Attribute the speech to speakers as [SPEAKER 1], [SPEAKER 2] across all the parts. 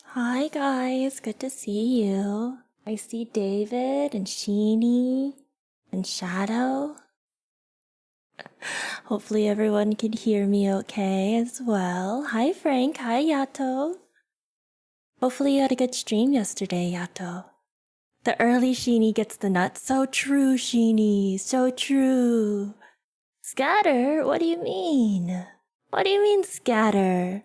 [SPEAKER 1] Hi guys, good to see you. I see David and Sheeny and Shadow. Hopefully everyone can hear me okay as well. Hi Frank, hi Yato. Hopefully you had a good stream yesterday, Yato. The early Sheeny gets the nuts. So true, Sheeny, so true. Scatter? What do you mean? What do you mean scatter?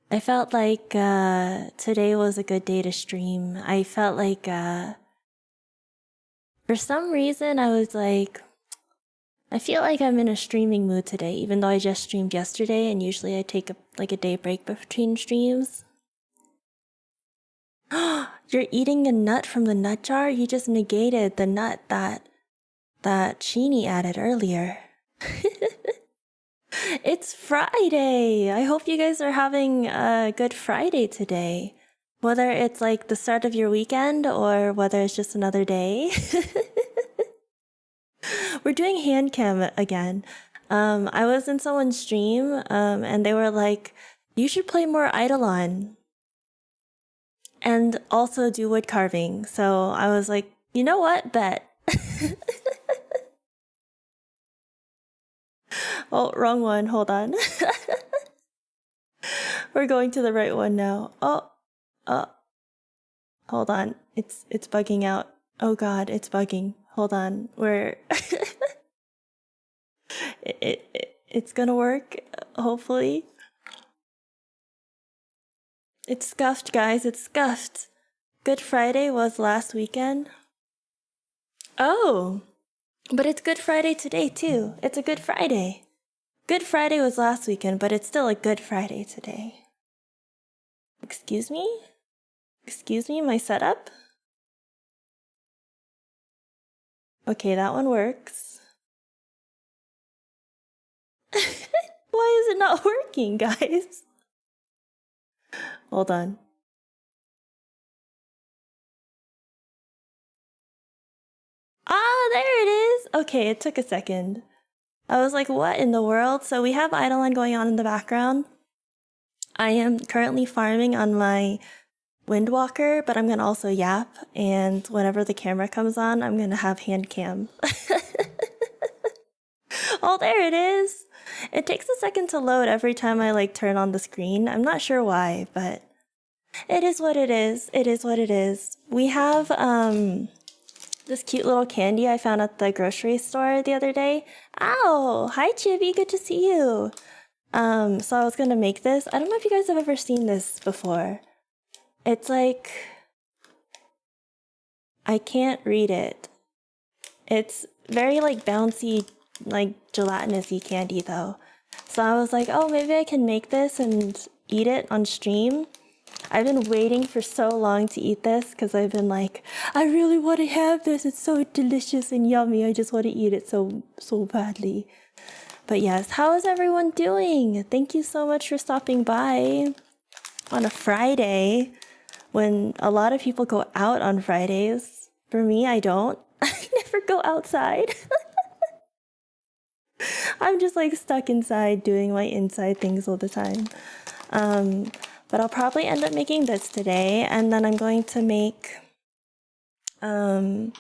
[SPEAKER 1] I felt like today was a good day to stream. I felt like for some reason I was like, I feel like I'm in a streaming mood today, even though I just streamed yesterday and usually I take a day break between streams. You're eating a nut from the nut jar? You just negated the nut that Sheeny added earlier. It's Friday! I hope you guys are having a good Friday today. Whether it's like the start of your weekend or whether it's just another day. We're doing hand cam again. I was in someone's stream and they were like, you should play more Eidolon and also do wood carving. So I was like, you know what? Bet. Oh, wrong one. Hold on. We're going to the right one now. Oh, hold on. It's bugging out. Oh God, it's bugging. Hold on. We're it's gonna work, hopefully. It's scuffed, guys. It's scuffed. Good Friday was last weekend. Oh, but it's Good Friday today too. It's a Good Friday. Good Friday was last weekend, but it's still a Good Friday today. Excuse me? Excuse me, my setup? Okay, that one works. Why is it not working, guys? Hold on. Ah, there it is! Okay, it took a second. I was like, what in the world? So we have Eidolon going on in the background. I am currently farming on my Windwalker, but I'm gonna also yap, and whenever the camera comes on, I'm gonna have hand cam. Oh, there it is! It takes a second to load every time I like turn on the screen. I'm not sure why, but it is what it is. It is what it is. We have this cute little candy I found at the grocery store the other day. Ow! Hi Chibi, good to see you. So I was gonna make this. I don't know if you guys have ever seen this before. It's like, I can't read it. It's very like bouncy, like gelatinous-y candy though. So I was like, oh, maybe I can make this and eat it on stream. I've been waiting for so long to eat this because I've been like, I really want to have this. It's so delicious and yummy. I just want to eat it so badly. But yes, how is everyone doing? Thank you so much for stopping by on a Friday when a lot of people go out on Fridays. For me, I don't. I never go outside. I'm just like stuck inside doing my inside things all the time. But I'll probably end up making this today, and then I'm going to make the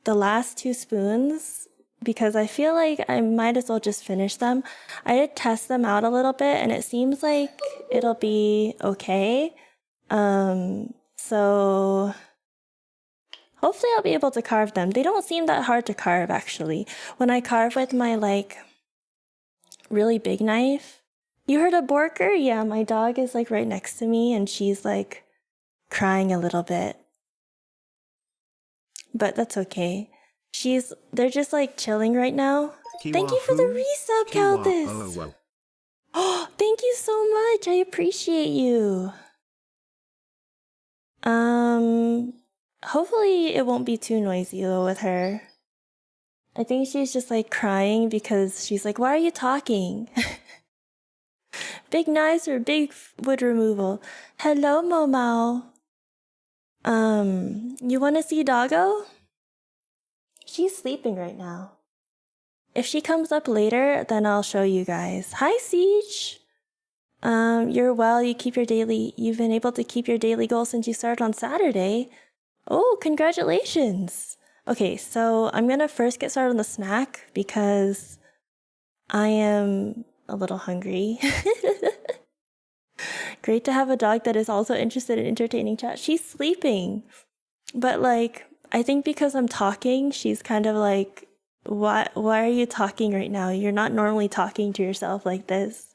[SPEAKER 1] last 2 spoons because I feel like I might as well just finish them. I did test them out a little bit and it seems like it'll be okay. So hopefully I'll be able to carve them. They don't seem that hard to carve actually. When I carve with my like really big knife. You heard a Borker? Yeah, my dog is like right next to me and she's like crying a little bit. But that's okay. They're just like chilling right now. Thank you for the resub, Calthus! Oh, thank you so much. I appreciate you. Hopefully it won't be too noisy though with her. I think she's just like crying because she's like, why are you talking? Big knives or big wood removal? Hello, Momao. You want to see Doggo? She's sleeping right now. If she comes up later, then I'll show you guys. Hi, Siege. You're well, you've been able to keep your daily goal since you started on Saturday. Oh, congratulations. Okay, so I'm gonna first get started on the snack because I am a little hungry. Great to have a dog that is also interested in entertaining chat. She's sleeping, but like, I think because I'm talking, she's kind of like, why are you talking right now? You're not normally talking to yourself like this.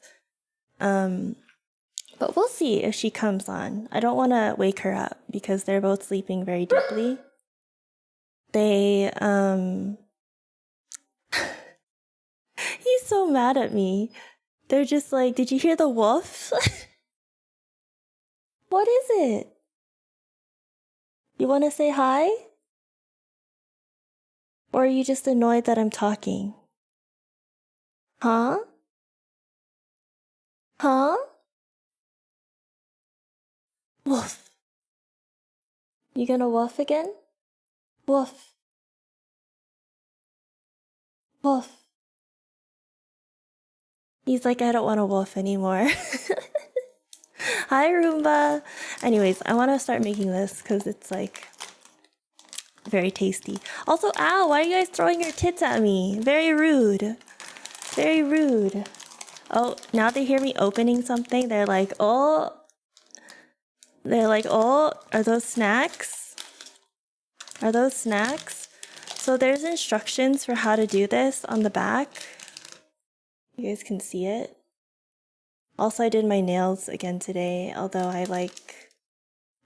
[SPEAKER 1] But we'll see if she comes on. I don't want to wake her up because they're both sleeping very deeply. He's so mad at me. They're just like, did you hear the wolf? What is it? You want to say hi? Or are you just annoyed that I'm talking? Huh? Huh? Woof. You gonna woof again? Woof. Woof. He's like, I don't want to woof anymore. Hi, Roomba. Anyways, I want to start making this because it's like very tasty. Also, ow, why are you guys throwing your tits at me? Very rude. Very rude. Oh, now they hear me opening something. They're like, oh, are those snacks? Are those snacks? So there's instructions for how to do this on the back. You guys can see it. Also, I did my nails again today, although I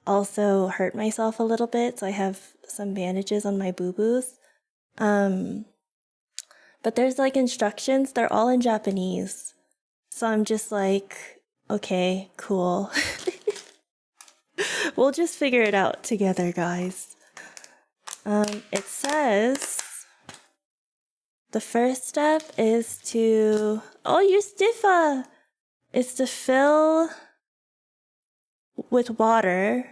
[SPEAKER 1] also hurt myself a little bit, so I have some bandages on my boo-boos. But there's like instructions, they're all in Japanese. So I'm just like, okay, cool. We'll just figure it out together, guys. It says the first step is to, oh, you're stiffa! Is to fill with water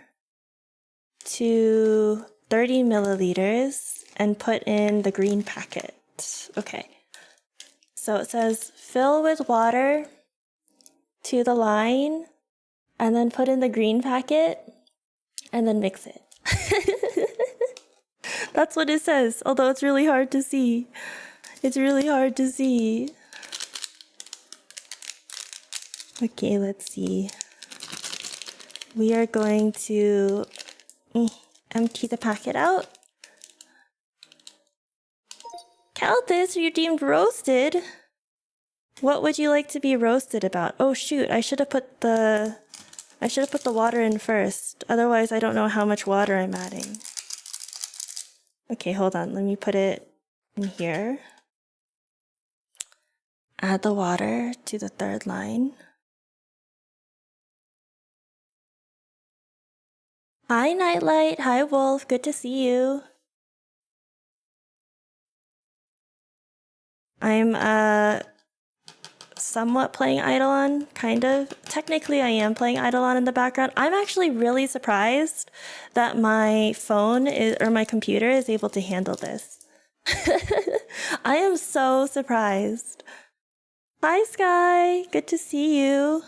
[SPEAKER 1] to 30 milliliters and put in the green packet. Okay. So it says fill with water to the line and then put in the green packet and then mix it. That's what it says, although it's really hard to see. It's really hard to see. Okay, let's see. We are going to empty the packet out. Calthus, you're deemed roasted. What would you like to be roasted about? Oh shoot, I should have put the water in first. Otherwise, I don't know how much water I'm adding. Okay, hold on. Let me put it in here. Add the water to the third line. Hi, Nightlight. Hi, Wolf. Good to see you. I'm somewhat playing Eidolon, kind of. Technically, I am playing Eidolon in the background. I'm actually really surprised that my phone or my computer is able to handle this. I am so surprised. Hi, Sky. Good to see you.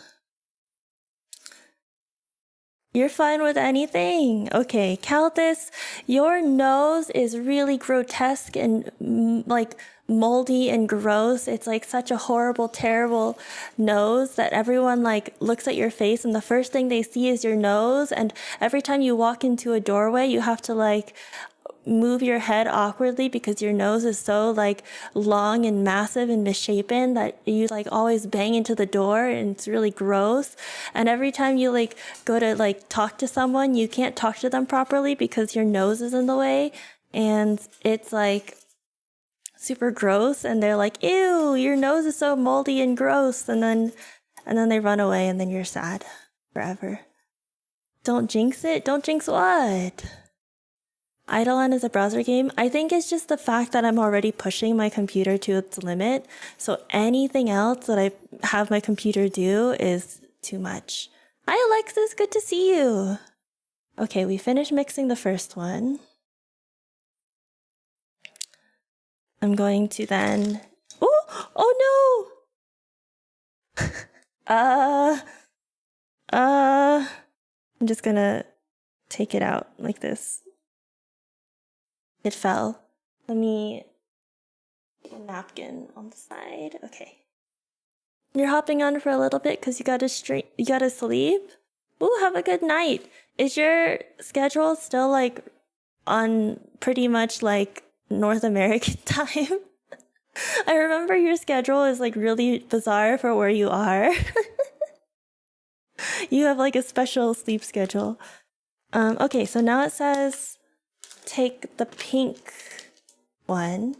[SPEAKER 1] You're fine with anything. Okay, Calthus, your nose is really grotesque and like moldy and gross. It's like such a horrible, terrible nose that everyone like looks at your face and the first thing they see is your nose. And every time you walk into a doorway, you have to like move your head awkwardly because your nose is so like long and massive and misshapen that you like always bang into the door and it's really gross. And every time you like go to like talk to someone, you can't talk to them properly because your nose is in the way and it's like super gross and they're like, ew, your nose is so moldy and gross, and then they run away and then you're sad forever. Don't jinx it. Don't jinx what? Eidolon is a browser game. I think it's just the fact that I'm already pushing my computer to its limit. So anything else that I have my computer do is too much. Hi, Alexis. Good to see you. Okay, we finished mixing the first one. I'm going to then... Oh no! I'm just gonna take it out like this. It fell. Let me get a napkin on the side. Okay. You're hopping on for a little bit because you gotta sleep? Ooh, have a good night. Is your schedule still like on pretty much like North American time? I remember your schedule is like really bizarre for where you are. You have like a special sleep schedule. Okay, so now it says take the pink one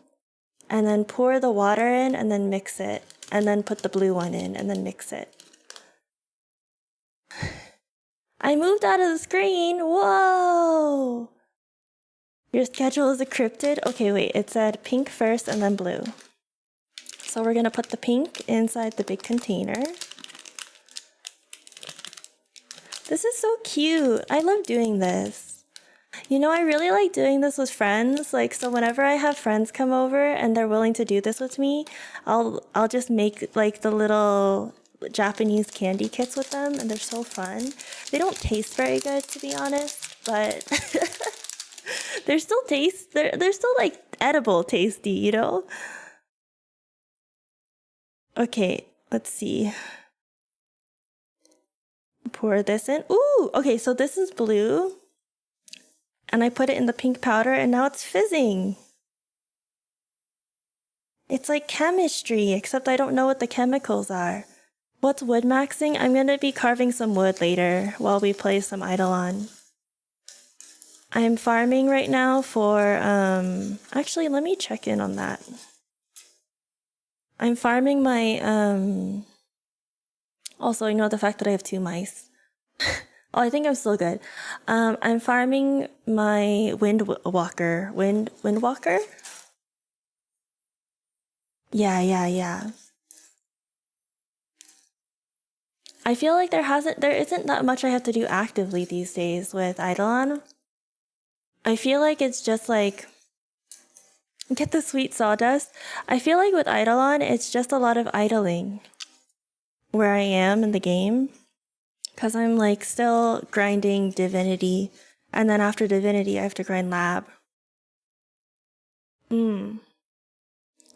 [SPEAKER 1] and then pour the water in and then mix it. And then put the blue one in and then mix it. I moved out of the screen. Whoa! Your schedule is encrypted? Okay, wait. It said pink first and then blue. So we're going to put the pink inside the big container. This is so cute. I love doing this. You know, I really like doing this with friends. Like, so whenever I have friends come over and they're willing to do this with me, I'll just make like the little Japanese candy kits with them, and they're so fun. They don't taste very good, to be honest, but they're still they're still like edible tasty, you know? Okay, let's see. Pour this in. Ooh, okay, so this is blue. And I put it in the pink powder and now it's fizzing. It's like chemistry, except I don't know what the chemicals are. What's wood maxing? I'm gonna be carving some wood later while we play some Eidolon. I'm farming right now for, actually let me check in on that. I'm farming my, also ignore the fact that I have 2 mice. Oh, I think I'm still good. I'm farming my Windwalker. Windwalker? Yeah. I feel like there isn't that much I have to do actively these days with Eidolon. I feel like it's just like, get the sweet sawdust. I feel like with Eidolon, it's just a lot of idling where I am in the game. Because I'm like still grinding Divinity, and then after Divinity I have to grind Lab. I'm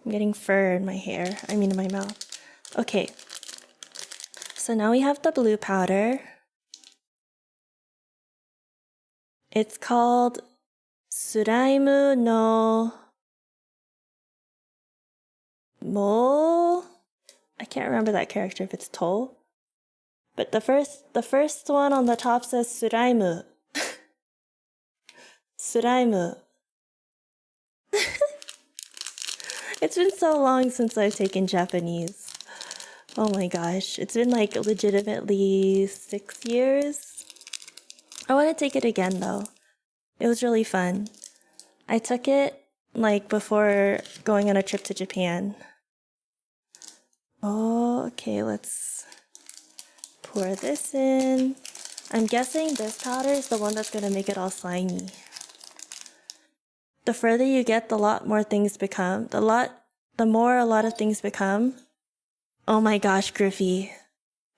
[SPEAKER 1] getting fur in my hair, in my mouth. Okay, so now we have the blue powder. It's called Suraimu no Mo. I can't remember that character if it's Toll. But the first one on the top says Suraimu. Suraimu. It's been so long since I've taken Japanese. Oh my gosh, it's been like legitimately 6 years. I want to take it again though. It was really fun. I took it like before going on a trip to Japan. Oh, okay, let's pour this in. I'm guessing this powder is the one that's gonna make it all slimy. The further you get, the more things become. The more a lot of things become. Oh my gosh, Griffey.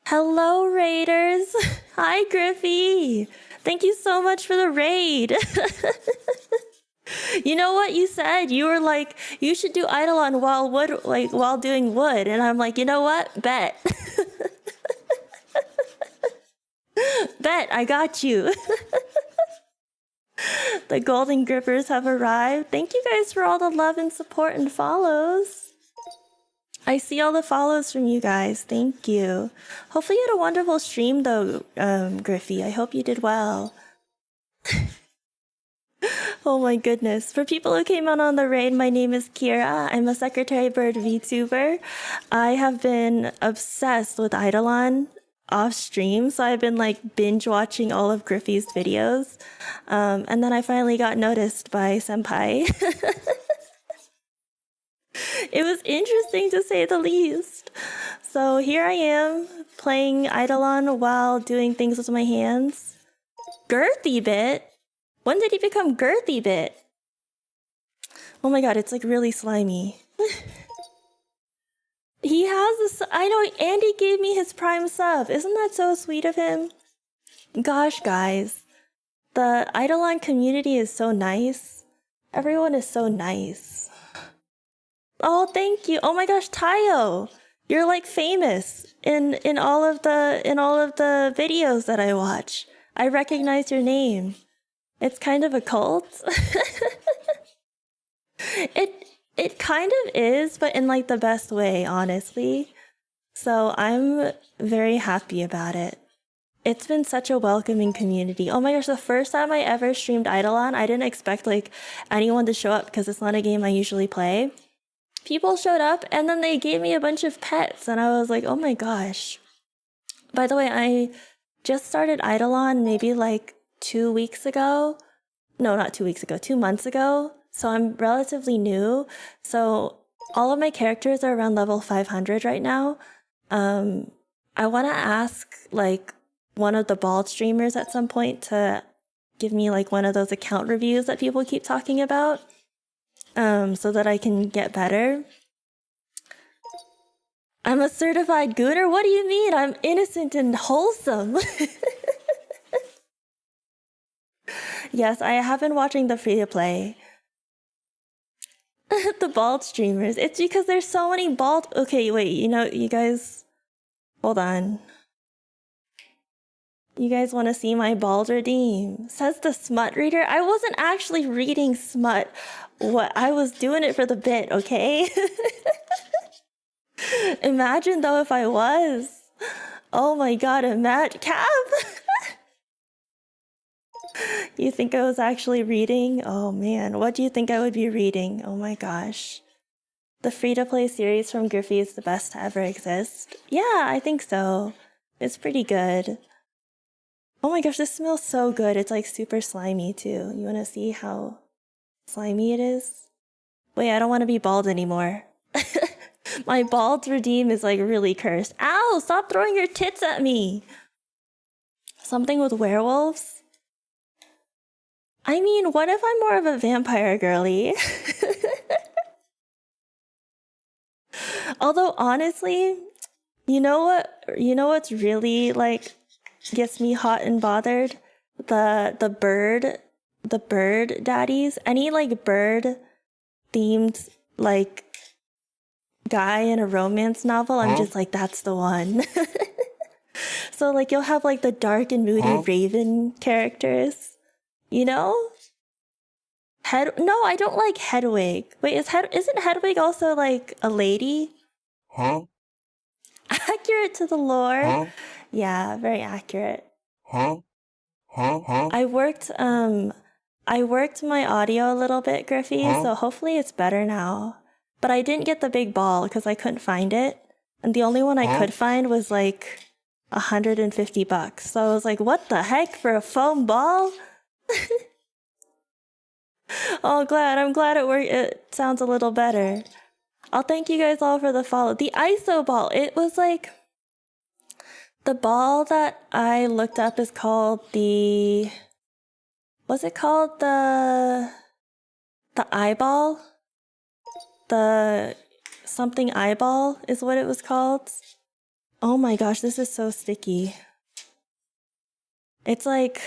[SPEAKER 1] Hello, Raiders. Hi, Griffey. Thank you so much for the raid. You know what you said? You were like, you should do Eidolon while doing wood. And I'm like, you know what? Bet. Bet, I got you. The golden grippers have arrived. Thank you guys for all the love and support and follows. I see all the follows from you guys. Thank you. Hopefully you had a wonderful stream though, Griffey. I hope you did well. Oh my goodness. For people who came on the raid, my name is Kira. I'm a Secretary Bird VTuber. I have been obsessed with Eidolon off stream, so I've been like binge watching all of Griffey's videos. And then I finally got noticed by Senpai. It was interesting to say the least. So here I am playing Eidolon while doing things with my hands. Girthy Bit? When did he become Girthy Bit? Oh my god, it's like really slimy. He has this. I know Andy gave me his Prime sub. Isn't that so sweet of him? Gosh, guys. The Eidolon community is so nice. Everyone is so nice. Oh, thank you. Oh my gosh, Tayo. You're like famous in all of the videos that I watch. I recognize your name. It's kind of a cult. It kind of is, but in like the best way, honestly. So I'm very happy about it. It's been such a welcoming community. Oh my gosh, the first time I ever streamed Eidolon, I didn't expect like anyone to show up because it's not a game I usually play. People showed up and then they gave me a bunch of pets and I was like, oh my gosh. By the way, I just started Eidolon maybe like 2 weeks ago. No, not 2 weeks ago, 2 months ago. So I'm relatively new. So all of my characters are around level 500 right now. I want to ask like one of the bald streamers at some point to give me like one of those account reviews that people keep talking about, so that I can get better. I'm a certified gooner? What do you mean? I'm innocent and wholesome. Yes, I have been watching the free-to-play. The bald streamers. It's because there's so many bald... Okay, wait, you know, you guys... Hold on. You guys want to see my bald redeem? Says the smut reader. I wasn't actually reading smut. What? I was doing it for the bit, okay? Imagine though if I was. Oh my god, imagine. Cap! You think I was actually reading? Oh man, what do you think I would be reading? Oh my gosh. The free-to-play series from Griffey is the best to ever exist. Yeah, I think so. It's pretty good. Oh my gosh, this smells so good. It's like super slimy too. You want to see how slimy it is? Wait, I don't want to be bald anymore. My bald redeem is like really cursed. Ow, stop throwing your tits at me. Something with werewolves? I mean, what if I'm more of a vampire girly? Although honestly, you know what's really like gets me hot and bothered? The bird daddies. Any like bird themed like guy in a romance novel, I'm just like, that's the one. So like you'll have like the dark and moody raven characters, you know? No, I don't like Hedwig. Wait, isn't Hedwig also like a lady?
[SPEAKER 2] Huh?
[SPEAKER 1] Accurate to the lore.
[SPEAKER 2] Huh?
[SPEAKER 1] Yeah, very accurate.
[SPEAKER 2] Huh? Huh? Huh?
[SPEAKER 1] I worked my audio a little bit, Griffey, so hopefully it's better now. But I didn't get the big ball because I couldn't find it. And the only one I could find was like $150. So I was like, what the heck for a foam ball? Oh, I'm glad it worked. It sounds a little better. I'll thank you guys all for the follow. The ISO ball, it was like... The ball that I looked up is called the... Was it called the eyeball? The something eyeball is what it was called. Oh my gosh, this is so sticky. It's like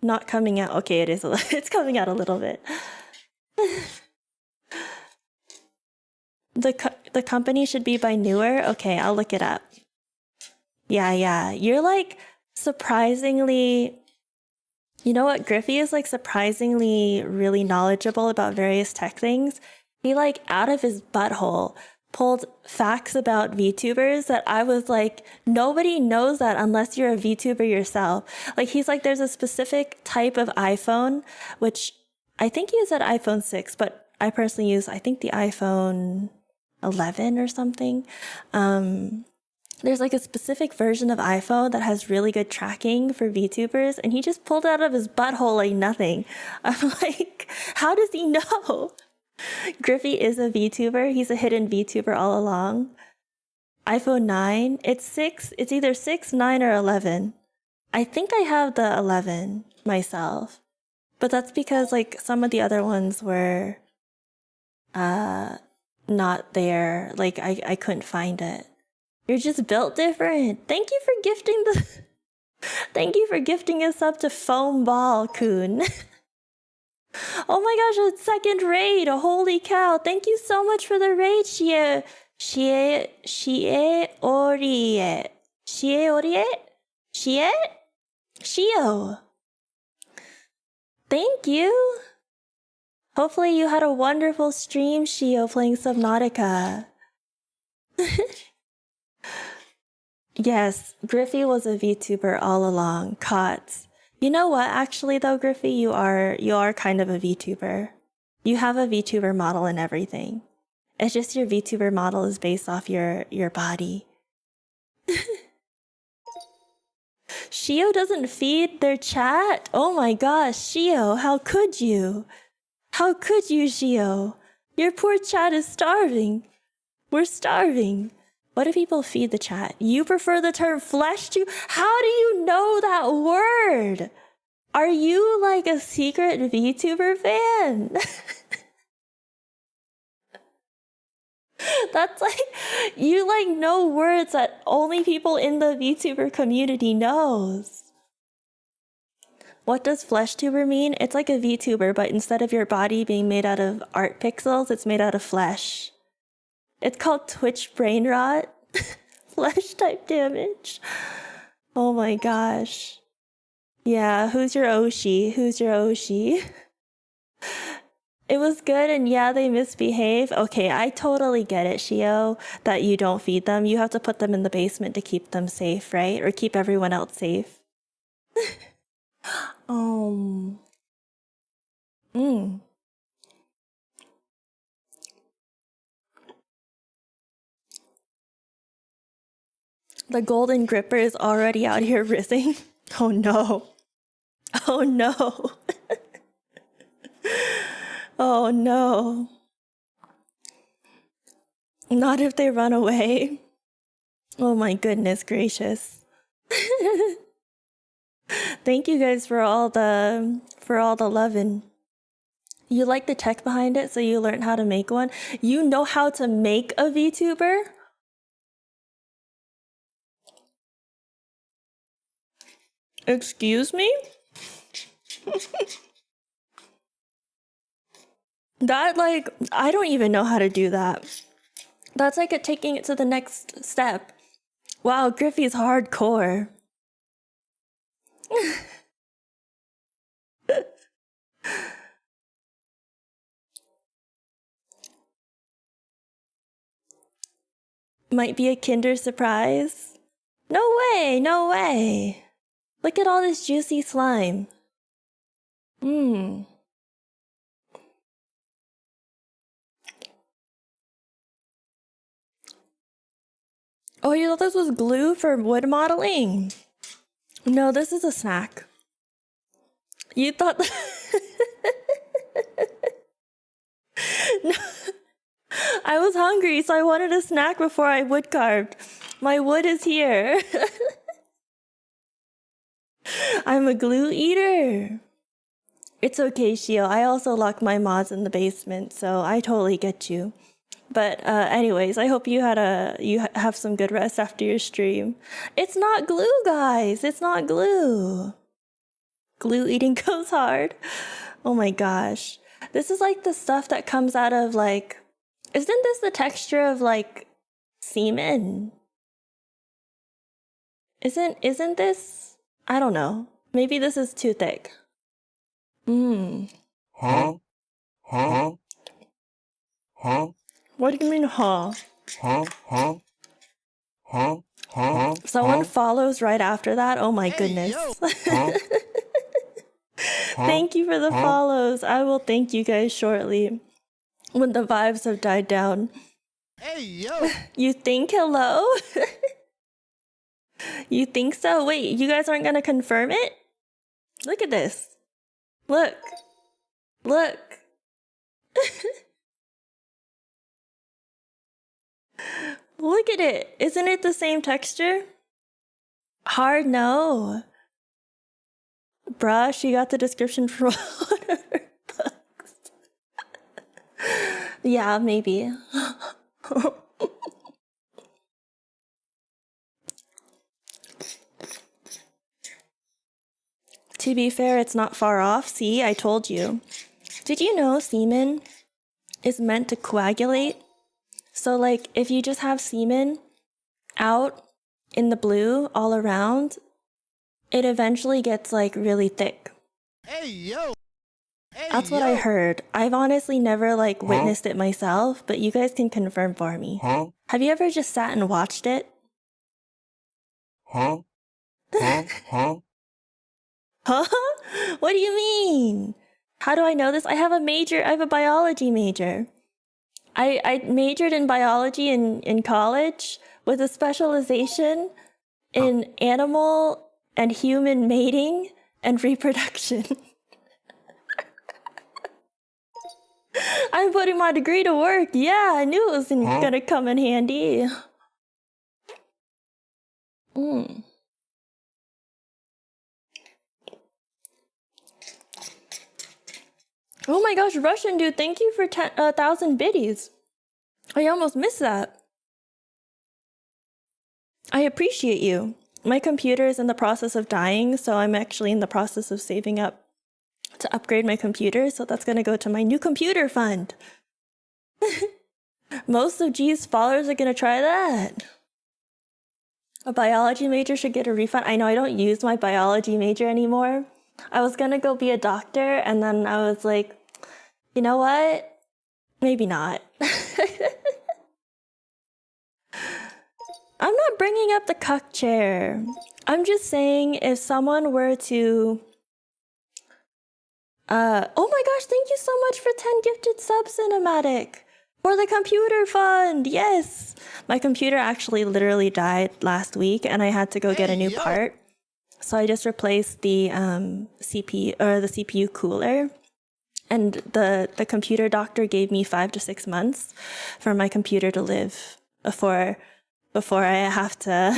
[SPEAKER 1] not coming out. Okay, it is. It's coming out a little bit. The company should be by Newer. Okay, I'll look it up. Yeah. You're like surprisingly... You know what? Griffey is like surprisingly really knowledgeable about various tech things. He like out of his butthole pulled facts about VTubers that I was like, nobody knows that unless you're a VTuber yourself. Like he's like, there's a specific type of iPhone, which I think he said iPhone 6, but I personally use, I think the iPhone 11 or something. There's like a specific version of iPhone that has really good tracking for VTubers, and he just pulled it out of his butthole like nothing. I'm like, how does he know? Griffey is a VTuber. He's a hidden VTuber all along. iPhone 9, it's either 6, 9, or 11. I think I have the 11 myself, but that's because like some of the other ones were not there. Like, I couldn't find it. You're just built different. Thank you for gifting the... Thank you for gifting us up to Foam Ball, Kun. Oh my gosh, a second raid! Holy cow! Thank you so much for the raid, Shie Orie. Shio. Thank you. Hopefully you had a wonderful stream, Shio, playing Subnautica. Yes, Griffey was a VTuber all along. Cots. You know what? Actually, though, Griffey, you are kind of a VTuber. You have a VTuber model and everything. It's just your VTuber model is based off your body. Shio doesn't feed their chat? Oh my gosh, Shio, how could you? How could you, Shio? Your poor chat is starving. We're starving. What do people feed the chat? You prefer the term flesh to? How do you know that word? Are you like a secret VTuber fan? That's like, you like know words that only people in the VTuber community knows. What does FleshTuber mean? It's like a VTuber, but instead of your body being made out of art pixels, it's made out of flesh. It's called Twitch brain rot. Flesh type damage. Oh my gosh. Yeah, who's your Oshi? Who's your Oshi? It was good, and yeah, they misbehave. Okay, I totally get it, Shio, that you don't feed them. You have to put them in the basement to keep them safe, right? Or keep everyone else safe. The golden gripper is already out here rizzing. Oh no. Oh no. Oh no. Not if they run away. Oh my goodness gracious. Thank you guys for all the lovin'. You like the tech behind it, so you learned how to make one. You know how to make a VTuber? Excuse me? That, like, I don't even know how to do that. That's like taking it to the next step. Wow, Griffey's hardcore. Might be a Kinder surprise. No way, no way. Look at all this juicy slime. Oh, you thought this was glue for wood modeling? No, this is a snack. You thought... No. I was hungry, so I wanted a snack before I wood carved. My wood is here. I'm a glue eater. It's okay, Shio. I also lock my mods in the basement, so I totally get you. But anyways, I hope you have some good rest after your stream. It's not glue, guys. It's not glue. Glue eating goes hard. Oh my gosh. This is like the stuff that comes out of like... Isn't this the texture of like semen? Isn't this? I don't know. Maybe this is too thick.
[SPEAKER 2] Huh? Huh? Huh?
[SPEAKER 1] What do you mean, huh?
[SPEAKER 2] Huh? Huh? Huh? Huh?
[SPEAKER 1] Someone follows right after that? Oh my goodness.
[SPEAKER 2] Huh?
[SPEAKER 1] Thank you for the follows. I will thank you guys shortly when the vibes have died down.
[SPEAKER 3] Hey, yo!
[SPEAKER 1] You think hello? You think so? Wait, you guys aren't gonna confirm it? Look at this. Look. Look. Look at it. Isn't it the same texture? Hard no. Bruh, she got the description from one of her books. Yeah, maybe. To be fair, it's not far off. See, I told you. Did you know semen is meant to coagulate? So, like, if you just have semen out in the blue all around, it eventually gets, like, really thick.
[SPEAKER 3] Hey, yo! Hey,
[SPEAKER 1] That's what I heard. I've honestly never, like, witnessed it myself, but you guys can confirm for me. Have you ever just sat and watched it?
[SPEAKER 2] Huh?
[SPEAKER 1] Huh? What do you mean? How do I know this? I have a biology major. I majored in biology in college with a specialization in animal and human mating and reproduction. I'm putting my degree to work. Yeah, I knew it was gonna come in handy. Oh my gosh, Russian dude, thank you for 1,000 biddies. I almost missed that. I appreciate you. My computer is in the process of dying, so I'm actually in the process of saving up to upgrade my computer, so that's gonna go to my new computer fund. Most of G's followers are gonna try that. A biology major should get a refund. I know I don't use my biology major anymore. I was gonna go be a doctor, and then I was like, you know what? Maybe not. I'm not bringing up the cuck chair. I'm just saying if someone were to... oh my gosh, thank you so much for 10 gifted subs, Cinematic. For the computer fund, yes! My computer actually literally died last week, and I had to go get a new part. So I just replaced the CPU cooler, and the computer doctor gave me 5 to 6 months for my computer to live before I have to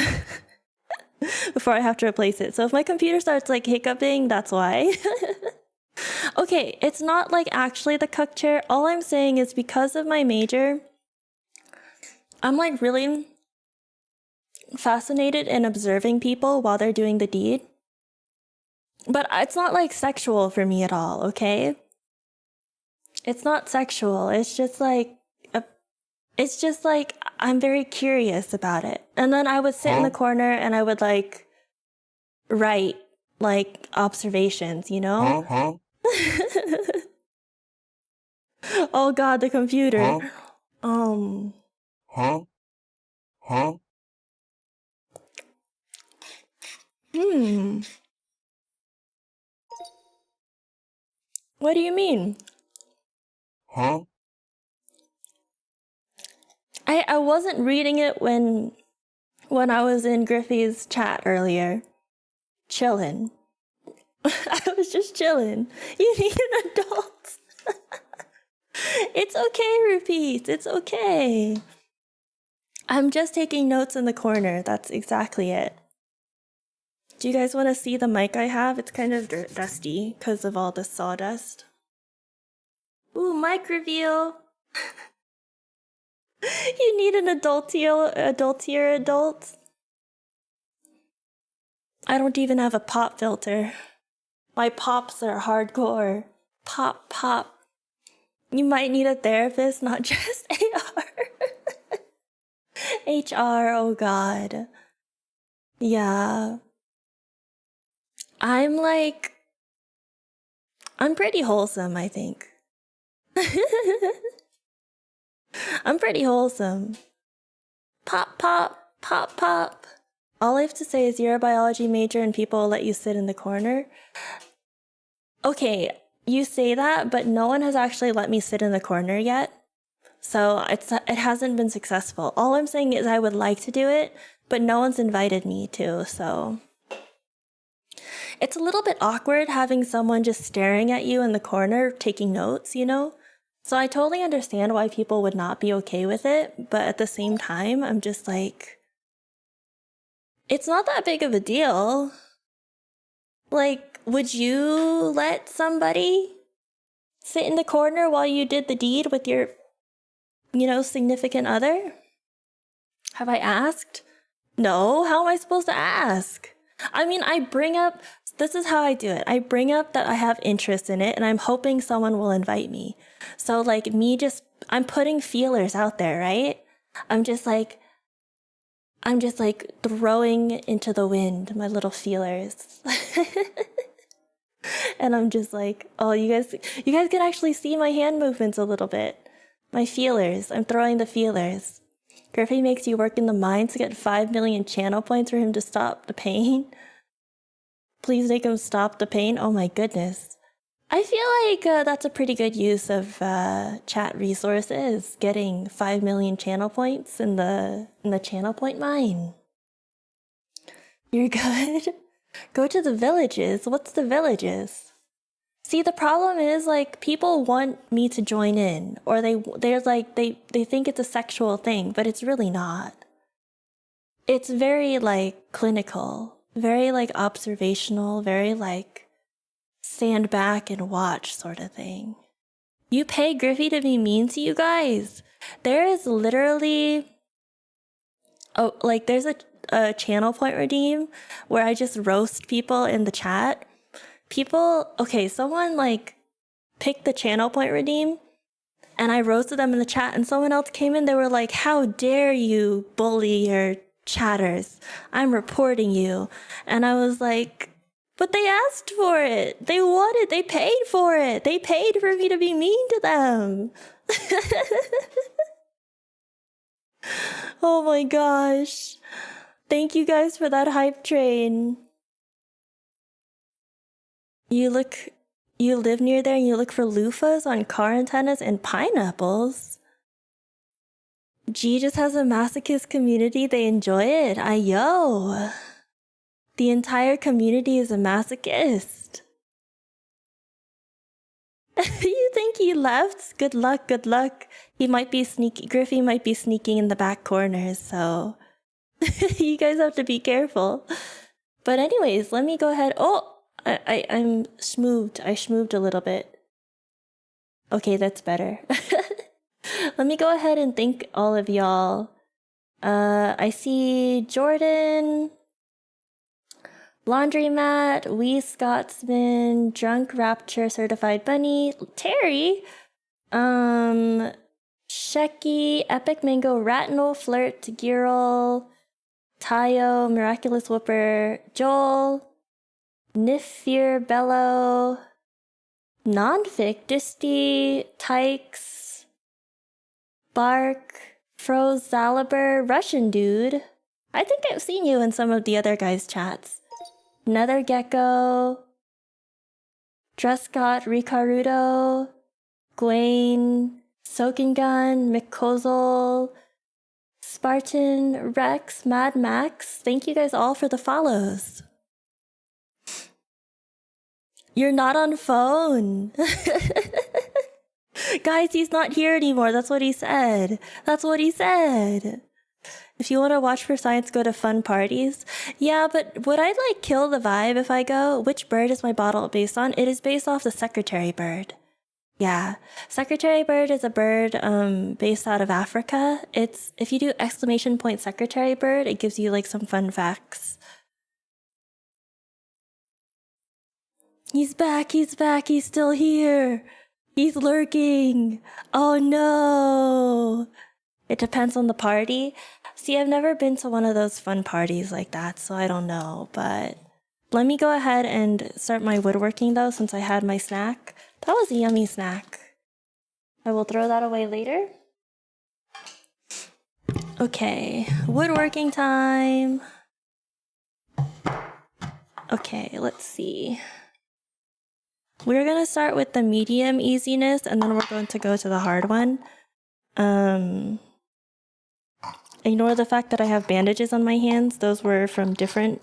[SPEAKER 1] before I have to replace it. So if my computer starts like hiccuping, that's why. Okay, it's not like actually the cuck chair. All I'm saying is because of my major, I'm like really fascinated in observing people while they're doing the deed. But it's not like sexual for me at all, okay? It's not sexual. It's just like I'm very curious about it. And then I would sit in the corner and I would like write like observations, you know? Oh god, the computer. What do you mean? I wasn't reading it when I was in Griffey's chat earlier. Chillin'. I was just chillin'. You need an adult. It's okay, Rupees. It's okay. I'm just taking notes in the corner. That's exactly it. Do you guys want to see the mic I have? It's kind of dusty because of all the sawdust. Ooh, mic reveal. You need an adultier adult. I don't even have a pop filter. My pops are hardcore. Pop, pop. You might need a therapist, not just AR. HR, oh god. Yeah. I'm pretty wholesome, I think. I'm pretty wholesome. Pop, pop, pop, pop. All I have to say is you're a biology major and people will let you sit in the corner. Okay, you say that, but no one has actually let me sit in the corner yet. So it hasn't been successful. All I'm saying is I would like to do it, but no one's invited me to, so... It's a little bit awkward having someone just staring at you in the corner taking notes, you know? So I totally understand why people would not be okay with it, but at the same time, I'm just like... It's not that big of a deal. Like, would you let somebody sit in the corner while you did the deed with your significant other? Have I asked? No, how am I supposed to ask? I mean, this is how I do it. I bring up that I have interest in it and I'm hoping someone will invite me. So like I'm putting feelers out there, right? I'm just like throwing into the wind my little feelers. And I'm just like, oh, you guys can actually see my hand movements a little bit. My feelers. I'm throwing the feelers. Griffey makes you work in the mines to get 5 million channel points for him to stop the pain. Please make him stop the pain. Oh my goodness. I feel like that's a pretty good use of chat resources, getting 5 million channel points in the channel point mine. You're good? Go to the villages. What's the villages? See, the problem is like people want me to join in, or they think it's a sexual thing, but it's really not. It's very like clinical, very like observational, very like stand back and watch sort of thing. You pay Griffey to be mean to you guys. There is literally there's a channel point redeem where I just roast people in the chat. Someone like picked the channel point redeem and I roasted them in the chat and someone else came in, they were like, how dare you bully your chatters? I'm reporting you. And I was like, but they asked for it. They paid for it. They paid for me to be mean to them. Oh my gosh. Thank you guys for that hype train. You live near there and you look for loofahs on car antennas and pineapples. G just has a masochist community. They enjoy it. Ayo. The entire community is a masochist. You think he left? Good luck, good luck. He might be Griffey might be sneaking in the back corners, so you guys have to be careful. But anyways, let me go ahead. Oh, I'm schmooved. I schmooved a little bit. Okay, that's better. Let me go ahead and thank all of y'all. I see Jordan, Laundromat, Wee Scotsman, Drunk Rapture Certified Bunny, Terry, Shecky, Epic Mango, Ratinol, Flirt, Girl, Tayo, Miraculous Whooper, Joel, Nifir, Bello, Nonfic, Disty, Tykes, Bark, Froze, Zaliber, Russian Dude. I think I've seen you in some of the other guys' chats. Nether Gecko, Drescott, Rikarudo, Gwaine, Soaking Gun, McCozel, Spartan, Rex, Mad Max. Thank you guys all for the follows. You're not on phone. Guys, he's not here anymore. That's what he said. That's what he said. If you want to watch for science, go to fun parties. Yeah, but would I like kill the vibe if I go? Which bird is my bottle based on? It is based off the secretary bird. Yeah, secretary bird is a bird based out of Africa. It's if you do exclamation point secretary bird, it gives you like some fun facts. He's back, he's still here. He's lurking. Oh no. It depends on the party. See, I've never been to one of those fun parties like that, so I don't know. But let me go ahead and start my woodworking though, since I had my snack. That was a yummy snack. I will throw that away later. Okay, woodworking time. Okay, let's see. We're gonna start with the medium easiness, and then we're going to go to the hard one. Ignore the fact that I have bandages on my hands. Those were from different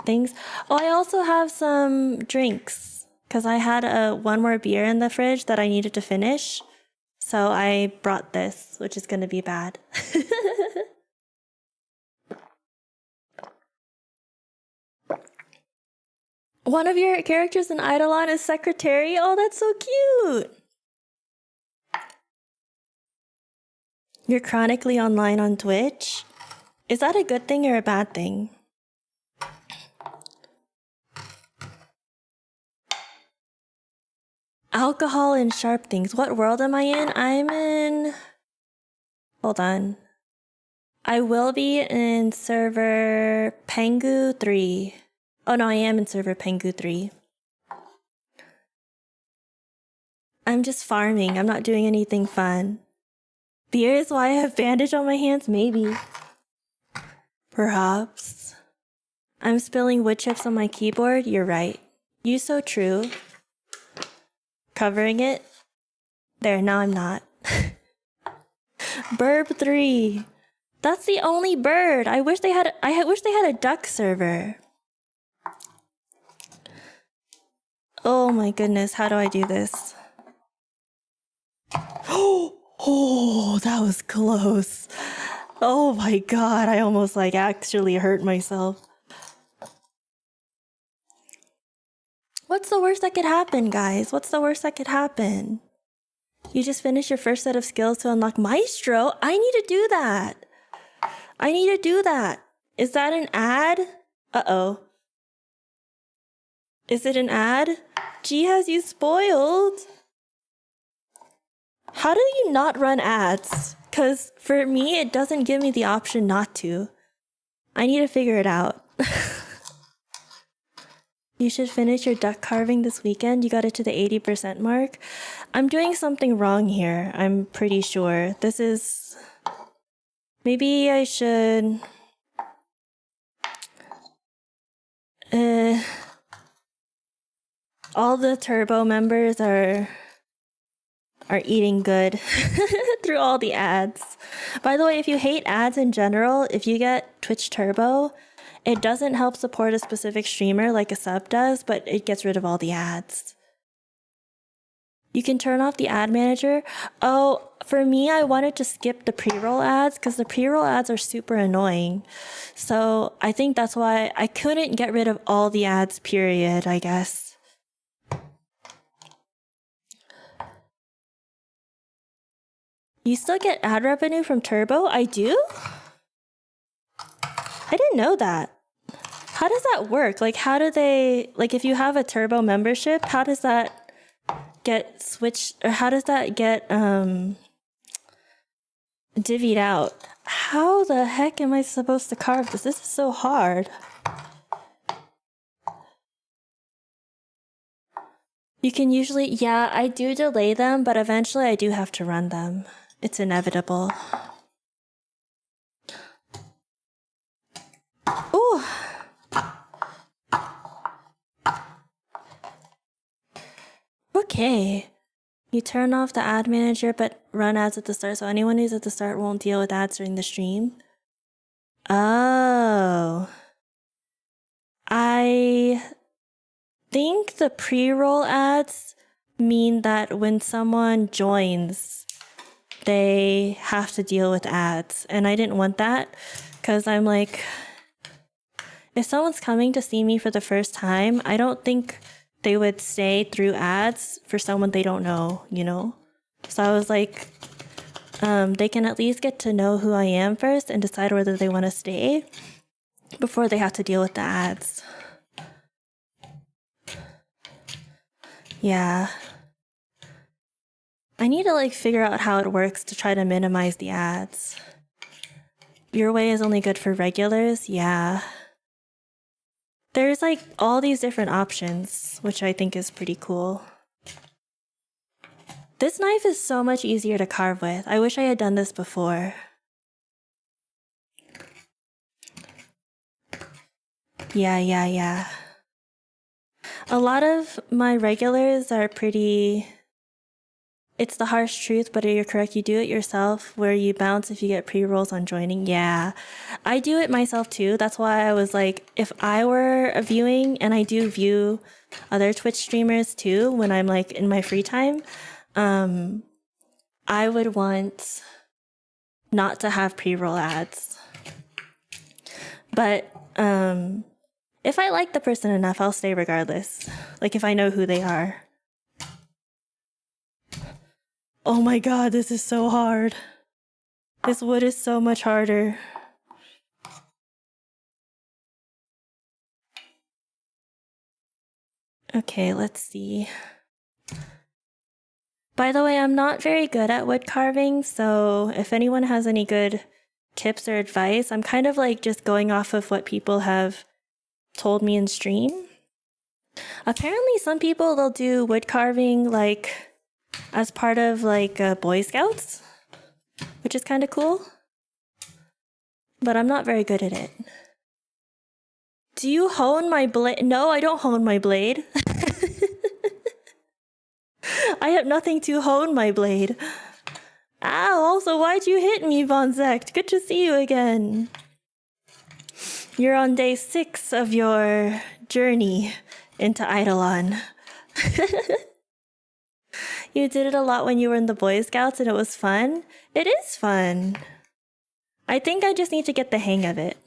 [SPEAKER 1] things. Oh, I also have some drinks, because I had one more beer in the fridge that I needed to finish. So I brought this, which is gonna be bad. One of your characters in Eidolon is Secretary? Oh, that's so cute! You're chronically online on Twitch? Is that a good thing or a bad thing? Alcohol and sharp things. What world am I in? I'm in... Hold on. I will be in server Pengu 3. Oh no, I am in server Pengu 3. I'm just farming. I'm not doing anything fun. Beer is why I have bandage on my hands? Maybe. Perhaps. I'm spilling wood chips on my keyboard? You're right. You so true. Covering it? There, now I'm not. Burb 3. That's the only bird. I wish they had a duck server. Oh my goodness, how do I do this? Oh, that was close. Oh my god, I almost like actually hurt myself. What's the worst that could happen, guys? What's the worst that could happen? You just finished your first set of skills to unlock Maestro? I need to do that. I need to do that. Is that an ad? Uh-oh. Is it an ad? G has you spoiled. How do you not run ads? Because for me, it doesn't give me the option not to. I need to figure it out. You should finish your duck carving this weekend. You got it to the 80% mark. I'm doing something wrong here. I'm pretty sure. This is... Maybe I should... All the Turbo members are eating good through all the ads. By the way, if you hate ads in general, if you get Twitch Turbo, it doesn't help support a specific streamer like a sub does, but it gets rid of all the ads. You can turn off the ad manager. Oh, for me, I wanted to skip the pre-roll ads because the pre-roll ads are super annoying. So I think that's why I couldn't get rid of all the ads, period, I guess. You still get ad revenue from Turbo? I do? I didn't know that. How does that work? Like, how do they... Like, if you have a Turbo membership, how does that get switched... Or how does that get, divvied out? How the heck am I supposed to carve this? This is so hard. You can usually... Yeah, I do delay them, but eventually I do have to run them. It's inevitable. Ooh! Okay. You turn off the ad manager but run ads at the start, so anyone who's at the start won't deal with ads during the stream. Oh. I think the pre-roll ads mean that when someone joins, they have to deal with ads. And I didn't want that because I'm like, if someone's coming to see me for the first time, I don't think they would stay through ads for someone they don't know, you know? So I was like, they can at least get to know who I am first and decide whether they want to stay before they have to deal with the ads. Yeah. I need to like figure out how it works to try to minimize the ads. Your way is only good for regulars? Yeah. There's like all these different options, which I think is pretty cool. This knife is so much easier to carve with. I wish I had done this before. Yeah. A lot of my regulars are pretty... It's the harsh truth, but you're correct. You do it yourself, where you bounce if you get pre-rolls on joining. Yeah, I do it myself too. That's why I was like, if I were viewing, and I do view other Twitch streamers too when I'm like in my free time, I would want not to have pre-roll ads. But if I like the person enough, I'll stay regardless. Like if I know who they are. Oh my god, this is so hard. This wood is so much harder. Okay, let's see. By the way, I'm not very good at wood carving, so if anyone has any good tips or advice, I'm kind of like just going off of what people have told me in stream. Apparently some people, they'll do wood carving like as part of like Boy Scouts, which is kind of cool. But I'm not very good at it. Do you hone my blade? No, I don't hone my blade. I have nothing to hone my blade. Ow, also, why'd you hit me, Von Zect? Good to see you again. You're on day 6 of your journey into Eidolon. You did it a lot when you were in the Boy Scouts and it was fun? It is fun. I think I just need to get the hang of it.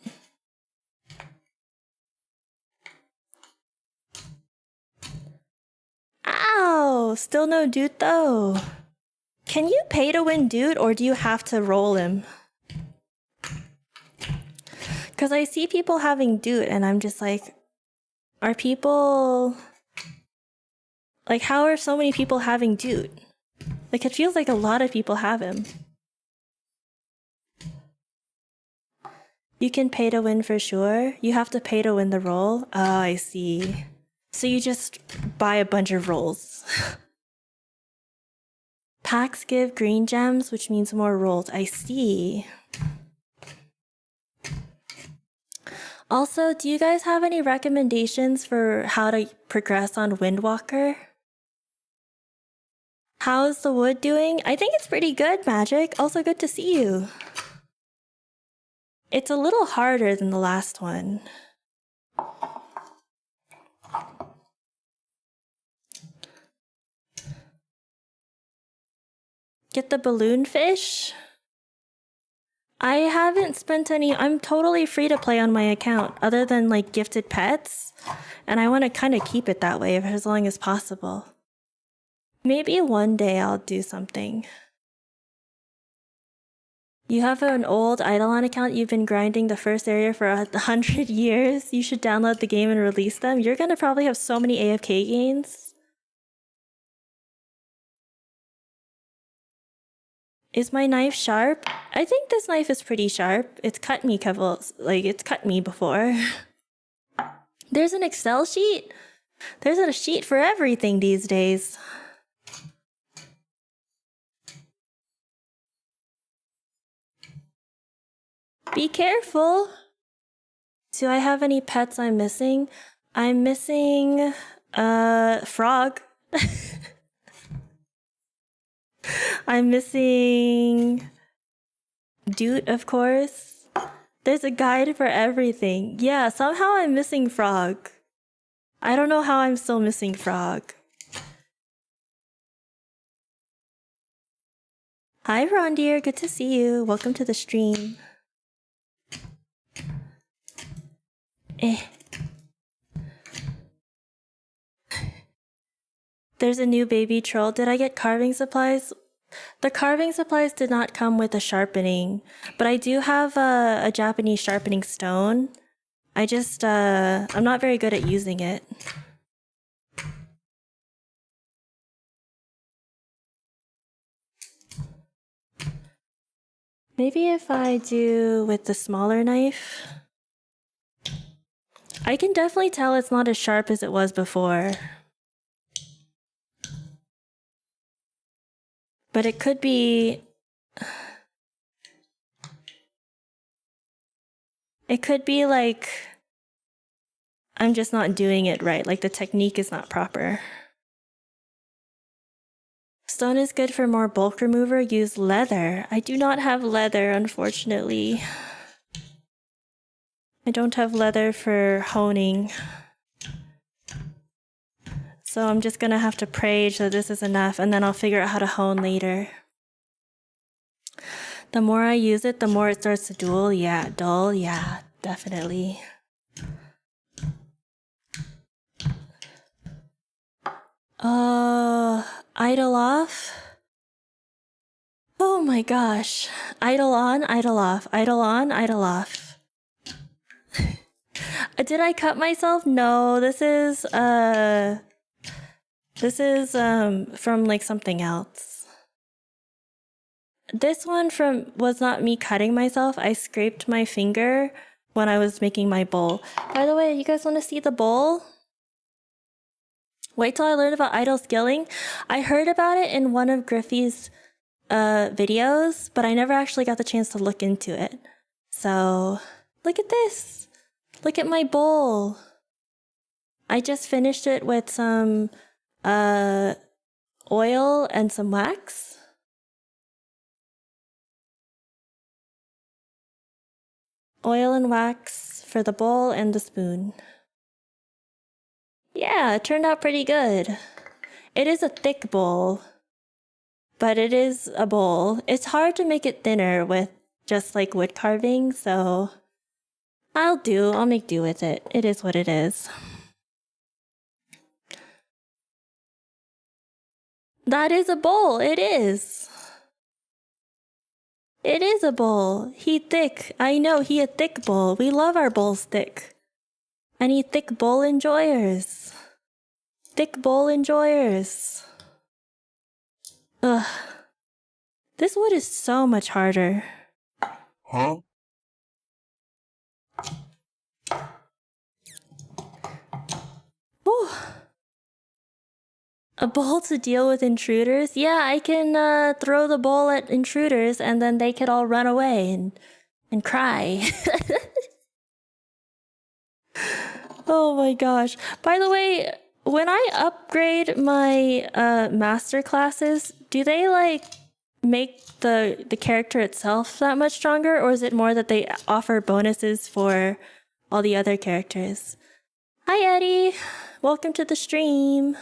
[SPEAKER 1] Ow! Still no dude though. Can you pay to win dude or do you have to roll him? Because I see people having dude and I'm just like, are people... Like, how are so many people having dude? Like, it feels like a lot of people have him. You can pay to win for sure. You have to pay to win the roll. Oh, I see. So you just buy a bunch of rolls. Packs give green gems, which means more rolls. I see. Also, do you guys have any recommendations for how to progress on Windwalker? How's the wood doing? I think it's pretty good, Magic. Also good to see you. It's a little harder than the last one. Get the balloon fish? I haven't spent any... I'm totally free to play on my account, other than like gifted pets. And I want to kind of keep it that way for as long as possible. Maybe one day I'll do something. You have an old Eidolon account, you've been grinding the first area for 100 years. You should download the game and release them. You're gonna probably have so many AFK gains. Is my knife sharp? I think this knife is pretty sharp. It's cut me it's cut me before. There's an Excel sheet? There's a sheet for everything these days. Be careful. Do I have any pets I'm missing? I'm missing frog. I'm missing Doot, of course. There's a guide for everything. Yeah, somehow I'm missing frog. I don't know how I'm still missing frog. Hi, Rondeer. Good to see you. Welcome to the stream. There's a new baby troll. Did I get carving supplies? The carving supplies did not come with a sharpening, but I do have a Japanese sharpening stone. I just, I'm not very good at using it. Maybe if I do with the smaller knife. I can definitely tell it's not as sharp as it was before. But it could be... It could be like... I'm just not doing it right, like the technique is not proper. Stone is good for more bulk remover, use leather. I do not have leather, unfortunately. I don't have leather for honing. So I'm just gonna have to pray that this is enough, and then I'll figure out how to hone later. The more I use it, the more it starts to dull. Yeah, dull. Yeah, definitely. Idle off. Oh my gosh. Idle on, idle off. Idle on, idle off. Did I cut myself? No, this is from like something else. This one was not me cutting myself. I scraped my finger when I was making my bowl. By the way, you guys want to see the bowl? Wait till I learn about idle skilling. I heard about it in one of Griffey's videos, but I never actually got the chance to look into it. So, look at this. Look at my bowl. I just finished it with some oil and some wax. Oil and wax for the bowl and the spoon. Yeah, it turned out pretty good. It is a thick bowl, but it is a bowl. It's hard to make it thinner with just like wood carving, so I'll make do with it. It is what it is. That is a bowl, it is. It is a bowl. He thick. I know, he a thick bowl. We love our bowls thick. Any thick bowl enjoyers? Thick bowl enjoyers. Ugh. This wood is so much harder.
[SPEAKER 2] Huh?
[SPEAKER 1] Whew. A bowl to deal with intruders? Yeah, I can throw the bowl at intruders and then they could all run away and cry. Oh my gosh. By the way, when I upgrade my master classes, do they like make the character itself that much stronger, or is it more that they offer bonuses for all the other characters? Hi Eddie, welcome to the stream.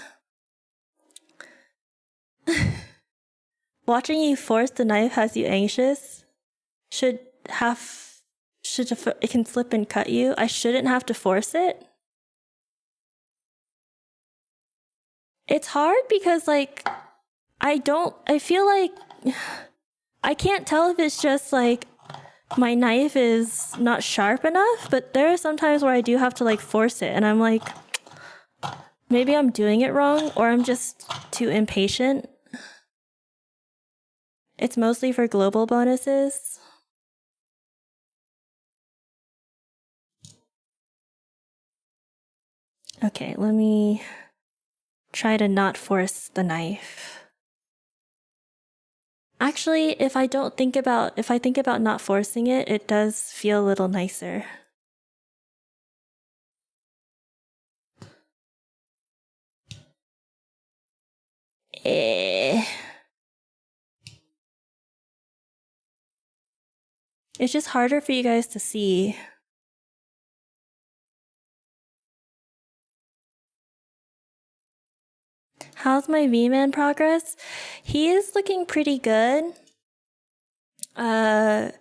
[SPEAKER 1] Watching you force the knife has you anxious? It can slip and cut you? I shouldn't have to force it? It's hard because like I feel like I can't tell if it's just like my knife is not sharp enough, but there are some times where I do have to like force it and I'm like, maybe I'm doing it wrong or I'm just too impatient. It's mostly for global bonuses. Okay, let me try to not force the knife. Actually, if I think about not forcing it, it does feel a little nicer. It's just harder for you guys to see. How's my V-Man progress? He is looking pretty good. I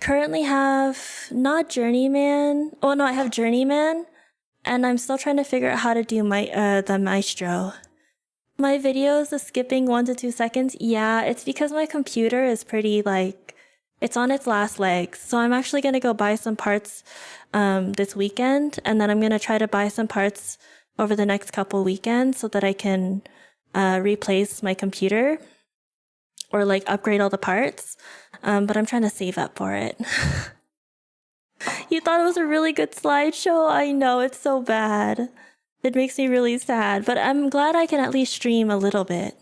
[SPEAKER 1] currently have not Journeyman. Oh no, I have Journeyman, and I'm still trying to figure out how to do my the Maestro. My videos is skipping 1 to 2 seconds. Yeah, it's because my computer is pretty like it's on its last legs. So I'm actually gonna go buy some parts this weekend, and then I'm gonna try to buy some parts over the next couple weekends so that I can replace my computer or like upgrade all the parts. But I'm trying to save up for it. You thought it was a really good slideshow? I know, it's so bad. It makes me really sad, but I'm glad I can at least stream a little bit.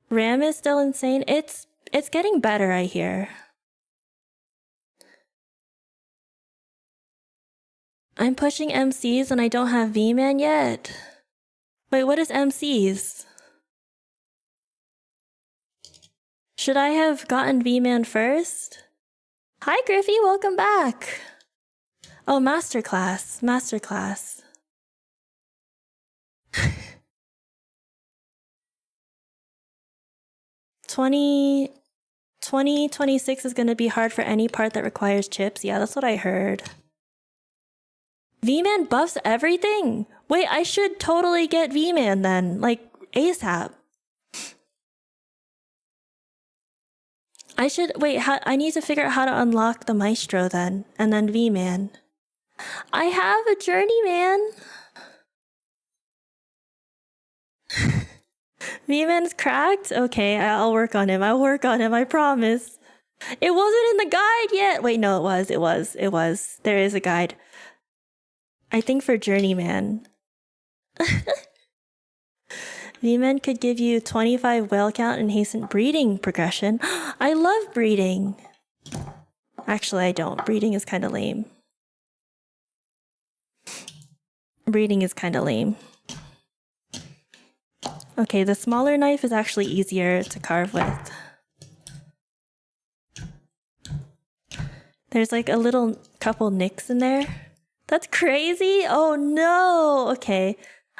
[SPEAKER 1] RAM is still insane. It's getting better, I hear. I'm pushing MCs and I don't have V-Man yet. Wait, what is MCs? Should I have gotten V-Man first? Hi Griffey, welcome back. Oh, masterclass. 2026 is gonna be hard for any part that requires chips. Yeah, that's what I heard. V-Man buffs everything? Wait, I should totally get V-Man then, like ASAP. Wait, I need to figure out how to unlock the Maestro then, and then V-Man. I have a journeyman. V-Man's cracked? Okay, I'll work on him. I promise. It wasn't in the guide yet. Wait, no, it was. There is a guide. I think for journeyman. V-Man could give you 25 whale count and hasten breeding progression. I love breeding. Actually, I don't. Breeding is kind of lame. Okay, the smaller knife is actually easier to carve with. There's like a little couple nicks in there. That's crazy. Oh no. Okay.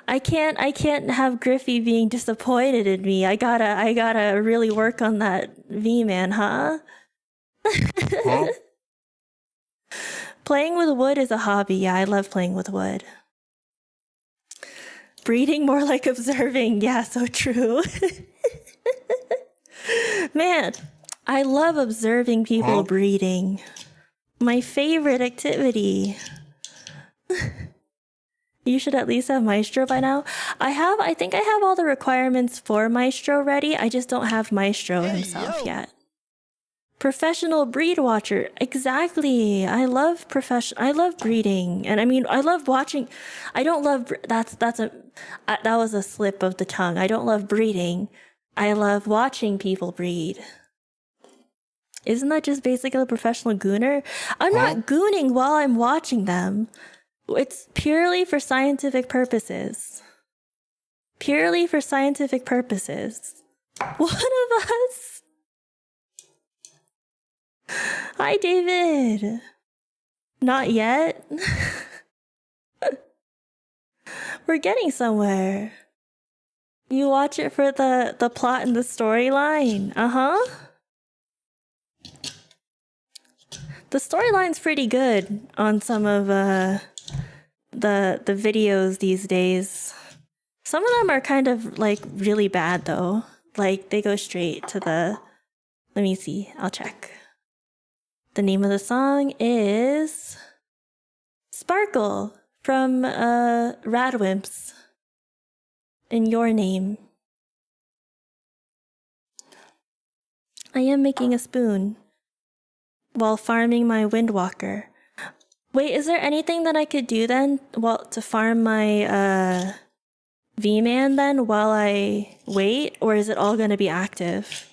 [SPEAKER 1] I can't have Griffey being disappointed in me. I gotta really work on that V-Man, huh?
[SPEAKER 2] Huh?
[SPEAKER 1] Playing with wood is a hobby. Yeah, I love playing with wood. Breeding more like observing. Yeah, so true. Man, I love observing people breeding. My favorite activity. You should at least have Maestro by now. I think I have all the requirements for Maestro ready. I just don't have Maestro himself yet. Professional breed watcher. Exactly. I love breeding. And I mean, I love watching. I don't love that was a slip of the tongue. I don't love breeding. I love watching people breed. Isn't that just basically a professional gooner? I'm not gooning while I'm watching them. It's purely for scientific purposes. Purely for scientific purposes. One of us. Hi, David. Not yet. We're getting somewhere. You watch it for the plot and the storyline. Uh-huh. The storyline's pretty good on some of the videos these days. Some of them are kind of like really bad though. Like they go straight to the. Let me see. I'll check. The name of the song is Sparkle from Radwimps. In Your Name. I am making a spoon while farming my windwalker. Wait, is there anything that I could do then to farm my V-Man then while I wait? Or is it all going to be active?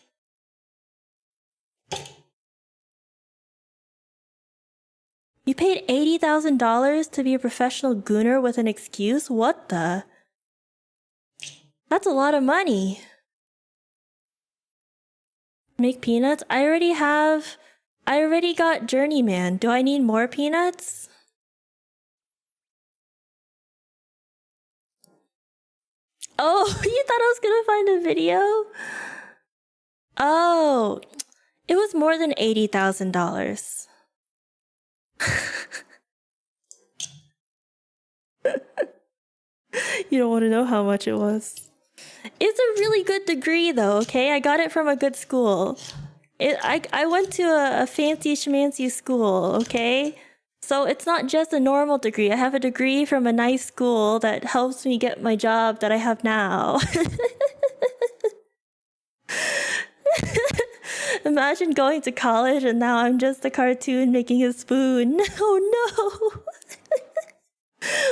[SPEAKER 1] You paid $80,000 to be a professional gooner with an excuse? What the? That's a lot of money. Make peanuts? I already got Journeyman. Do I need more peanuts? Oh, you thought I was gonna find a video? Oh, it was more than $80,000. You don't want to know how much it was. It's a really good degree though, okay? I got it from a good school. I went to a fancy schmancy school, okay? So it's not just a normal degree. I have a degree from a nice school that helps me get my job that I have now. Imagine going to college and now I'm just a cartoon making a spoon. Oh no!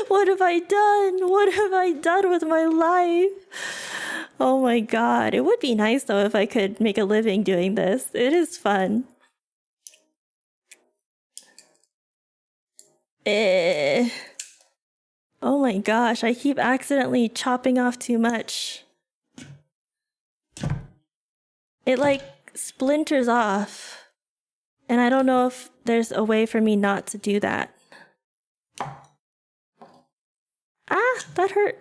[SPEAKER 1] What have I done? What have I done with my life? Oh my god. It would be nice though if I could make a living doing this. It is fun. Oh my gosh, I keep accidentally chopping off too much. It like splinters off. And I don't know if there's a way for me not to do that. Ah, that hurt.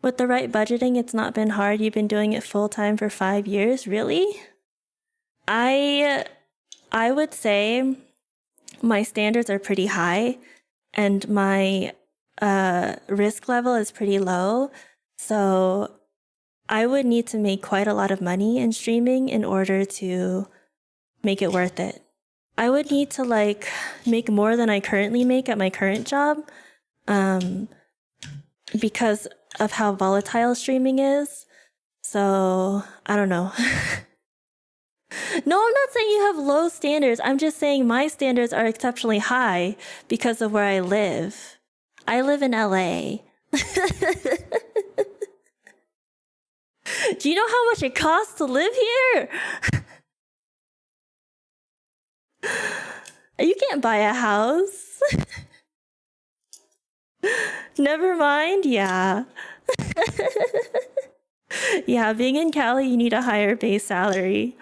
[SPEAKER 1] With the right budgeting, it's not been hard. You've been doing it full time for 5 years, really? I would say my standards are pretty high and my risk level is pretty low. So I would need to make quite a lot of money in streaming in order to make it worth it. I would need to like make more than I currently make at my current job, because of how volatile streaming is. So I don't know. No, I'm not saying you have low standards. I'm just saying my standards are exceptionally high because of where I live. I live in LA. Do you know how much it costs to live here? You can't buy a house. Never mind, yeah. Yeah, being in Cali, you need a higher base salary.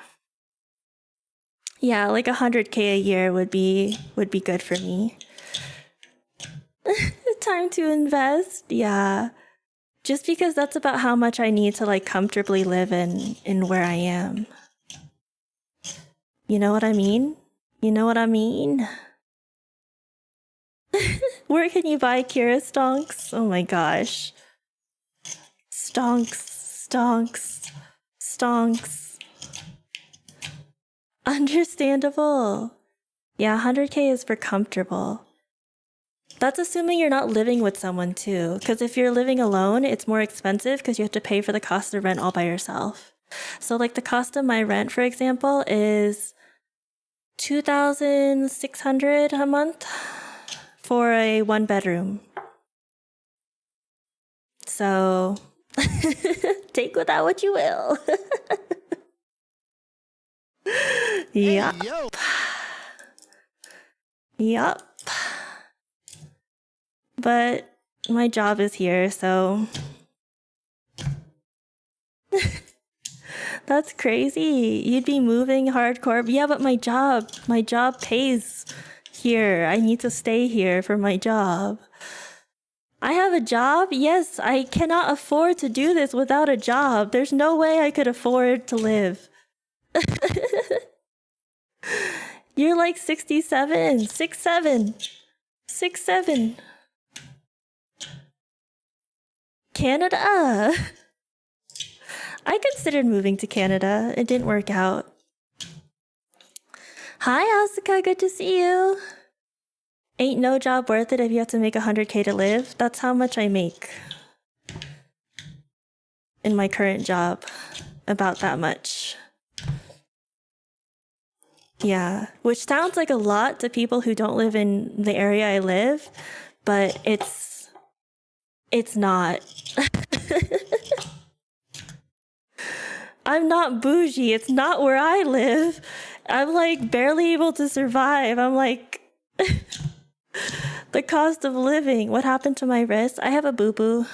[SPEAKER 1] Yeah, like 100K a year would be good for me. Time to invest, yeah. Just because that's about how much I need to like comfortably live in where I am. You know what I mean? You know what I mean? Where can you buy Kira stonks? Oh my gosh. Stonks, stonks, stonks. Understandable. Yeah, 100K is for comfortable. That's assuming you're not living with someone too. Because if you're living alone, it's more expensive because you have to pay for the cost of rent all by yourself. So like the cost of my rent, for example, is $2,600 a month for a 1-bedroom. So take with that what you will. Yup.
[SPEAKER 3] Hey, yo.
[SPEAKER 1] Yup. But my job is here, so that's crazy. You'd be moving hardcore. Yeah, but my job pays here. I need to stay here for my job. I have a job? Yes, I cannot afford to do this without a job. There's no way I could afford to live. You're like 67, 67, 67. Canada. I considered moving to Canada. It didn't work out. Hi, Asuka. Good to see you. Ain't no job worth it if you have to make 100K to live. That's how much I make in my current job. About that much. Yeah, which sounds like a lot to people who don't live in the area I live, but it's not. I'm not bougie. It's not where I live. I'm like barely able to survive. I'm like the cost of living. What happened to my wrist? I have a boo-boo.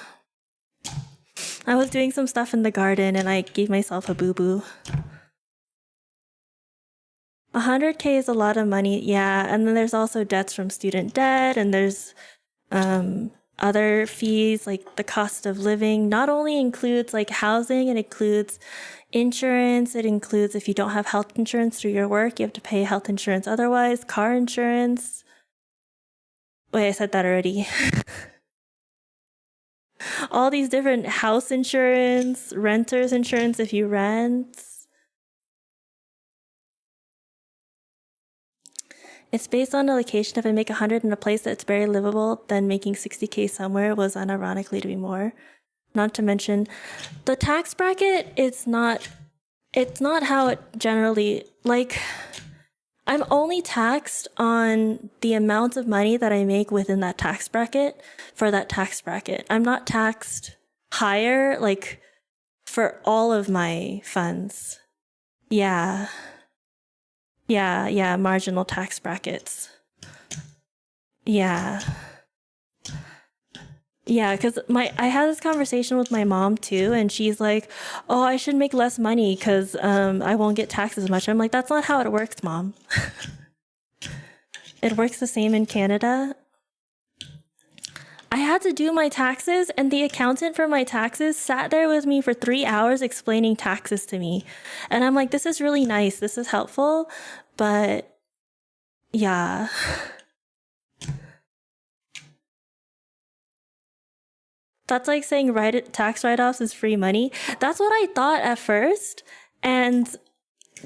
[SPEAKER 1] I was doing some stuff in the garden and I gave myself a boo-boo. 100K is a lot of money, yeah. And then there's also debts from student debt, and there's other fees like the cost of living. Not only includes like housing, it includes insurance. It includes if you don't have health insurance through your work, you have to pay health insurance otherwise, car insurance. Wait, I said that already. All these different house insurance, renter's insurance if you rent. It's based on the location. If I make 100 in a place that's very livable, then making 60K somewhere was unironically to be more. Not to mention, the tax bracket, it's not how it generally, like, I'm only taxed on the amount of money that I make within that tax bracket for that tax bracket. I'm not taxed higher, like, for all of my funds. Yeah, marginal tax brackets. Yeah, because I had this conversation with my mom too, and she's like, "Oh, I should make less money because I won't get taxed as much." I'm like, "That's not how it works, Mom." It works the same in Canada. I had to do my taxes, and the accountant for my taxes sat there with me for 3 hours explaining taxes to me. And I'm like, this is really nice. This is helpful. But yeah. That's like saying tax write-offs is free money. That's what I thought at first. And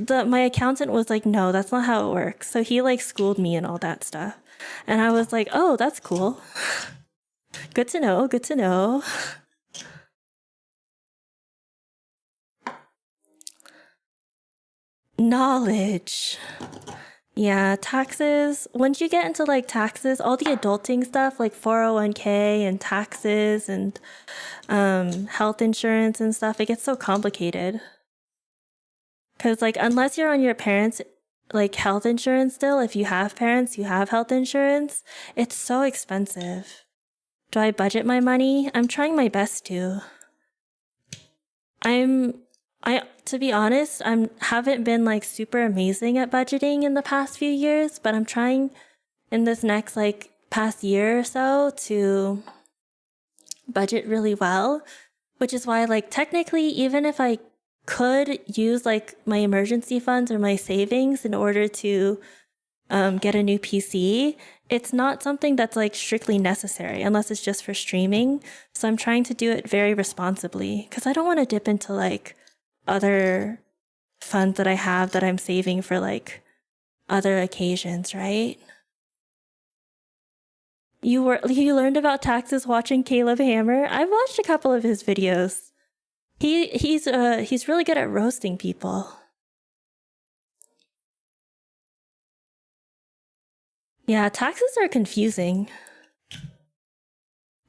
[SPEAKER 1] my accountant was like, no, that's not how it works. So he like schooled me and all that stuff. And I was like, oh, that's cool. Good to know, good to know. Knowledge. Yeah, taxes. Once you get into like taxes, all the adulting stuff like 401k and taxes and health insurance and stuff, it gets so complicated. Because like unless you're on your parents' like health insurance still, if you have parents, you have health insurance, it's so expensive. Do I budget my money? I'm trying my best to. To be honest, haven't been like super amazing at budgeting in the past few years, but I'm trying in this next like past year or so to budget really well, which is why like technically even if I could use like my emergency funds or my savings in order to get a new PC, it's not something that's like strictly necessary unless it's just for streaming. So I'm trying to do it very responsibly because I don't want to dip into like other funds that I have that I'm saving for like other occasions, right? You learned about taxes watching 𝙾𝚏𝚏𝚏𝚏? I've watched a couple of his videos. He's really good at roasting people. Yeah, taxes are confusing.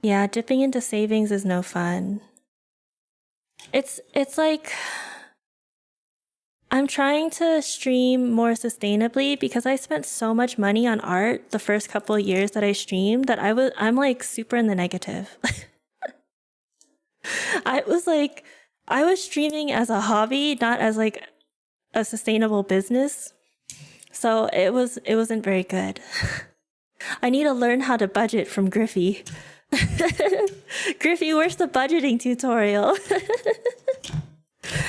[SPEAKER 1] Yeah, dipping into savings is no fun. It's like I'm trying to stream more sustainably because I spent so much money on art the first couple of years that I streamed that I'm like super in the negative. I was streaming as a hobby, not as like a sustainable business. So it wasn't very good. I need to learn how to budget from Griffy. Griffy, where's the budgeting tutorial?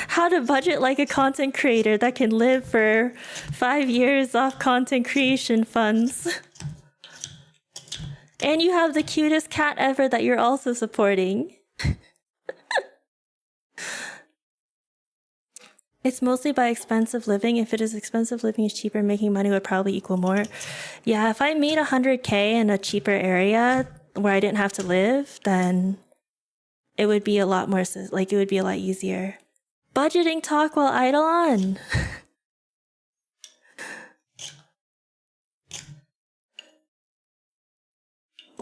[SPEAKER 1] How to budget like a content creator that can live for 5 years off content creation funds. And you have the cutest cat ever that you're also supporting. It's mostly by expensive living. If it is expensive living is cheaper, making money would probably equal more. Yeah, if I made 100K in a cheaper area where I didn't have to live, then it would be a lot more, like it would be a lot easier. Budgeting talk while idle on.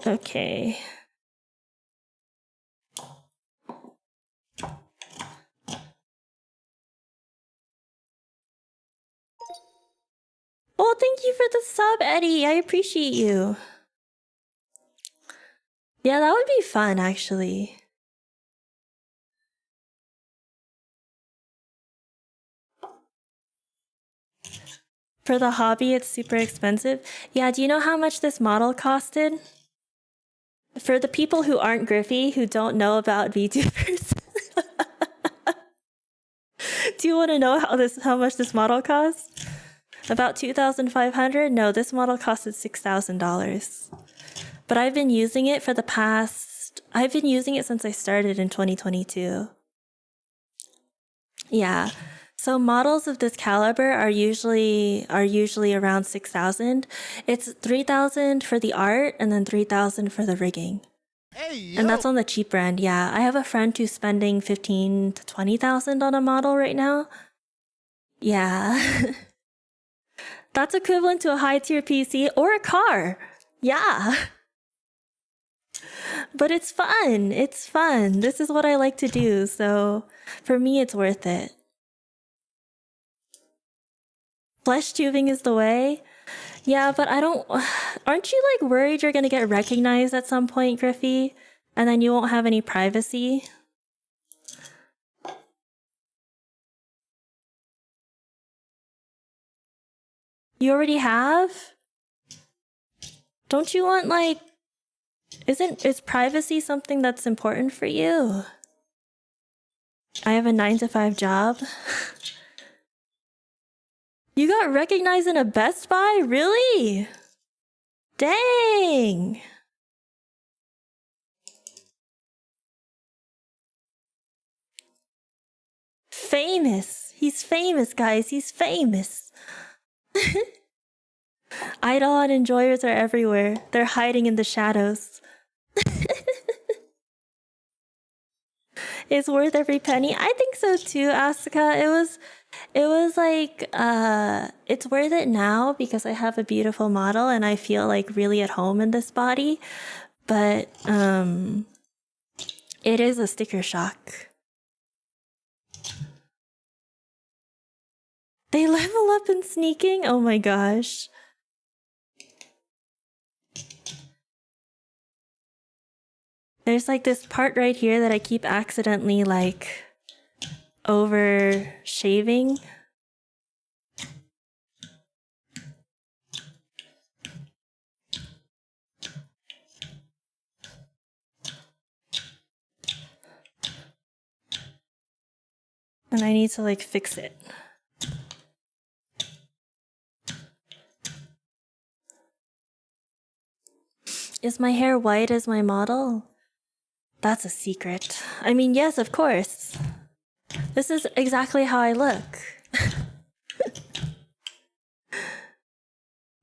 [SPEAKER 1] Okay. Oh, thank you for the sub, Eddie. I appreciate you. Yeah, that would be fun, actually. For the hobby, it's super expensive. Yeah, do you know how much this model costed? For the people who aren't Griffy, who don't know about VTubers, do you want to know how much this model costs? About $2,500? No, this model costed $6,000. But I've been using it since I started in 2022. Yeah. So models of this caliber are usually around 6,000. It's 3,000 for the art and then 3,000 for the rigging.
[SPEAKER 3] Hey, yo.
[SPEAKER 1] And that's on the cheaper end. Yeah, I have a friend who's spending 15,000 to 20,000 on a model right now. Yeah. That's equivalent to a high-tier PC or a car. Yeah. But it's fun. It's fun. This is what I like to do. So for me, it's worth it. Flesh tubing is the way. Yeah, but aren't you like worried you're going to get recognized at some point, Griffy? And then you won't have any privacy? You already have? Don't you want like, is privacy something that's important for you? I have a 9-to-5 job. You got recognized in a Best Buy? Really? Dang. famous. He's famous, guys. He's famous. Idol and enjoyers are everywhere. They're hiding in the shadows. It's worth every penny. I think so too, Asuka. It was like it's worth it now because I have a beautiful model and I feel like really at home in this body. But it is a sticker shock. They level up in sneaking? Oh my gosh. There's like this part right here that I keep accidentally like over shaving. And I need to like fix it. Is my hair white as my model? That's a secret. I mean, yes, of course. This is exactly how I look.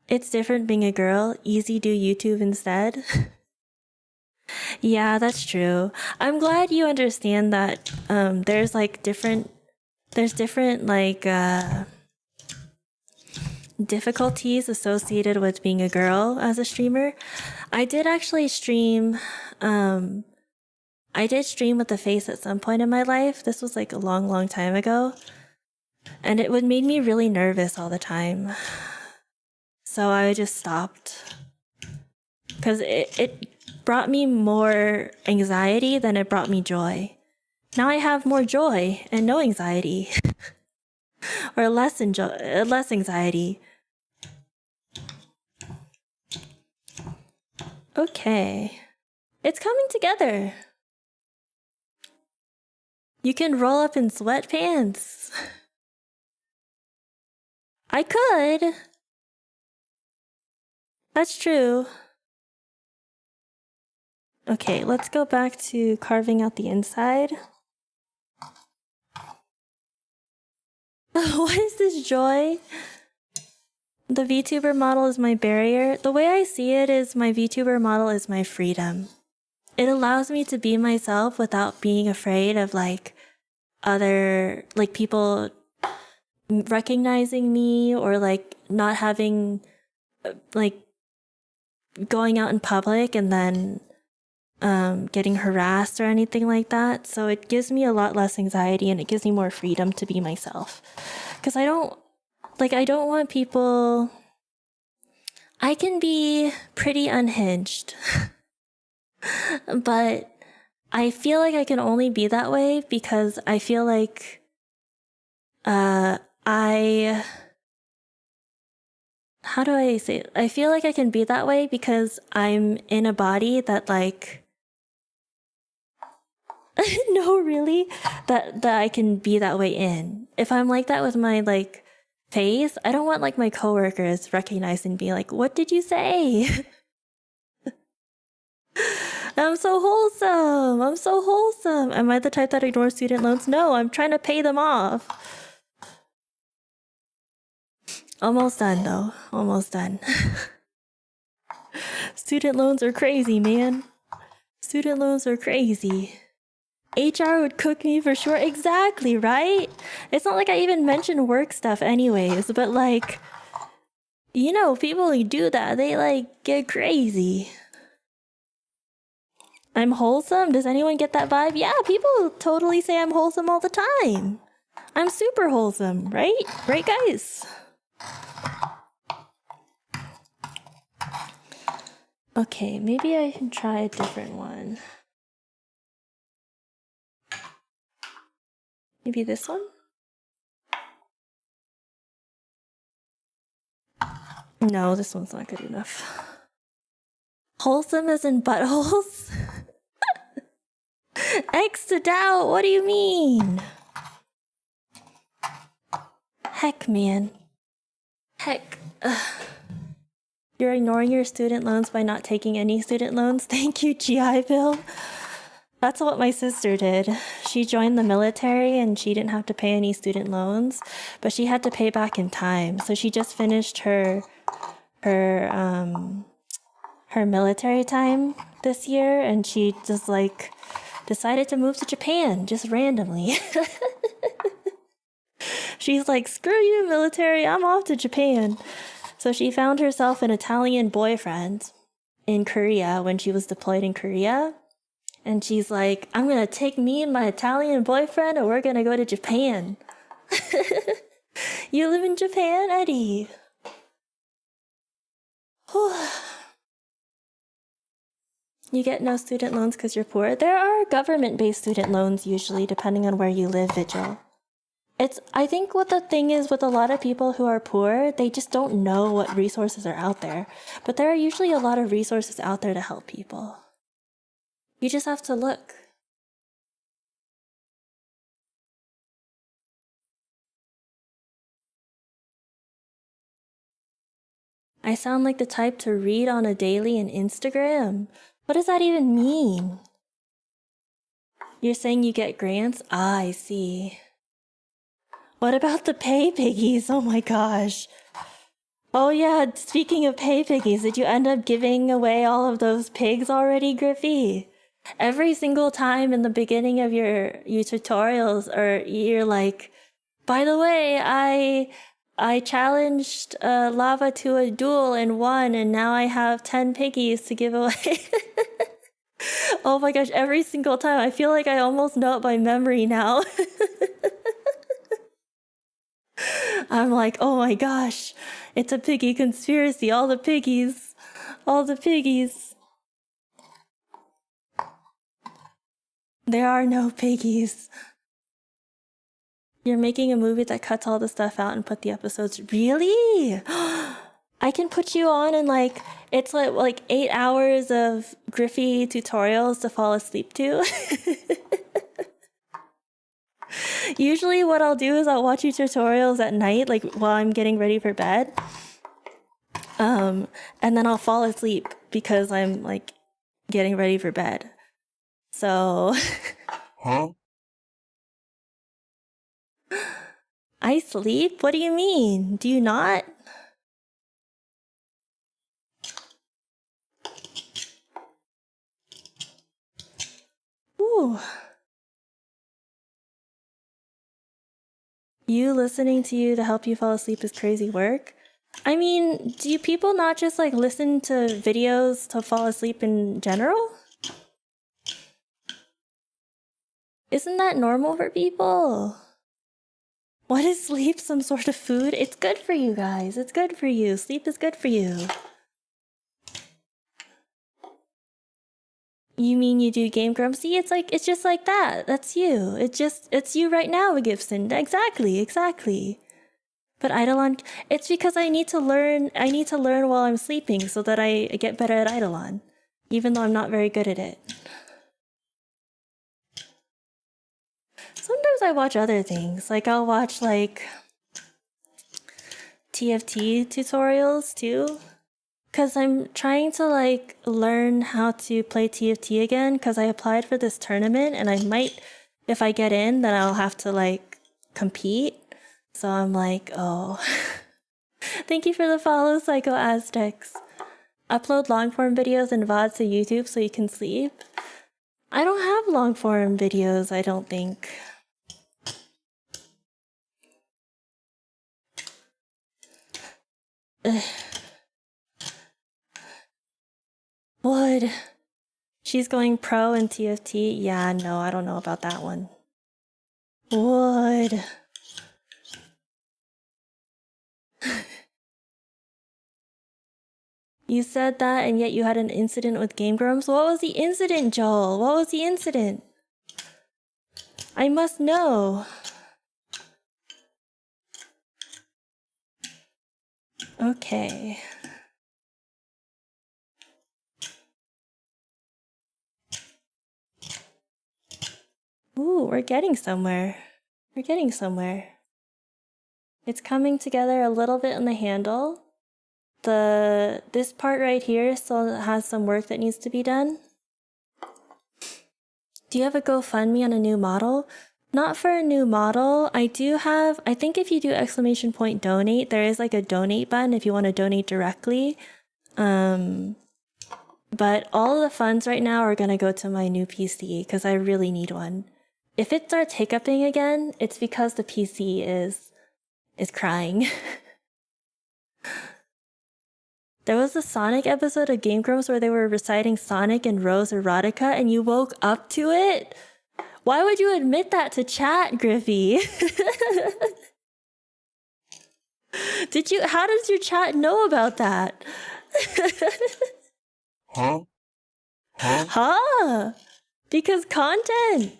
[SPEAKER 1] It's different being a girl. Easy do YouTube instead. Yeah, that's true. I'm glad you understand that there's different like difficulties associated with being a girl as a streamer. I did actually stream I did stream with a face at some point in my life. This was like a long time ago. And it would make me really nervous all the time. So I just stopped. Because it brought me more anxiety than it brought me joy. Now I have more joy and no anxiety. Or less anxiety. Okay. It's coming together. You can roll up in sweatpants. I could. That's true. Okay, let's go back to carving out the inside. What is this joy? The VTuber model is my barrier. The way I see it is my VTuber model is my freedom. It allows me to be myself without being afraid of other people recognizing me or not having going out in public and then getting harassed or anything like that. So it gives me a lot less anxiety and it gives me more freedom to be myself. Because I don't want people... I can be pretty unhinged. But I feel like I can only be that way because I feel like how do I say it? I feel like I can be that way because I'm in a body that no, really? That I can be that way in. If I'm like that with my face, I don't want my coworkers recognizing me what did you say? I'm so wholesome. I'm so wholesome. Am I the type that ignores student loans? No, I'm trying to pay them off. Almost done though. Almost done. Student loans are crazy, man. Student loans are crazy. HR would cook me for sure. Exactly, right? It's not like I even mention work stuff anyways, but people who do that, they get crazy. I'm wholesome? Does anyone get that vibe? Yeah, people totally say I'm wholesome all the time. I'm super wholesome, right? Right, guys? Okay, maybe I can try a different one. Maybe this one? No, this one's not good enough. Wholesome as in buttholes? X'd out, what do you mean? Heck, man. Heck. Ugh. You're ignoring your student loans by not taking any student loans? Thank you, GI Bill. That's what my sister did. She joined the military and she didn't have to pay any student loans, but she had to pay back in time. So she just finished her military time this year, and she just like decided to move to Japan just randomly. She's like, screw you, military, I'm off to Japan. So she found herself an Italian boyfriend in Korea when she was deployed in Korea. And she's like, I'm gonna take me and my Italian boyfriend and we're gonna go to Japan. You live in Japan, Eddie? You get no student loans because you're poor? There are government-based student loans usually, depending on where you live, Vigil. I think what the thing is with a lot of people who are poor, they just don't know what resources are out there. But there are usually a lot of resources out there to help people. You just have to look. I sound like the type to read on a daily in Instagram. What does that even mean? You're saying you get grants? Ah, I see. What about the pay piggies? Oh my gosh. Oh yeah, speaking of pay piggies, did you end up giving away all of those pigs already, Griffey? Every single time in the beginning of your tutorials, or you're like, by the way, I challenged Lava to a duel and won, and now I have 10 piggies to give away. Oh my gosh, every single time. I feel like I almost know it by memory now. I'm like, oh my gosh, it's a piggy conspiracy. All the piggies. All the piggies. There are no piggies. You're making a movie that cuts all the stuff out and put the episodes. Really? I can put you on and like, it's like 8 hours of Griffey tutorials to fall asleep to. Usually what I'll do is I'll watch your tutorials at night, like while I'm getting ready for bed. And then I'll fall asleep because I'm like getting ready for bed. So
[SPEAKER 2] Huh?
[SPEAKER 1] I sleep? What do you mean? Do you not? Ooh. You listening to you to help you fall asleep is crazy work? I mean, do you people not just like listen to videos to fall asleep in general? Isn't that normal for people? What is sleep? Some sort of food? It's good for you guys. It's good for you. Sleep is good for you. You mean you do Game Grumps? See, it's just like that. That's you. It's you right now, Gibson. Exactly. But Eidolon, it's because I need to learn while I'm sleeping so that I get better at Eidolon, even though I'm not very good at it. Sometimes I watch other things, like I'll watch like TFT tutorials too. Cause I'm trying to like learn how to play TFT again, cause I applied for this tournament and I might, if I get in, then I'll have to like compete. So I'm like, oh. Thank you for the follow, Psycho Aztecs. Upload long form videos and VODs to YouTube so you can sleep. I don't have long form videos, I don't think. Ugh. Wood. She's going pro in TFT? Yeah, no, I don't know about that one. Wood. You said that and yet you had an incident with Game Grumps? What was the incident, Joel? What was the incident? I must know. Okay. Ooh, we're getting somewhere. We're getting somewhere. It's coming together a little bit on the handle. This part right here still has some work that needs to be done. Do you have a GoFundMe on a new model? Not for a new model. I do have, I think if you do !donate, there is like a donate button if you want to donate directly. But all of the funds right now are going to go to my new PC because I really need one. If it starts hiccuping again, it's because the PC is crying. There was a Sonic episode of Game Grumps where they were reciting Sonic and Rose Erotica and you woke up to it? Why would you admit that to chat, Griffey? How does your chat know about that?
[SPEAKER 2] Huh?
[SPEAKER 1] Huh? Because content.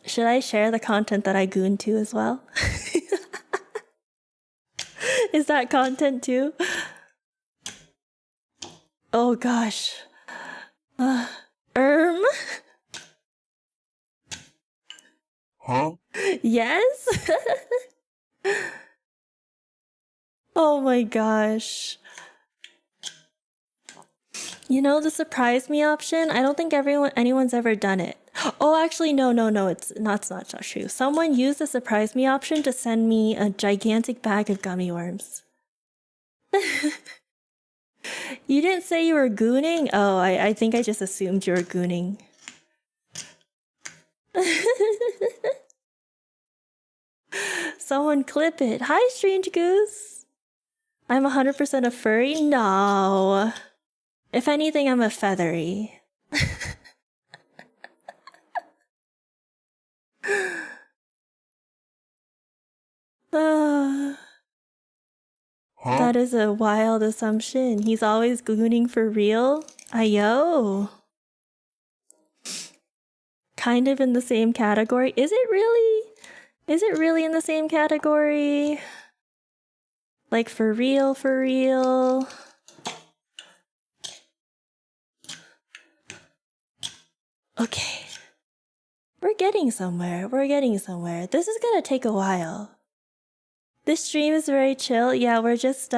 [SPEAKER 1] Should I share the content that I goon to as well? Is that content too? Oh gosh.
[SPEAKER 2] Huh?
[SPEAKER 1] Yes? Oh my gosh. You know the surprise me option? I don't think anyone's ever done it. Oh, actually, no, it's not true. Someone used the surprise me option to send me a gigantic bag of gummy worms. You didn't say you were gooning? Oh, I think I just assumed you were gooning. Someone clip it. Hi, Strange Goose. I'm 100% a furry? No. If anything, I'm a feathery. That is a wild assumption. He's always gooning for real? Ayo. Kind of in the same category. Is it really? Is it really in the same category? Like for real, for real? Okay. We're getting somewhere. We're getting somewhere. This is gonna take a while. This stream is very chill. Yeah, we're just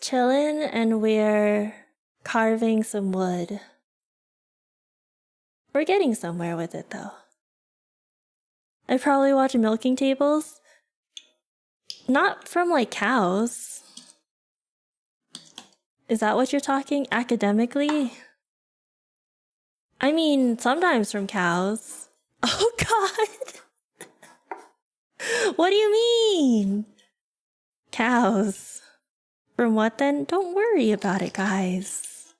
[SPEAKER 1] chilling and we're carving some wood. We're getting somewhere with it though. I probably watch milking tables. Not from like cows. Is that what you're talking? Academically? I mean, sometimes from cows. Oh god! What do you mean? Cows. From what then? Don't worry about it, guys.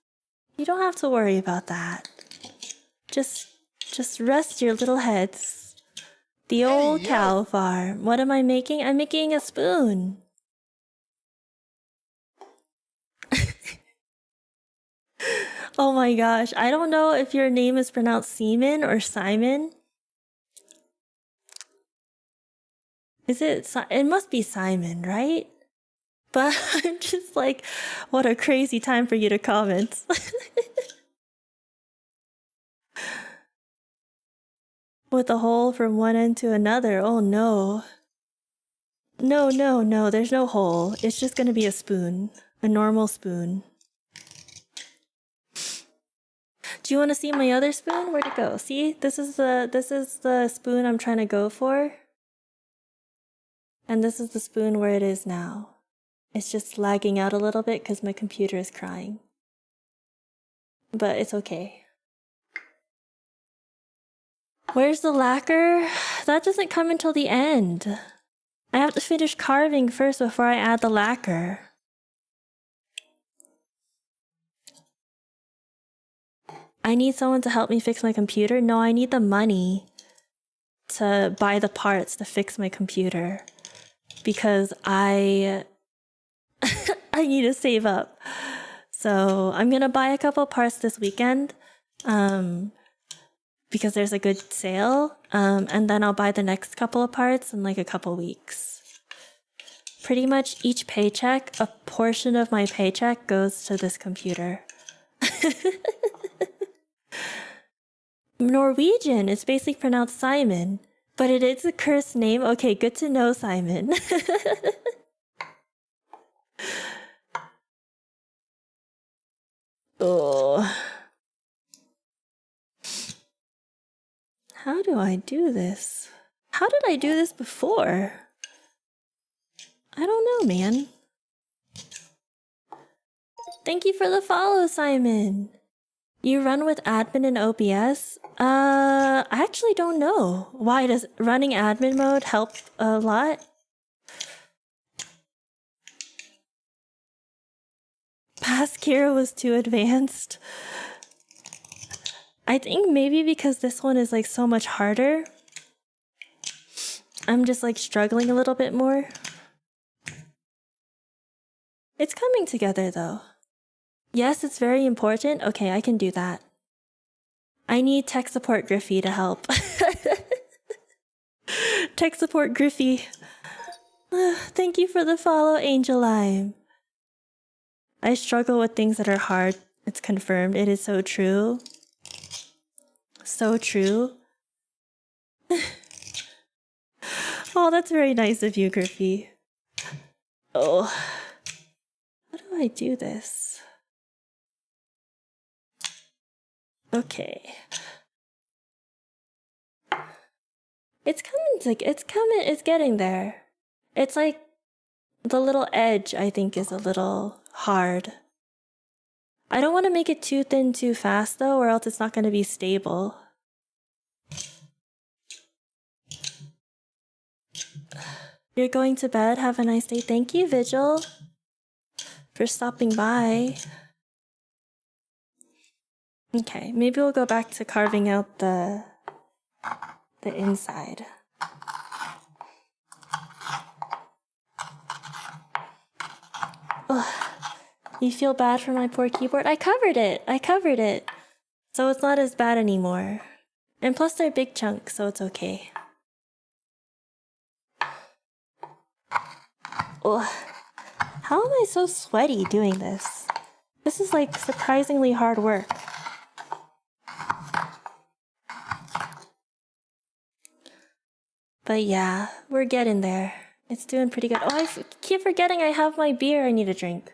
[SPEAKER 1] You don't have to worry about that. Just rest your little heads. The old cow farm. What am I making? I'm making a spoon. Oh my gosh, I don't know if your name is pronounced Seaman or Simon. Is it? It must be Simon, right? But I'm just like, what a crazy time for you to comment. With a hole from one end to another, oh no. No, there's no hole. It's just gonna be a spoon. A normal spoon. Do you want to see my other spoon? Where'd it go? See? This is the spoon I'm trying to go for. And this is the spoon where it is now. It's just lagging out a little bit because my computer is crying. But it's okay. Where's the lacquer? That doesn't come until the end. I have to finish carving first before I add the lacquer. I need someone to help me fix my computer? No, I need the money to buy the parts to fix my computer. Because I need to save up. So I'm gonna buy a couple parts this weekend. Because there's a good sale. And then I'll buy the next couple of parts in like a couple weeks. Pretty much each paycheck, a portion of my paycheck goes to this computer. Norwegian, it's basically pronounced Simon. But it is a cursed name? Okay, good to know, Simon. Oh. How do I do this? How did I do this before? I don't know, man. Thank you for the follow, Simon. You run with admin and OBS? I actually don't know. Why does running admin mode help a lot? Past Kira was too advanced. I think maybe because this one is like so much harder. I'm just like struggling a little bit more. It's coming together though. Yes, it's very important. Okay, I can do that. I need tech support Griffey to help. Tech support Griffey. Thank you for the follow, Angel Lime. I struggle with things that are hard. It's confirmed. It is so true. So true. Oh, that's very nice of you, Griffey. Oh. How do I do this? Okay. It's coming, it's getting there. It's like the little edge, I think, is a little hard. I don't want to make it too thin too fast though, or else it's not going to be stable. You're going to bed? Have a nice day. Thank you, Vigil, for stopping by. Okay, maybe we'll go back to carving out the inside. Ugh. You feel bad for my poor keyboard? I covered it. So it's not as bad anymore. And plus they're big chunks, so it's okay. Ugh. How am I so sweaty doing this? This is like surprisingly hard work. But yeah, we're getting there. It's doing pretty good. Oh, I keep forgetting I have my beer I need to drink.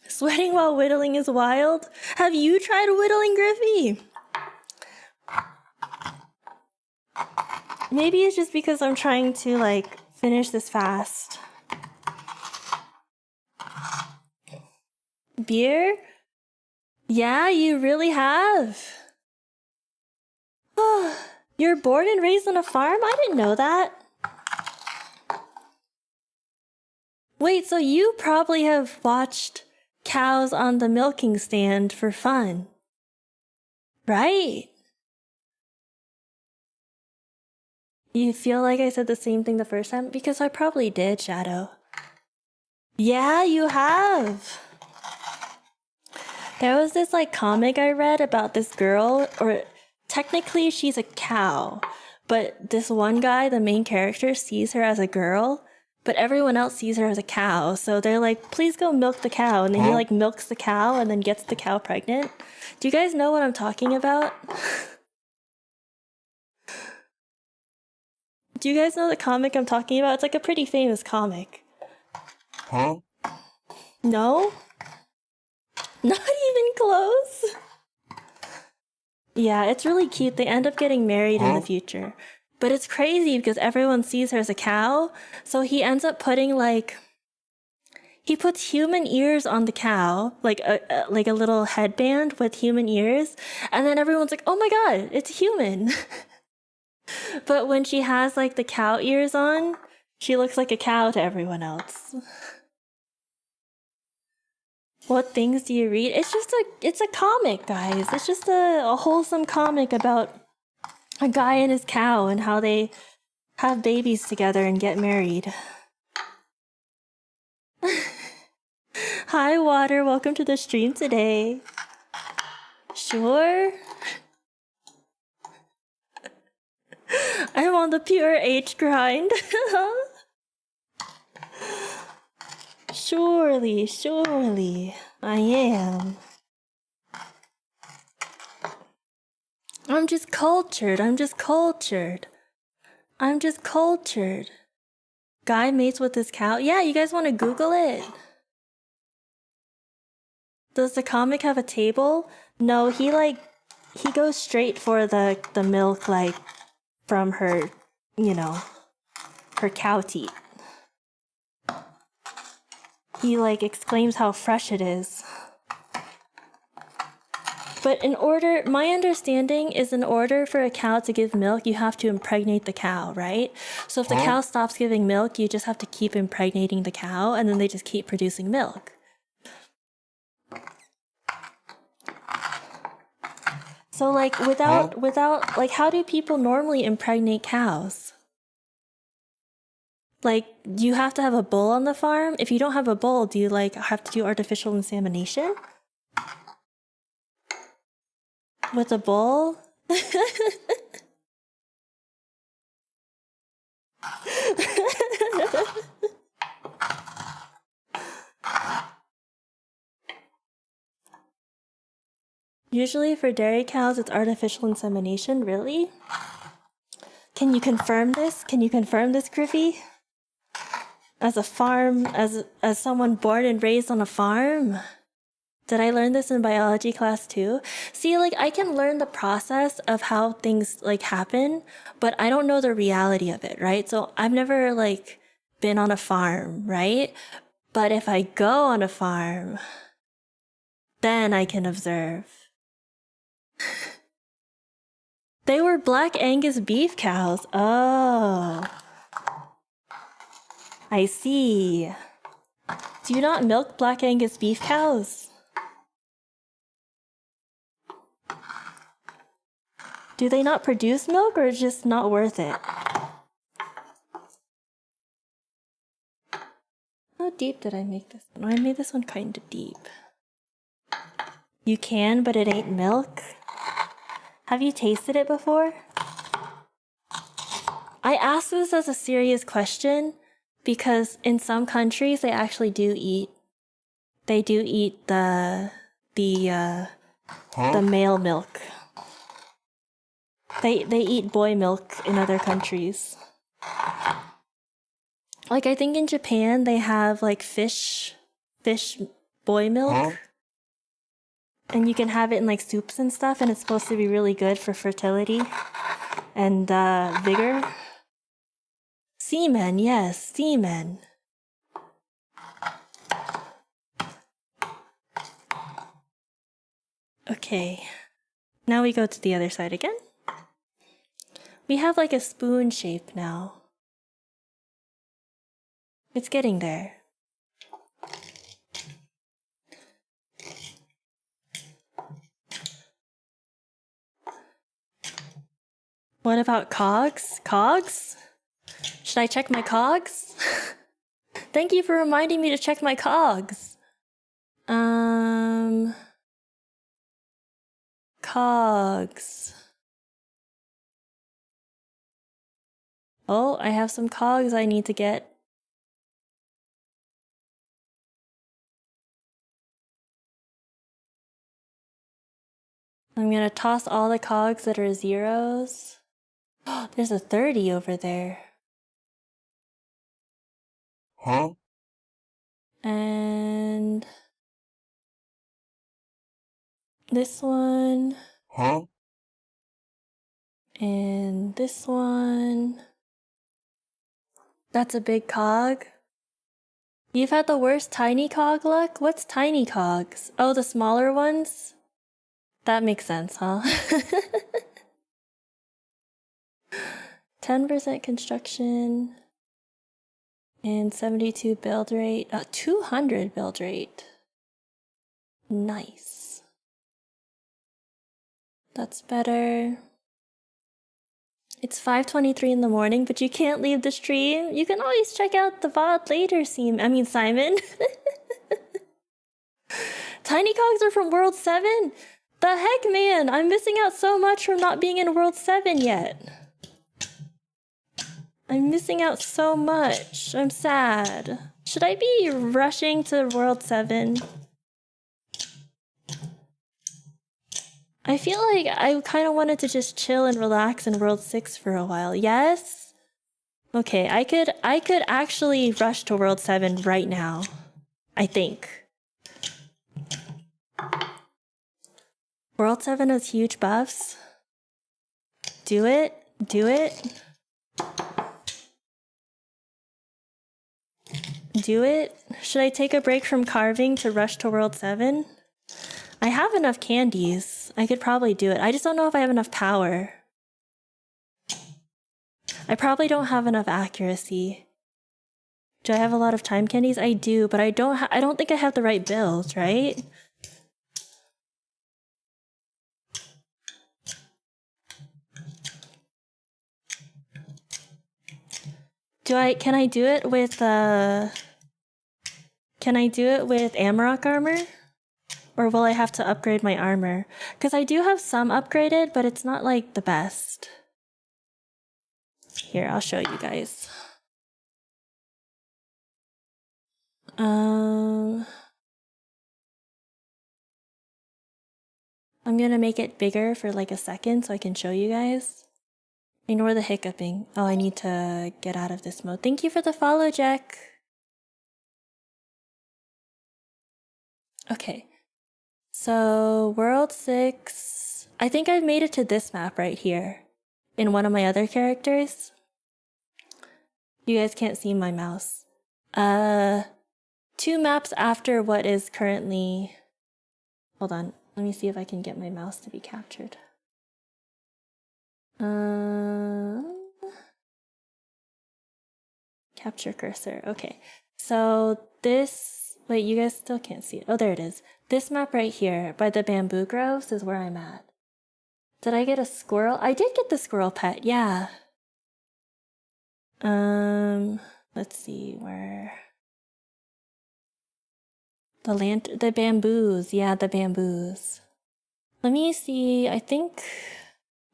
[SPEAKER 1] Sweating while whittling is wild. Have you tried whittling, Griffey? Maybe it's just because I'm trying to like finish this fast. Beer? Yeah, you really have. You're born and raised on a farm? I didn't know that. Wait, so you probably have watched cows on the milking stand for fun, right? You feel like I said the same thing the first time? Because I probably did, Shadow. Yeah, you have. There was this like comic I read about this girl, or technically she's a cow, but this one guy, the main character, sees her as a girl, but everyone else sees her as a cow. So they're like, please go milk the cow. And then he like milks the cow and then gets the cow pregnant. Do you guys know what I'm talking about? Do you guys know the comic I'm talking about? It's like a pretty famous comic.
[SPEAKER 2] Huh?
[SPEAKER 1] No? Not even close? Yeah, it's really cute. They end up getting married in the future. But it's crazy because everyone sees her as a cow. So he ends up putting like... He puts human ears on the cow, like a little headband with human ears. And then everyone's like, oh my god, it's human. But when she has like the cow ears on, she looks like a cow to everyone else. What things do you read? It's a comic, guys. It's just a wholesome comic about a guy and his cow and how they have babies together and get married. Hi, Water. Welcome to the stream today. Sure. I'm on the pure H grind. Surely, I am. I'm just cultured. Guy mates with his cow? Yeah, you guys want to Google it? Does the comic have a table? No, he goes straight for the milk, like, from her, you know, her cow teat. He like exclaims how fresh it is. But my understanding is in order for a cow to give milk, you have to impregnate the cow, right? So if the cow stops giving milk, you just have to keep impregnating the cow, and then they just keep producing milk. So like without like, how do people normally impregnate cows? Like, do you have to have a bull on the farm? If you don't have a bull, do you like have to do artificial insemination? With a bull? Usually for dairy cows, it's artificial insemination. Really? Can you confirm this? Can you confirm this, Griffey? As someone born and raised on a farm? Did I learn this in biology class too? See, like, I can learn the process of how things like happen, but I don't know the reality of it, right? So I've never like been on a farm, right? But if I go on a farm, then I can observe. They were Black Angus beef cows. Oh, I see. Do you not milk Black Angus beef cows? Do they not produce milk, or it's just not worth it? How deep did I make this one? Oh, I made this one kind of deep. You can, but it ain't milk. Have you tasted it before? I asked this as a serious question because in some countries they actually do eat. They do eat the male milk. They eat boy milk in other countries. Like, I think in Japan they have like fish boy milk. And you can have it in like soups and stuff, and it's supposed to be really good for fertility and vigor. Semen, yes, semen. Okay, now we go to the other side again. We have like a spoon shape now. It's getting there. What about cogs? Cogs? Should I check my cogs? Thank you for reminding me to check my cogs. Cogs. Oh, I have some cogs I need to get. I'm gonna toss all the cogs that are zeros. Oh, there's a 30 over there. And this one. And this one. That's a big cog. You've had the worst tiny cog luck? What's tiny cogs? Oh, the smaller ones? That makes sense, huh? 10% construction and 72 build rate. 200 build rate. Nice. That's better. It's 5:23 in the morning, but you can't leave the stream. You can always check out the VOD later, Simon. Tiny cogs are from World 7? The heck, man! I'm missing out so much from not being in World 7 yet. I'm missing out so much. I'm sad. Should I be rushing to World 7? I feel like I kind of wanted to just chill and relax in World 6 for a while. Yes? Okay, I could actually rush to World 7 right now. I think. World 7 has huge buffs. Do it. Do it. Do it. Should I take a break from carving to rush to World 7? I have enough candies. I could probably do it. I just don't know if I have enough power. I probably don't have enough accuracy. Do I have a lot of time candies? I do, but I don't think I have the right build, right? Can I do it with Amarok armor? Or will I have to upgrade my armor? Because I do have some upgraded, but it's not like the best. Here, I'll show you guys. I'm gonna make it bigger for like a second so I can show you guys. Ignore the hiccuping. Oh, I need to get out of this mode. Thank you for the follow, Jack. Okay. So, World 6... I think I've made it to this map right here. In one of my other characters. You guys can't see my mouse. 2 maps after what is currently... Hold on. Let me see if I can get my mouse to be captured. Capture cursor. Okay. So this... Wait, you guys still can't see it. Oh, there it is. This map right here by the bamboo groves is where I'm at. Did I get a squirrel? I did get the squirrel pet, yeah. Let's see where... The bamboos. Yeah, the bamboos. Let me see, I think...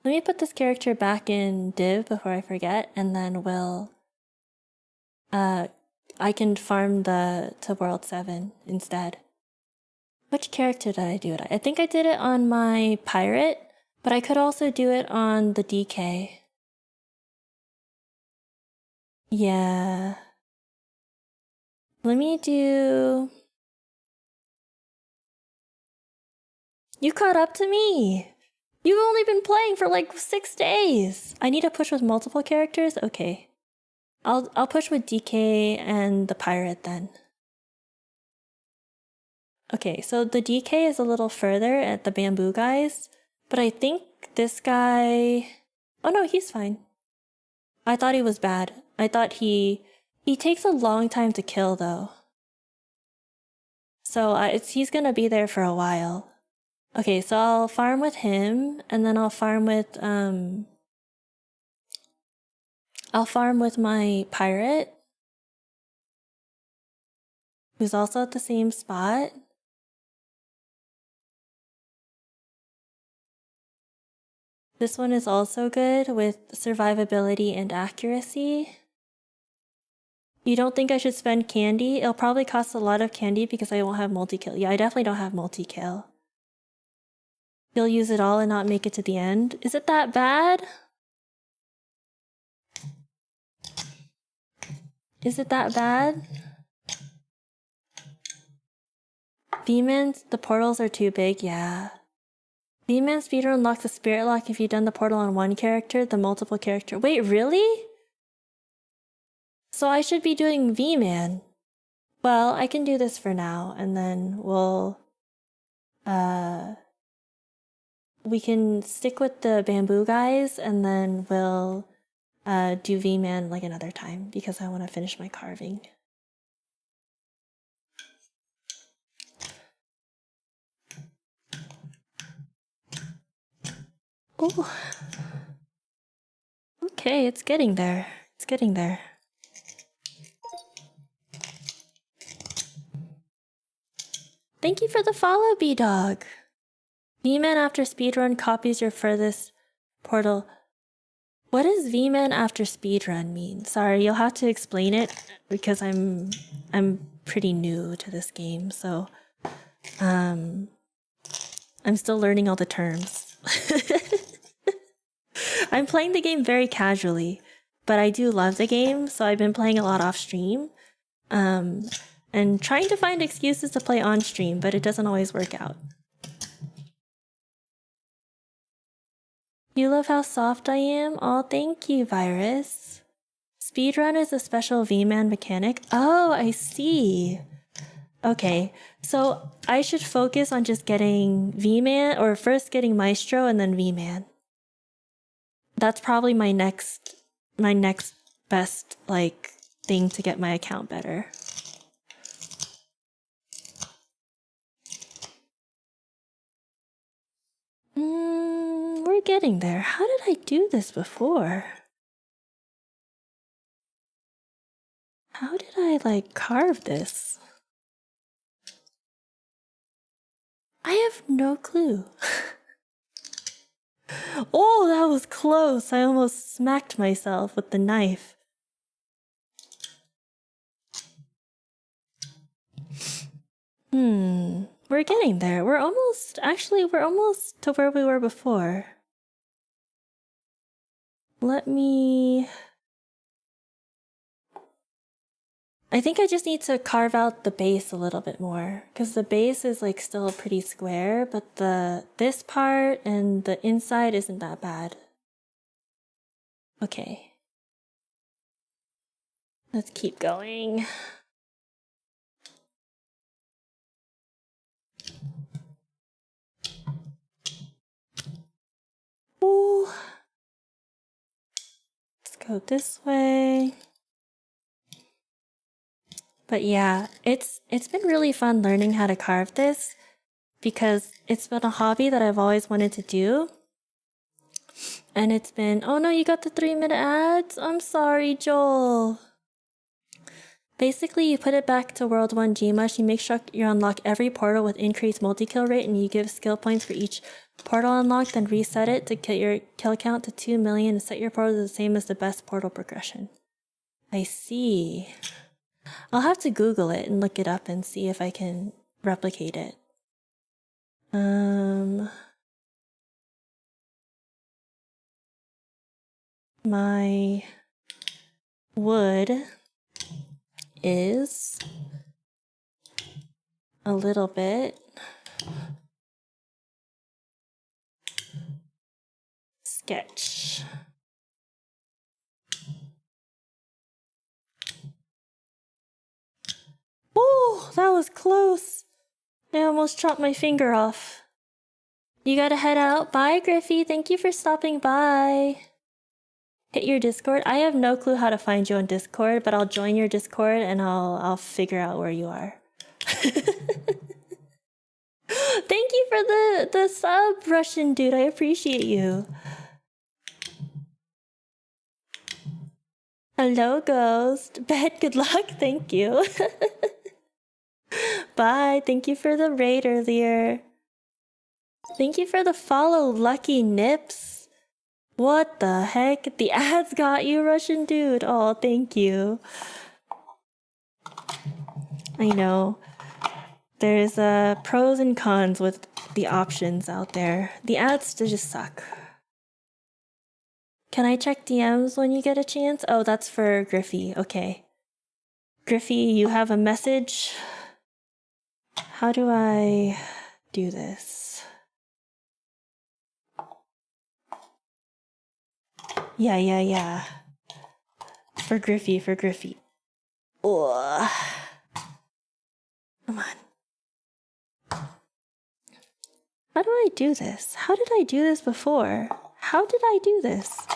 [SPEAKER 1] Let me put this character back in div before I forget, and then we'll... I can farm to World 7 instead. Which character did I do it on? I think I did it on my pirate, but I could also do it on the DK. Yeah. Let me do... You caught up to me! You've only been playing for like 6 days! I need to push with multiple characters? Okay. I'll push with DK and the pirate then. Okay, so the DK is a little further at the bamboo guys, but I think this guy... Oh no, he's fine. I thought he was bad. I thought he takes a long time to kill though. So he's gonna be there for a while. Okay, so I'll farm with him, and then I'll farm with my pirate, who's also at the same spot. This one is also good with survivability and accuracy. You don't think I should spend candy? It'll probably cost a lot of candy because I won't have multi-kill. Yeah, I definitely don't have multi-kill. You'll use it all and not make it to the end? Is it that bad? Is it that bad? V-Man, the portals are too big, yeah. V-Man speedrun unlocks the spirit lock if you've done the portal on one character, the multiple character. Wait, really? So I should be doing V-Man. Well, I can do this for now, and then we can stick with the bamboo guys, and then we'll do V-Man like another time, because I want to finish my carving. Ooh. Okay, it's getting there. It's getting there. Thank you for the follow, B-Dog. V-Man after speedrun copies your furthest portal. What does V-Man after speedrun mean? Sorry, you'll have to explain it because I'm pretty new to this game, so I'm still learning all the terms. I'm playing the game very casually. but I do love the game, so I've been playing a lot off stream. And trying to find excuses to play on stream, but it doesn't always work out. You love how soft I am? Oh, thank you, Virus. Speedrun is a special V-Man mechanic. Oh, I see. Okay, so I should focus on just getting V-Man, or first getting Maestro and then V-Man. That's probably my next best, like, thing to get my account better. We're getting there. How did I do this before? How did I, like, carve this? I have no clue. Oh, that was close. I almost smacked myself with the knife. We're getting there. We're almost to where we were before. I think I just need to carve out the base a little bit more, because the base is like still pretty square, but this part and the inside isn't that bad. Okay. Let's keep going. Ooh. Let's go this way. But yeah, it's been really fun learning how to carve this, because it's been a hobby that I've always wanted to do. And it's been... Oh no, you got the 3-minute ads? I'm sorry, Joel. Basically, you put it back to World 1 Gmush, you make sure you unlock every portal with increased multi-kill rate, and you give skill points for each portal unlocked, then reset it to get your kill count to 2 million and set your portal to the same as the best portal progression. I see. I'll have to Google it and look it up and see if I can replicate it. My wood is a little bit sketch. Oh, that was close. I almost chopped my finger off. You gotta head out. Bye, Griffey. Thank you for stopping by. Hit your Discord. I have no clue how to find you on Discord, but I'll join your Discord and I'll figure out where you are. Thank you for the sub, Russian dude. I appreciate you. Hello, Ghost. Bet, good luck. Thank you. Bye. Thank you for the raid earlier. Thank you for the follow, Lucky Nips. What the heck? The ads got you, Russian dude. Oh, thank you. I know. There's pros and cons with the options out there. The ads just suck. Can I check DMs when you get a chance? Oh, that's for Griffey. Okay. Griffey, you have a message? How do I do this? Yeah. For Griffey. Ugh. Come on. How do I do this? How did I do this before? How did I do this?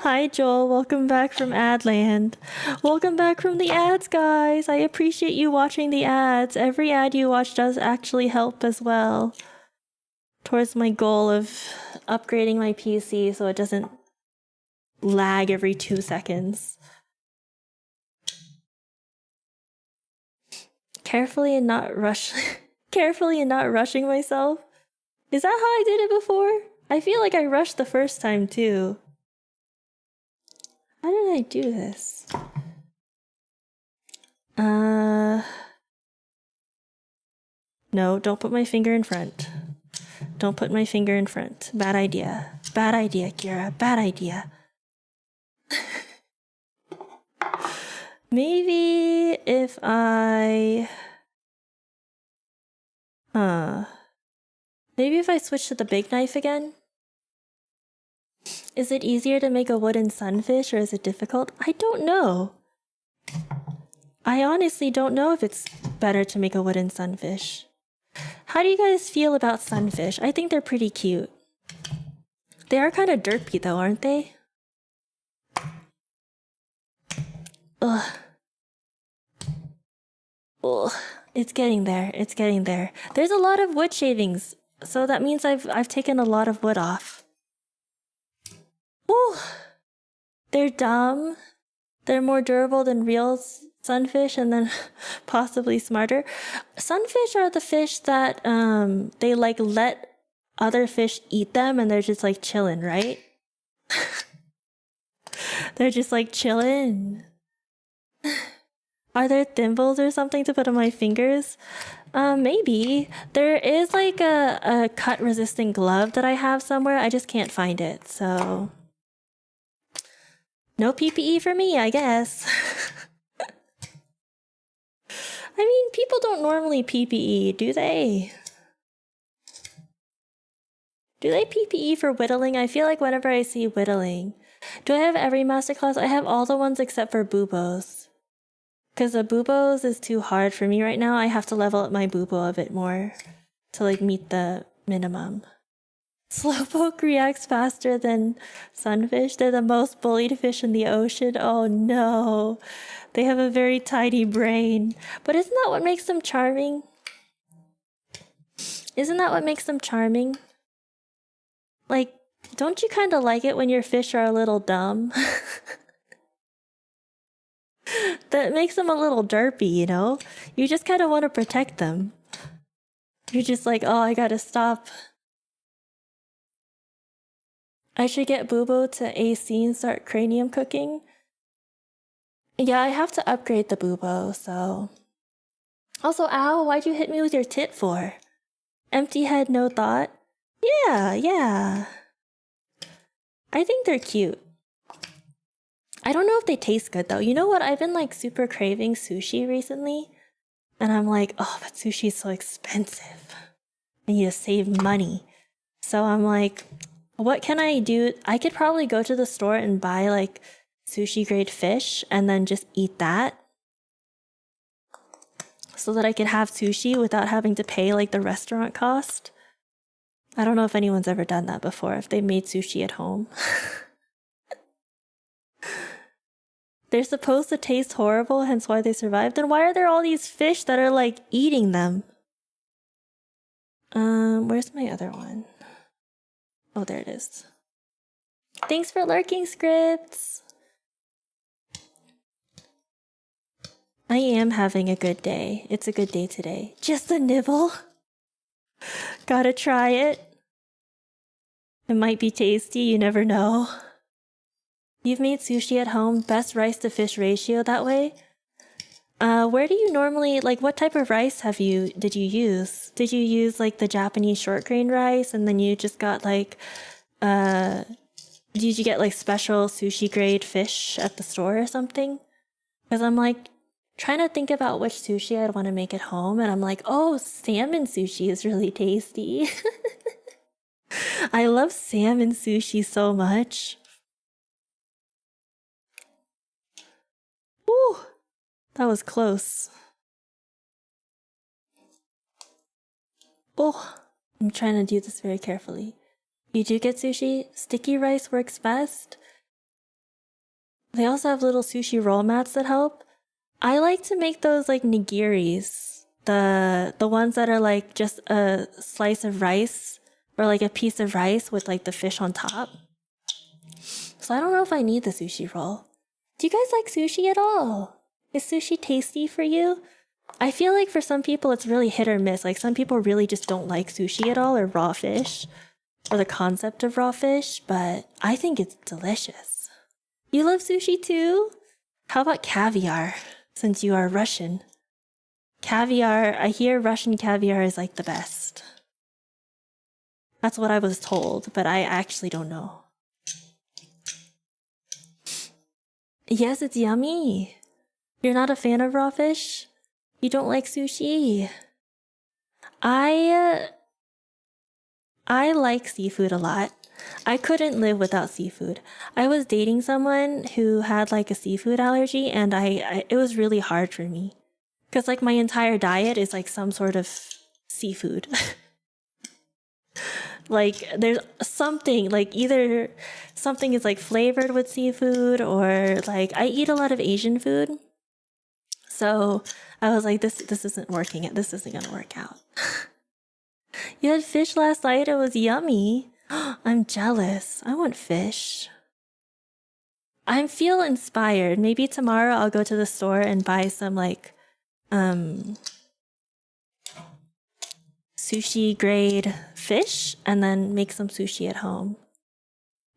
[SPEAKER 1] Hi, Joel. Welcome back from Adland. Welcome back from the ads, guys. I appreciate you watching the ads. Every ad you watch does actually help as well towards my goal of upgrading my PC so it doesn't lag every 2 seconds. Carefully and not rushing myself. Is that how I did it before? I feel like I rushed the first time too. How did I do this? No, don't put my finger in front. Don't put my finger in front. Bad idea. Bad idea, Kira. Bad idea. Maybe if I... Maybe if I switch to the big knife again? Is it easier to make a wooden sunfish or is it difficult? I don't know. I honestly don't know if it's better to make a wooden sunfish. How do you guys feel about sunfish? I think they're pretty cute. They are kind of derpy though, aren't they? Ugh. Ugh. It's getting there. It's getting there. There's a lot of wood shavings, so that means I've taken a lot of wood off. Ooh. They're dumb. They're more durable than real sunfish and then possibly smarter. Sunfish are the fish that they like let other fish eat them and they're just like chilling, right? They're just like chilling. Are there thimbles or something to put on my fingers? Maybe. There is like a cut resistant glove that I have somewhere. I just can't find it, so... No PPE for me, I guess. I mean, people don't normally PPE, do they? Do they PPE for whittling? I feel like whenever I see whittling... Do I have every masterclass? I have all the ones except for buubos. Because the buubos is too hard for me right now. I have to level up my buubo a bit more to like meet the minimum. Slowpoke reacts faster than sunfish. They're the most bullied fish in the ocean. Oh no. They have a very tiny brain. But isn't that what makes them charming? Isn't that what makes them charming? Like, don't you kind of like it when your fish are a little dumb? That makes them a little derpy, you know? You just kind of want to protect them. You're just like, oh, I gotta stop. I should get Buubo to AC and start cranium cooking. Yeah, I have to upgrade the Buubo, so... Also, ow, why'd you hit me with your tit for? Empty head, no thought? Yeah. I think they're cute. I don't know if they taste good though. You know what? I've been like super craving sushi recently. And I'm like, oh, but sushi is so expensive. I need to save money. So I'm like, what can I do? I could probably go to the store and buy like sushi grade fish and then just eat that. So that I could have sushi without having to pay like the restaurant cost. I don't know if anyone's ever done that before, if they made sushi at home. They're supposed to taste horrible, hence why they survived. Then why are there all these fish that are like eating them? Where's my other one? Oh, there it is. Thanks for lurking, Scripts. I am having a good day. It's a good day today. Just a nibble. Gotta try it. It might be tasty, you never know. You've made sushi at home, best rice to fish ratio that way? Where do you normally, like what type of rice did you use? Did you use like the Japanese short grain rice and then you just got like, did you get like special sushi grade fish at the store or something? Because I'm like trying to think about which sushi I'd want to make at home and I'm like, oh, salmon sushi is really tasty. I love salmon sushi so much. Ooh, that was close. Oh, I'm trying to do this very carefully. You do get sushi? Sticky rice works best. They also have little sushi roll mats that help. I like to make those like nigiris. The ones that are like just a slice of rice or like a piece of rice with like the fish on top. So I don't know if I need the sushi roll. Do you guys like sushi at all? Is sushi tasty for you? I feel like for some people it's really hit or miss. Like some people really just don't like sushi at all or raw fish or the concept of raw fish, but I think it's delicious. You love sushi too? How about caviar, since you are Russian? Caviar, I hear Russian caviar is like the best. That's what I was told, but I actually don't know. Yes, it's yummy. You're not a fan of raw fish? You don't like sushi? I like seafood a lot. I couldn't live without seafood. I was dating someone who had like a seafood allergy, and it was really hard for me. Because like my entire diet is like some sort of seafood. Like there's something, like either something is like flavored with seafood, or like I eat a lot of Asian food. So I was like, this isn't working. This isn't gonna work out. You had fish last night. It was yummy. I'm jealous. I want fish. I feel inspired. Maybe tomorrow I'll go to the store and buy some like sushi grade fish and then make some sushi at home.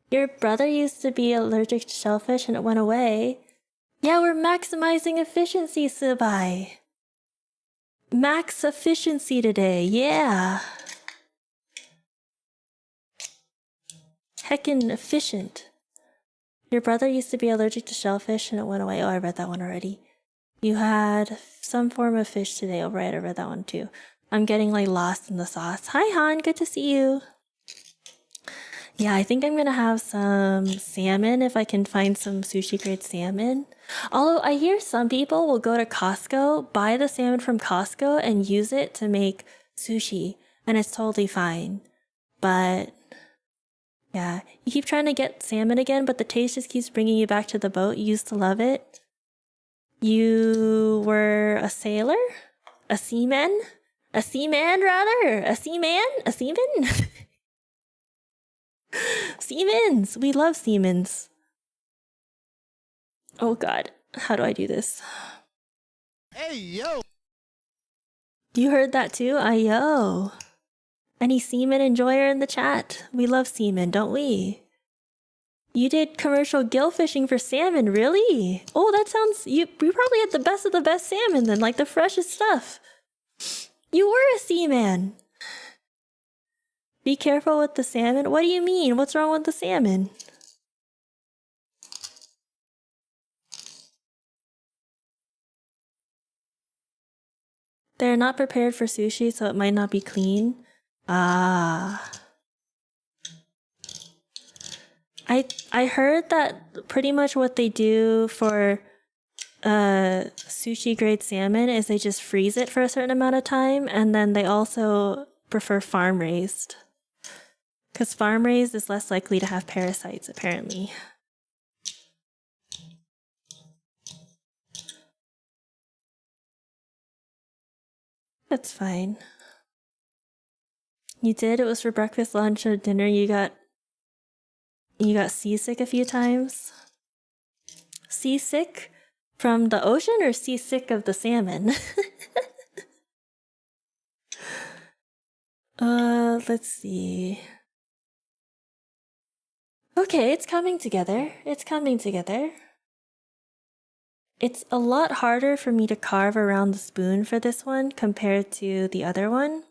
[SPEAKER 1] Your brother used to be allergic to shellfish and it went away. Yeah, we're maximizing efficiency, 𝚖𝚏𝚏. Max efficiency today, yeah. Heckin' efficient. Your brother used to be allergic to shellfish and it went away. Oh, I read that one already. You had some form of fish today. Oh, right, I read that one too. I'm getting like lost in the sauce. Hi, Han, good to see you. Yeah, I think I'm gonna have some salmon if I can find some sushi grade salmon. Although I hear some people will go to Costco, buy the salmon from Costco and use it to make sushi, and it's totally fine. But yeah, you keep trying to get salmon again, but the taste just keeps bringing you back to the boat. You used to love it. You were a sailor? A seaman? A seaman, rather? A seaman? A seaman? Siemens! We love Siemens. Oh god, how do I do this?
[SPEAKER 3] Hey, yo!
[SPEAKER 1] You heard that too? Ayo. Any seaman enjoyer in the chat? We love seaman, don't we? You did commercial gill fishing for salmon, really? Oh, that sounds... You probably had the best of the best salmon then, like the freshest stuff. You were a seaman. Be careful with the salmon. What do you mean? What's wrong with the salmon? They're not prepared for sushi, so it might not be clean. Ah. I heard that pretty much what they do for sushi grade salmon is they just freeze it for a certain amount of time, and then they also prefer farm raised. Because farm raised is less likely to have parasites, apparently. That's fine. You did? It was for breakfast, lunch, or dinner. You got seasick a few times? Seasick from the ocean or seasick of the salmon? Let's see. Okay, it's coming together. It's coming together. It's a lot harder for me to carve around the spoon for this one compared to the other one.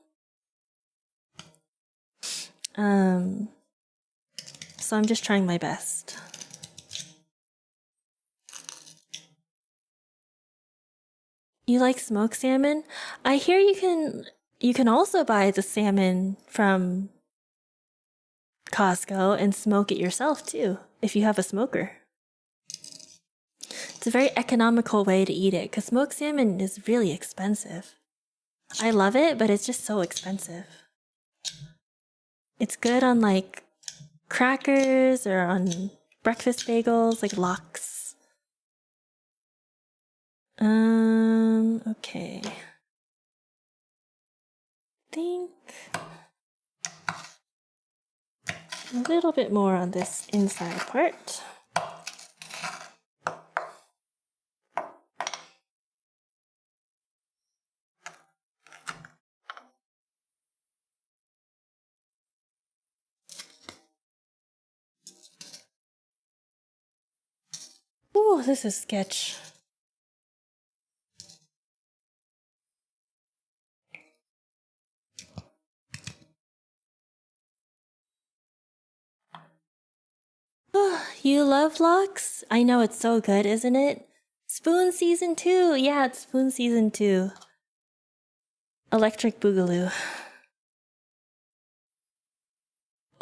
[SPEAKER 1] So I'm just trying my best. You like smoked salmon? I hear you can also buy the salmon from Costco and smoke it yourself too, if you have a smoker. It's a very economical way to eat it, because smoked salmon is really expensive. I love it, but it's just so expensive. It's good on like crackers or on breakfast bagels, like lox. Okay. Think a little bit more on this inside part. Ooh, this is sketch. You love Lux? I know it's so good, isn't it? Spoon Season 2! Yeah, it's Spoon Season 2. Electric Boogaloo.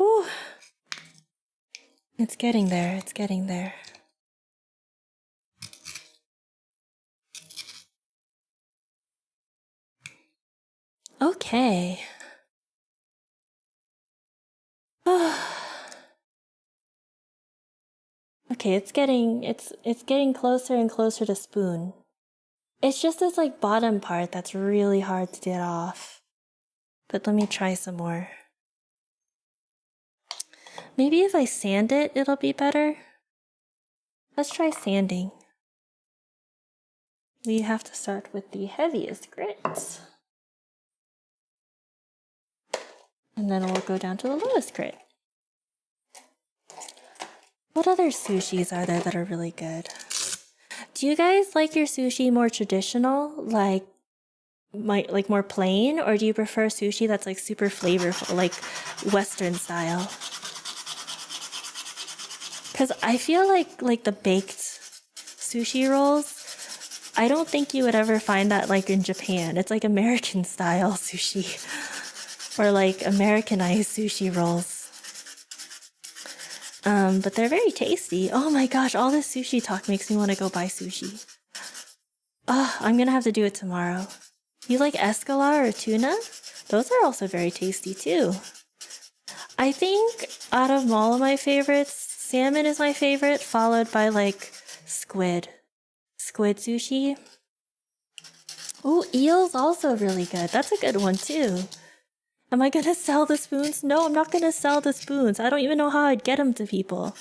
[SPEAKER 1] Ooh. It's getting there, it's getting there. Okay. Okay, it's getting closer and closer to spoon. It's just this like bottom part that's really hard to get off. But let me try some more. Maybe if I sand it, it'll be better. Let's try sanding. We have to start with the heaviest grits. And then we'll go down to the lowest grit. What other sushis are there that are really good? Do you guys like your sushi more traditional, like more plain, or do you prefer sushi that's like super flavorful, like Western style? Because I feel like the baked sushi rolls, I don't think you would ever find that like in Japan. It's like American style sushi, or like Americanized sushi rolls. But they're very tasty. Oh my gosh, all this sushi talk makes me want to go buy sushi. Oh, I'm gonna have to do it tomorrow. You like escalar or tuna? Those are also very tasty too. I think out of all of my favorites, salmon is my favorite, followed by like squid. Squid sushi. Ooh, eel's also really good. That's a good one too. Am I gonna sell the spoons? No, I'm not gonna sell the spoons. I don't even know how I'd get them to people.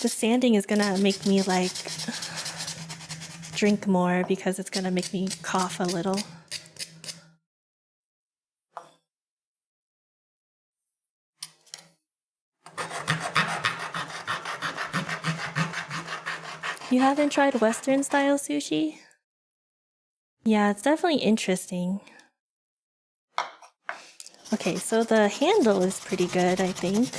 [SPEAKER 1] The sanding is gonna make me like drink more because it's gonna make me cough a little. You haven't tried Western style sushi? Yeah, it's definitely interesting. Okay, so the handle is pretty good, I think.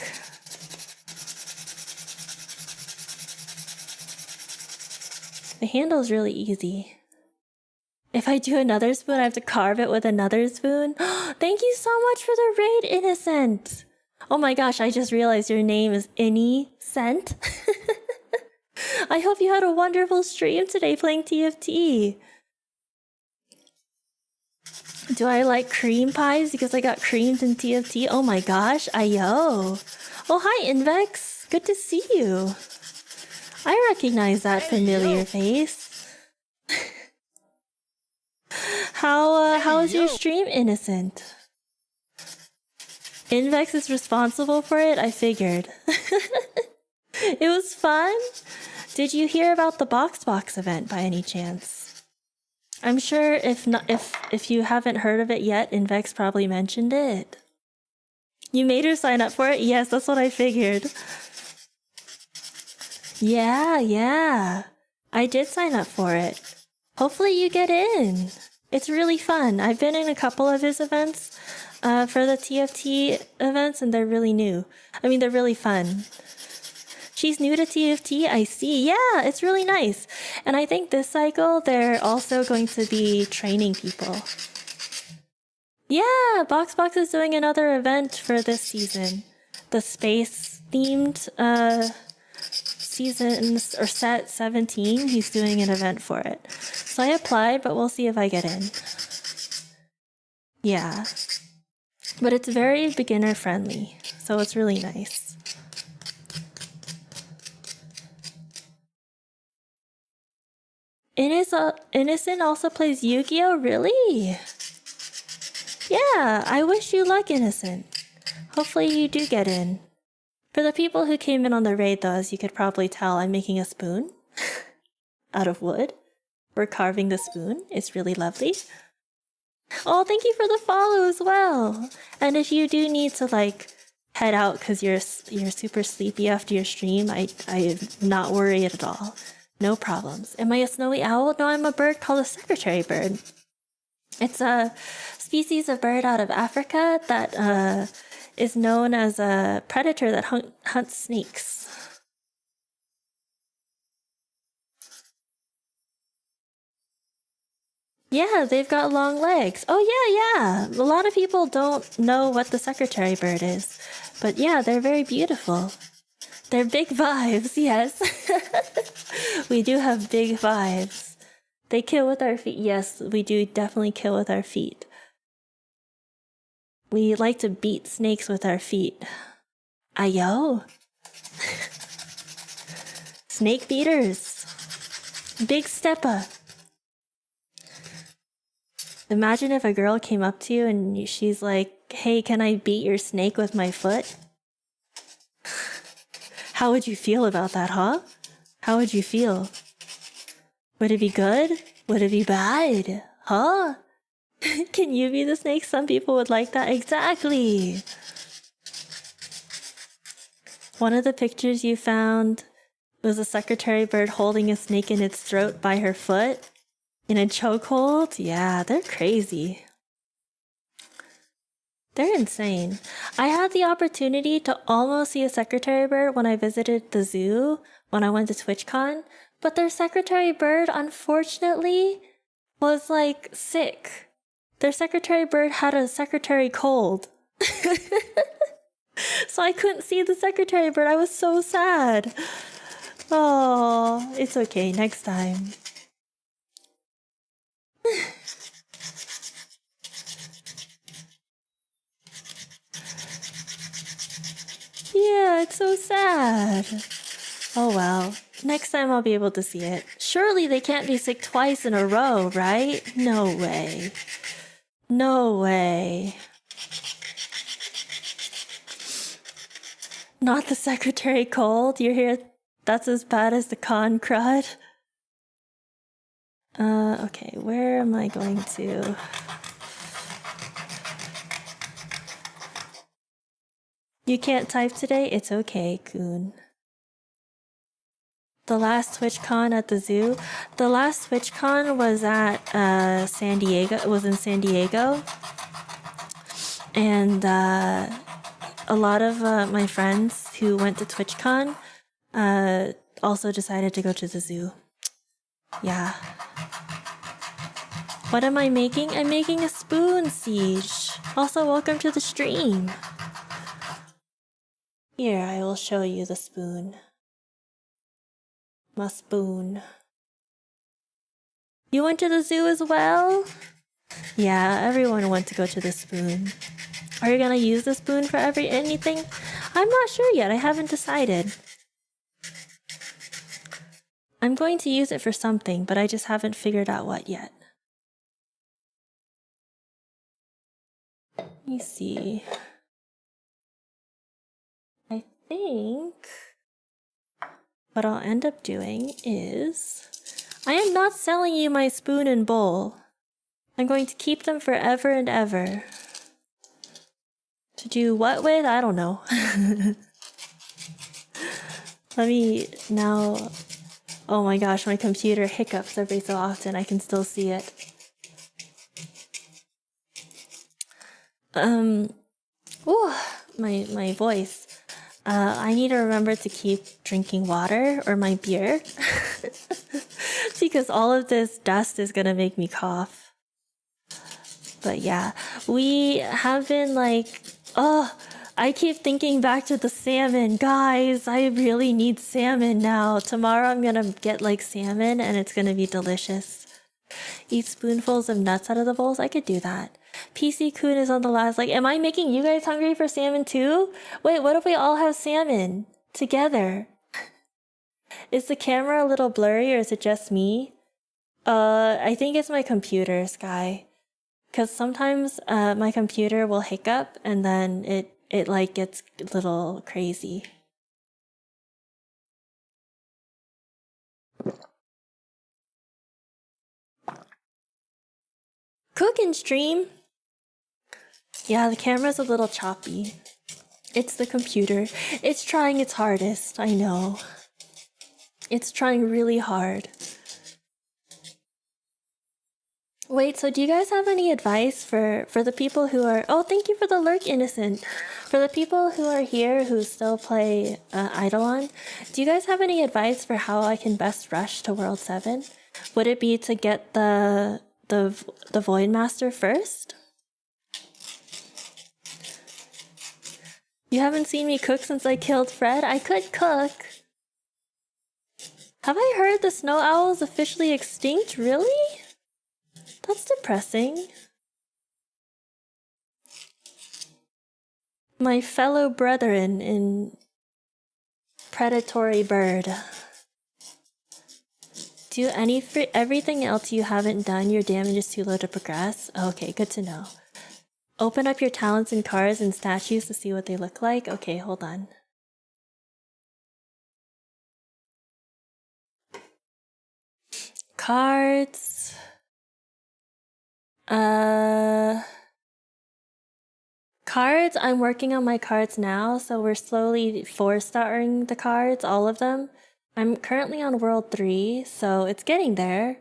[SPEAKER 1] The handle is really easy. If I do another spoon, I have to carve it with another spoon. Thank you so much for the raid, Innocent! Oh my gosh, I just realized your name is Innocent. I hope you had a wonderful stream today playing TFT. Do I like cream pies because I got creamed in TFT? Oh my gosh, ayo. Oh, hi, Invex. Good to see you. I recognize that familiar face. How was your stream, Innocent? Invex is responsible for it? I figured. It was fun? Did you hear about the Box event by any chance? I'm sure if you haven't heard of it yet, Invex probably mentioned it. You made her sign up for it? Yes, that's what I figured. Yeah. I did sign up for it. Hopefully you get in. It's really fun. I've been in a couple of his events for the TFT events, and they're really new. I mean, they're really fun. She's new to TFT, I see. Yeah, it's really nice. And I think this cycle, they're also going to be training people. Yeah, Box is doing another event for this season. The space-themed season, or set 17, he's doing an event for it. So I applied, but we'll see if I get in. Yeah. But it's very beginner-friendly, so it's really nice. Innocent also plays Yu-Gi-Oh! Really? Yeah, I wish you luck, Innocent. Hopefully you do get in. For the people who came in on the raid, though, as you could probably tell, I'm making a spoon out of wood. We're carving the spoon. It's really lovely. Oh, thank you for the follow as well. And if you do need to, like, head out because you're super sleepy after your stream, I am not worried at all. No problems. Am I a snowy owl? No, I'm a bird called a secretary bird. It's a species of bird out of Africa that is known as a predator that hunts snakes. Yeah, they've got long legs. Oh yeah, yeah. A lot of people don't know what the secretary bird is. But yeah, they're very beautiful. They're big vibes, yes. We do have big vibes. They kill with our feet. Yes, we do definitely kill with our feet. We like to beat snakes with our feet. Ayo. Snake beaters. Big steppa. Imagine if a girl came up to you and she's like, hey, can I beat your snake with my foot? How would you feel about that, huh? How would you feel? Would it be good? Would it be bad? Huh? Can you be the snake? Some people would like that. Exactly. One of the pictures you found was a secretary bird holding a snake in its throat by her foot. In a chokehold? Yeah, they're crazy. They're insane. I had the opportunity to almost see a secretary bird when I visited the zoo when I went to TwitchCon, but their secretary bird, unfortunately, was like sick. Their secretary bird had a secretary cold. So I couldn't see the secretary bird. I was so sad. Oh, it's okay. Next time. Yeah, it's so sad. Oh well. Next time I'll be able to see it. Surely they can't be sick twice in a row, right? No way. No way. Not the secretary cold. You hear that's as bad as the con crud? Okay, where am I going to? You can't type today? It's okay, Coon. The last TwitchCon at the zoo. The last TwitchCon was at San Diego. It was in San Diego. And a lot of my friends who went to TwitchCon also decided to go to the zoo. Yeah. What am I making? I'm making a spoon, Siege. Also, welcome to the stream. Here, I will show you the spoon. My spoon. You went to the zoo as well? Yeah, everyone went to go to the spoon. Are you gonna use the spoon for anything? I'm not sure yet. I haven't decided. I'm going to use it for something, but I just haven't figured out what yet. Let me see. I think what I'll end up doing is I am not selling you my spoon and bowl. I'm going to keep them forever and ever. To do what with? I don't know. Let me now... Oh my gosh, my computer hiccups every so often. I can still see it. Ooh, my voice. I need to remember to keep drinking water or my beer. Because all of this dust is gonna make me cough. But yeah, we have been like... Oh, I keep thinking back to the salmon. Guys, I really need salmon now. Tomorrow I'm gonna get like salmon and it's gonna be delicious. Eat spoonfuls of nuts out of the bowls. I could do that. PC Kun is on the last. Like, am I making you guys hungry for salmon too? Wait, what if we all have salmon together? Is the camera a little blurry or is it just me? I think it's my computer, Sky. Because sometimes my computer will hiccup and then it like gets a little crazy. Cook and stream. Yeah, the camera's a little choppy. It's the computer. It's trying its hardest, I know. It's trying really hard. Wait, so do you guys have any advice for the people who are... Oh, thank you for the lurk, Innocent. For the people who are here who still play Eidolon, do you guys have any advice for how I can best rush to World 7? Would it be to get the Void Master first? You haven't seen me cook since I killed Fred? I could cook. Have I heard the snow owl is officially extinct? Really? That's depressing. My fellow brethren in predatory bird. Do everything else you haven't done, your damage is too low to progress? Okay, good to know. Open up your talents and cards and statues to see what they look like? Okay, hold on. Cards. Cards, I'm working on my cards now, so we're slowly 4-starring the cards, all of them. I'm currently on World 3, so it's getting there.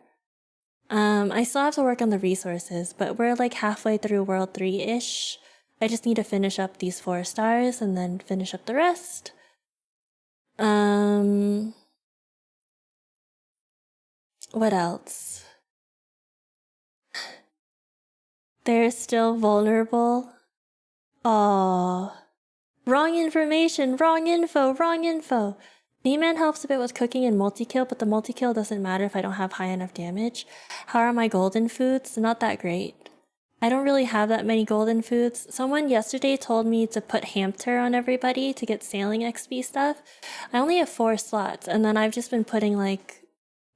[SPEAKER 1] I still have to work on the resources, but we're like halfway through World 3-ish. I just need to finish up these 4 stars and then finish up the rest. What else? They're still vulnerable. Aww. Wrong information, wrong info, wrong info. V-Man helps a bit with cooking and multi-kill, but the multi-kill doesn't matter if I don't have high enough damage. How are my golden foods? Not that great. I don't really have that many golden foods. Someone yesterday told me to put hamster on everybody to get sailing XP stuff. I only have 4 slots, and then I've just been putting like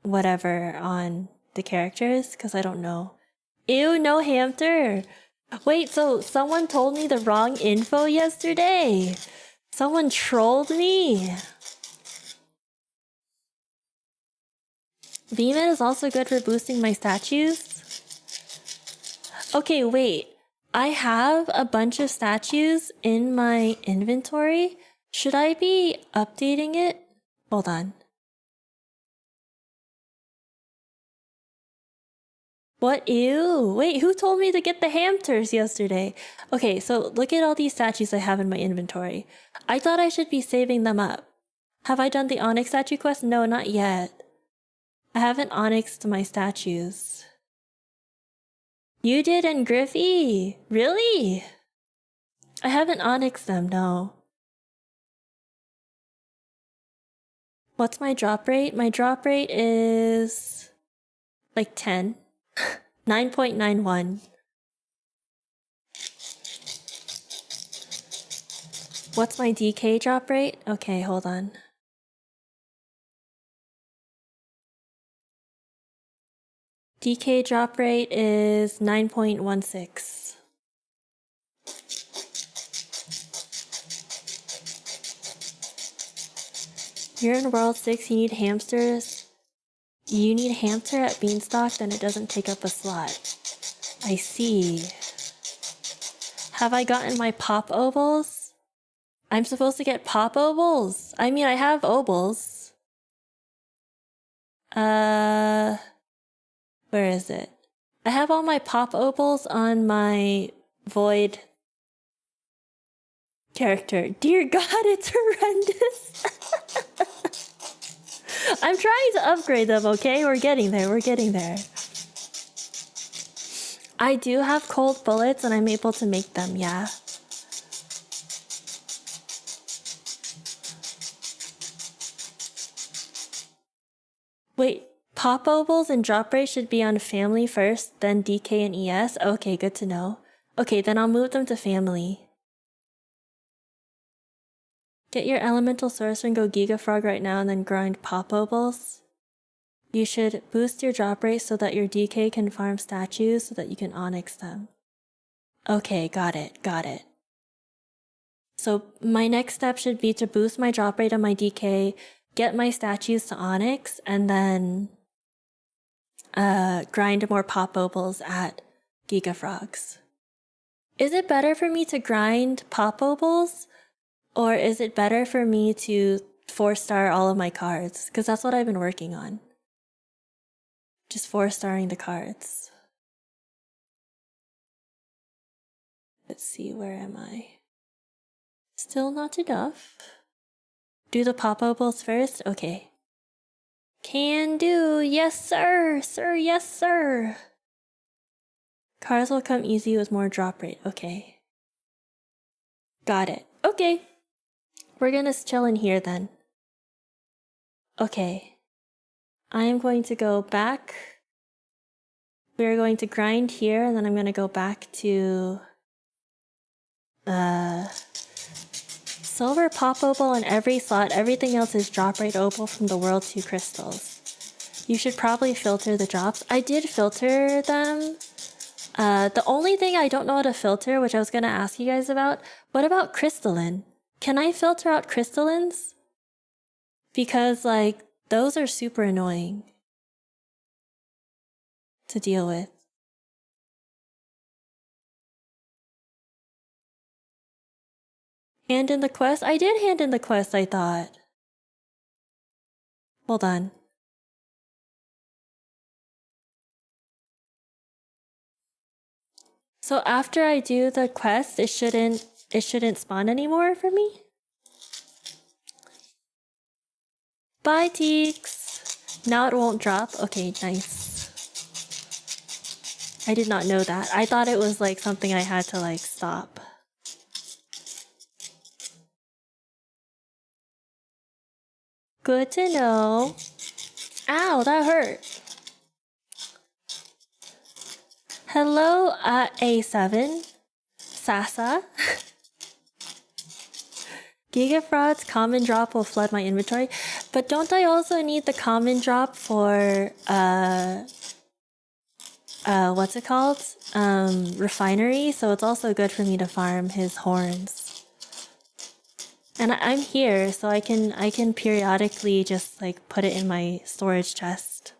[SPEAKER 1] whatever on the characters because I don't know. Ew, no hamster. Wait, so someone told me the wrong info yesterday. Someone trolled me. V-Man is also good for boosting my statues. Okay, wait. I have a bunch of statues in my inventory. Should I be updating it? Hold on. What? Ew. Wait, who told me to get the hamsters yesterday? Okay, so look at all these statues I have in my inventory. I thought I should be saving them up. Have I done the Onyx statue quest? No, not yet. I haven't onyxed my statues. You did and Griffey? Really? I haven't onyxed them, no. What's my drop rate? My drop rate is like 10. 9.91. What's my DK drop rate? Okay, hold on. DK drop rate is 9.16. You're in World 6, you need hamsters. You need hamster at Beanstalk, then it doesn't take up a slot. I see. Have I gotten my pop ovals? I'm supposed to get pop ovals? I mean, I have ovals. Where is it? I have all my pop ovals on my void character. Dear God, it's horrendous. I'm trying to upgrade them, okay? We're getting there, we're getting there. I do have cold bullets and I'm able to make them, yeah. Wait, pop ovals and drop rate should be on family first, then DK and ES? Okay, good to know. Okay, then I'll move them to family. Get your elemental sorcerer and go Gigafrog right now and then grind pop ovals. You should boost your drop rate so that your DK can farm statues so that you can onyx them. Okay, got it, got it. So my next step should be to boost my drop rate on my DK, get my statues to onyx, and then grind more pop opals at Gigafrogs. Is it better for me to grind pop opals? Or is it better for me to 4-star all of my cards? Because that's what I've been working on. Just 4-starring the cards. Let's see, where am I? Still not enough. Do the pop-opals first? Okay. Can do. Yes, sir. Sir, yes, sir. Cars will come easy with more drop rate. Okay. Got it. Okay. We're gonna chill in here then. Okay. I am going to go back. We're going to grind here, and then I'm gonna go back to silver pop opal on every slot. Everything else is drop rate opal from the World 2 crystals. You should probably filter the drops. I did filter them. The only thing I don't know how to filter, which I was gonna ask you guys about, what about crystalline? Can I filter out crystallines? Because, like, those are super annoying to deal with. Hand in the quest? I did hand in the quest, I thought. Hold on. So after I do the quest, it shouldn't spawn anymore for me? Bye, Teeks! Now it won't drop? Okay, nice. I did not know that. I thought it was like something I had to like stop. Good to know. Ow, that hurt. Hello, A7. Sasa. Gigafraud's common drop will flood my inventory. But don't I also need the common drop for, what's it called? Refinery, so it's also good for me to farm his horns. And I'm here, so I can periodically just like put it in my storage chest.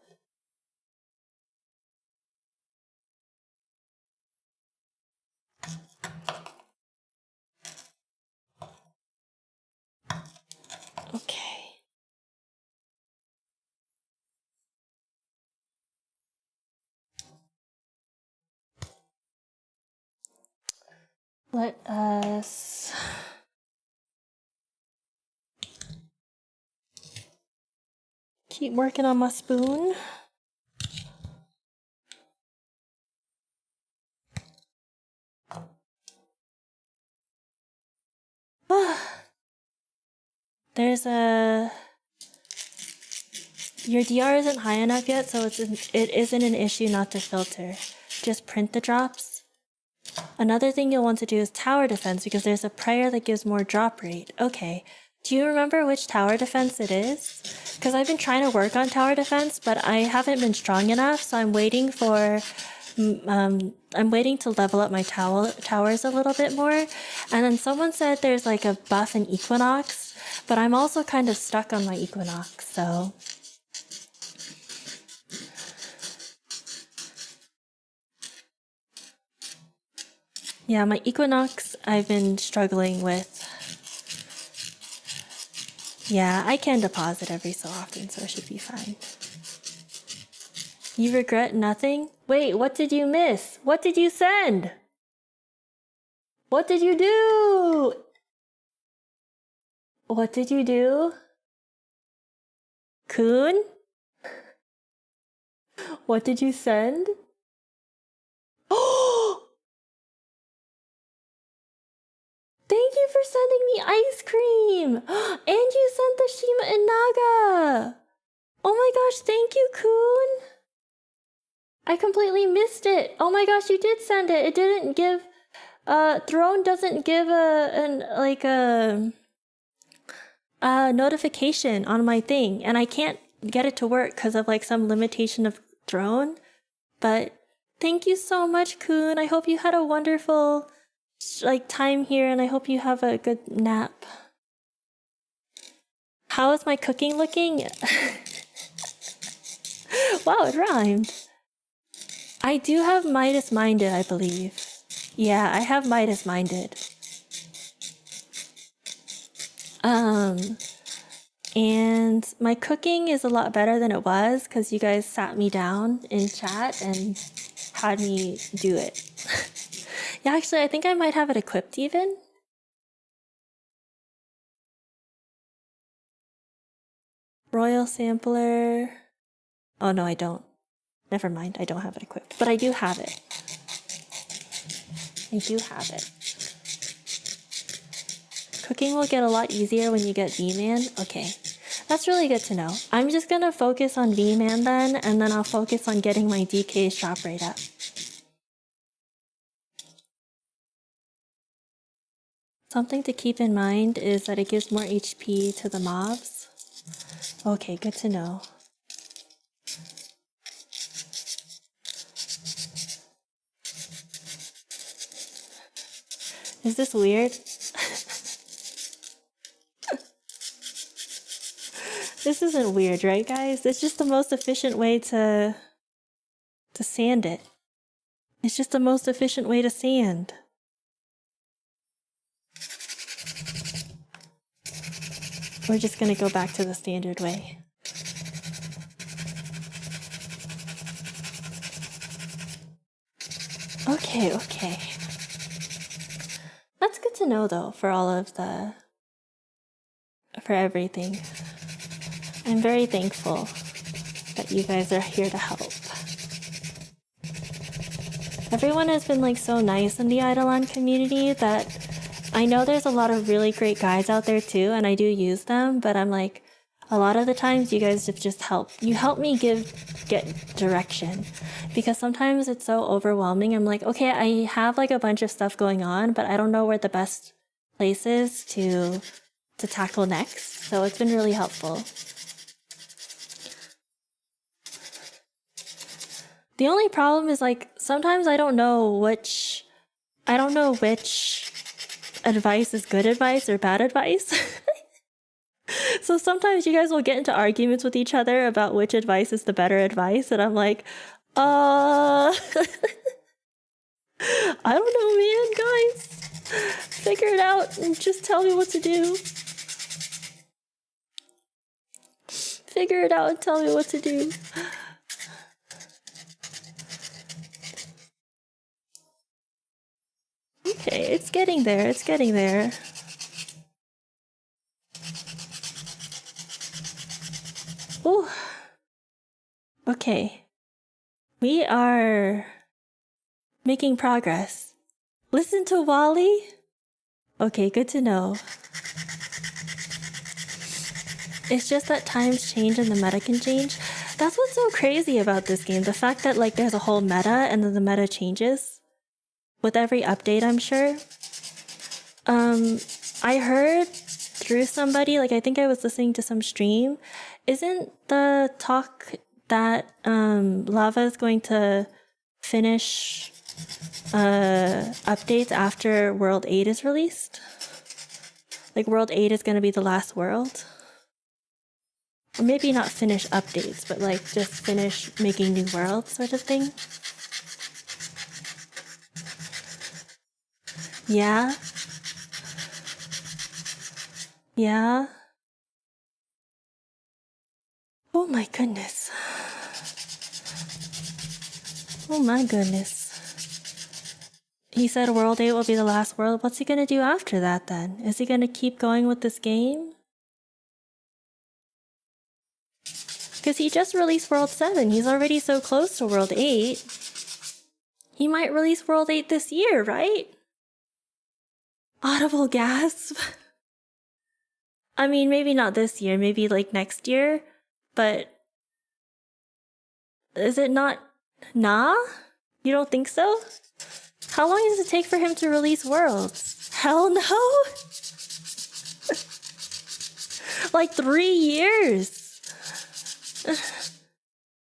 [SPEAKER 1] Okay. Let us keep working on my spoon. There's a... Your DR isn't high enough yet, so it isn't an issue not to filter. Just print the drops. Another thing you'll want to do is tower defense, because there's a prayer that gives more drop rate. Okay. Do you remember which tower defense it is? Because I've been trying to work on tower defense, but I haven't been strong enough, so I'm waiting for... I'm waiting to level up my towers a little bit more. And then someone said there's like a buff in Equinox, but I'm also kind of stuck on my Equinox, so... Yeah, my Equinox I've been struggling with. Yeah, I can deposit every so often, so it should be fine. You regret nothing? Wait, what did you miss? What did you send? What did you do? What did you do? Kun? What did you send? Oh! Thank you for sending me ice cream! And you sent the Shima and Naga! Oh my gosh, thank you, Kun! I completely missed it! Oh my gosh, you did send it! It didn't give... Throne doesn't give a notification on my thing, and I can't get it to work because of like some limitation of Throne. But thank you so much, Kun. I hope you had a wonderful like time here, and I hope you have a good nap. How is my cooking looking? Wow, it rhymed. I do have Midas Minded, I believe. Yeah, I have Midas Minded. And my cooking is a lot better than it was because you guys sat me down in chat and had me do it. Yeah, actually, I think I might have it equipped even. Royal Sampler. Oh no, I don't. Never mind, I don't have it equipped. But I do have it. I do have it. Cooking will get a lot easier when you get V-Man. Okay, that's really good to know. I'm just gonna focus on V-Man then, and then I'll focus on getting my DK shop rate up. Something to keep in mind is that it gives more HP to the mobs. Okay, good to know. Is this weird? This isn't weird, right guys? It's just the most efficient way to sand it. It's just the most efficient way to sand. We're just gonna go back to the standard way. Okay, okay. That's good to know though, for all of the... for everything. I'm very thankful that you guys are here to help. Everyone has been like so nice in the Eidolon community that I know there's a lot of really great guides out there too, and I do use them, but I'm like, a lot of the times you guys have just helped. You help me get direction, because sometimes it's so overwhelming. I'm like, okay, I have like a bunch of stuff going on, but I don't know where the best place is to tackle next. So it's been really helpful. The only problem is like sometimes I don't know which advice is good advice or bad advice. So sometimes you guys will get into arguments with each other about which advice is the better advice, and I'm like, I don't know, man, guys. Figure it out and just tell me what to do. Figure it out and tell me what to do. Okay, it's getting there, it's getting there. Ooh. Okay. We are making progress. Listen to Wally? Okay, good to know. It's just that times change and the meta can change. That's what's so crazy about this game. The fact that like there's a whole meta and then the meta changes with every update, I'm sure. I heard through somebody, like I think I was listening to some stream, isn't the talk that Lava is going to finish updates after World 8 is released? Like World 8 is going to be the last world? Or maybe not finish updates, but like just finish making new worlds sort of thing? Yeah? Yeah? Oh my goodness. Oh my goodness. He said World 8 will be the last world. What's he gonna do after that then? Is he gonna keep going with this game? Because he just released World 7. He's already so close to World 8. He might release World 8 this year, right? Audible gasp. I mean, maybe not this year, maybe like next year, but is it not? Nah? You don't think so? How long does it take for him to release Worlds? Hell no! Like 3 years!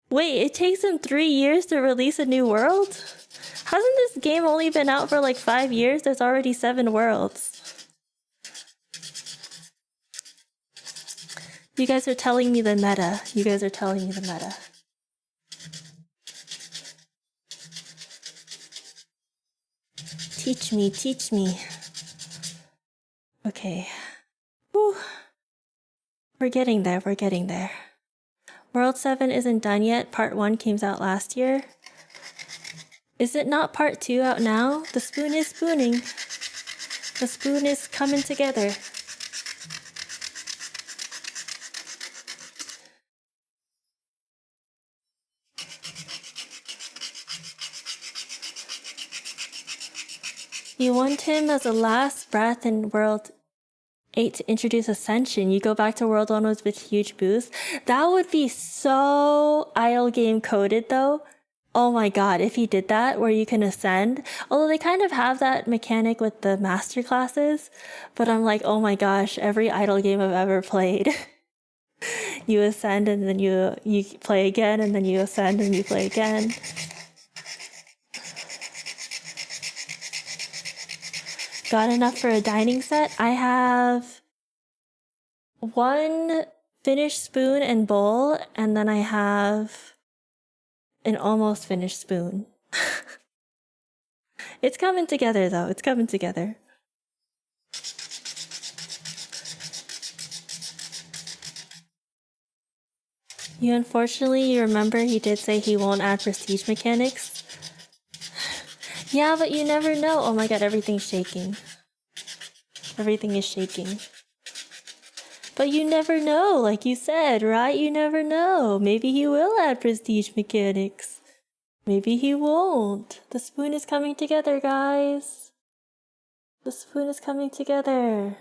[SPEAKER 1] Wait, it takes him 3 years to release a new world? Hasn't this game only been out for like 5 years? There's already 7 worlds. You guys are telling me the meta. You guys are telling me the meta. Teach me, teach me. Okay. Whew. We're getting there, we're getting there. World 7 isn't done yet. Part 1 came out last year. Is it not Part 2 out now? The spoon is spooning. The spoon is coming together. You want him as a last breath in World 8 to introduce Ascension. You go back to World 1 with huge boost. That would be so idle game coded though. Oh my god, if he did that where you can ascend. Although they kind of have that mechanic with the master classes. But I'm like, oh my gosh, every idle game I've ever played. You ascend and then you play again, and then you ascend and you play again. Got enough for a dining set? I have 1 finished spoon and bowl, and then I have an almost finished spoon. It's coming together though, it's coming together. You remember he did say he won't add prestige mechanics? Yeah, but you never know. Oh my god, everything's shaking. Everything is shaking. But you never know, like you said, right? You never know. Maybe he will add prestige mechanics. Maybe he won't. The spoon is coming together, guys. The spoon is coming together.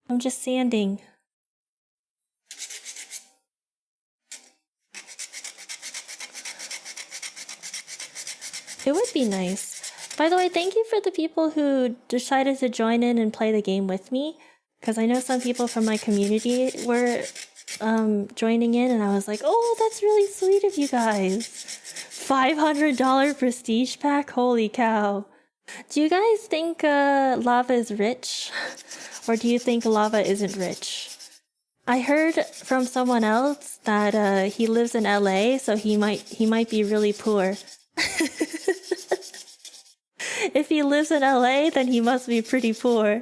[SPEAKER 1] I'm just sanding. It would be nice. By the way, thank you for the people who decided to join in and play the game with me. Because I know some people from my community were joining in, and I was like, oh, that's really sweet of you guys. $500 prestige pack? Holy cow. Do you guys think lava is rich? Or do you think lava isn't rich? I heard from someone else that he lives in LA, so he might be really poor. If he lives in LA, then he must be pretty poor.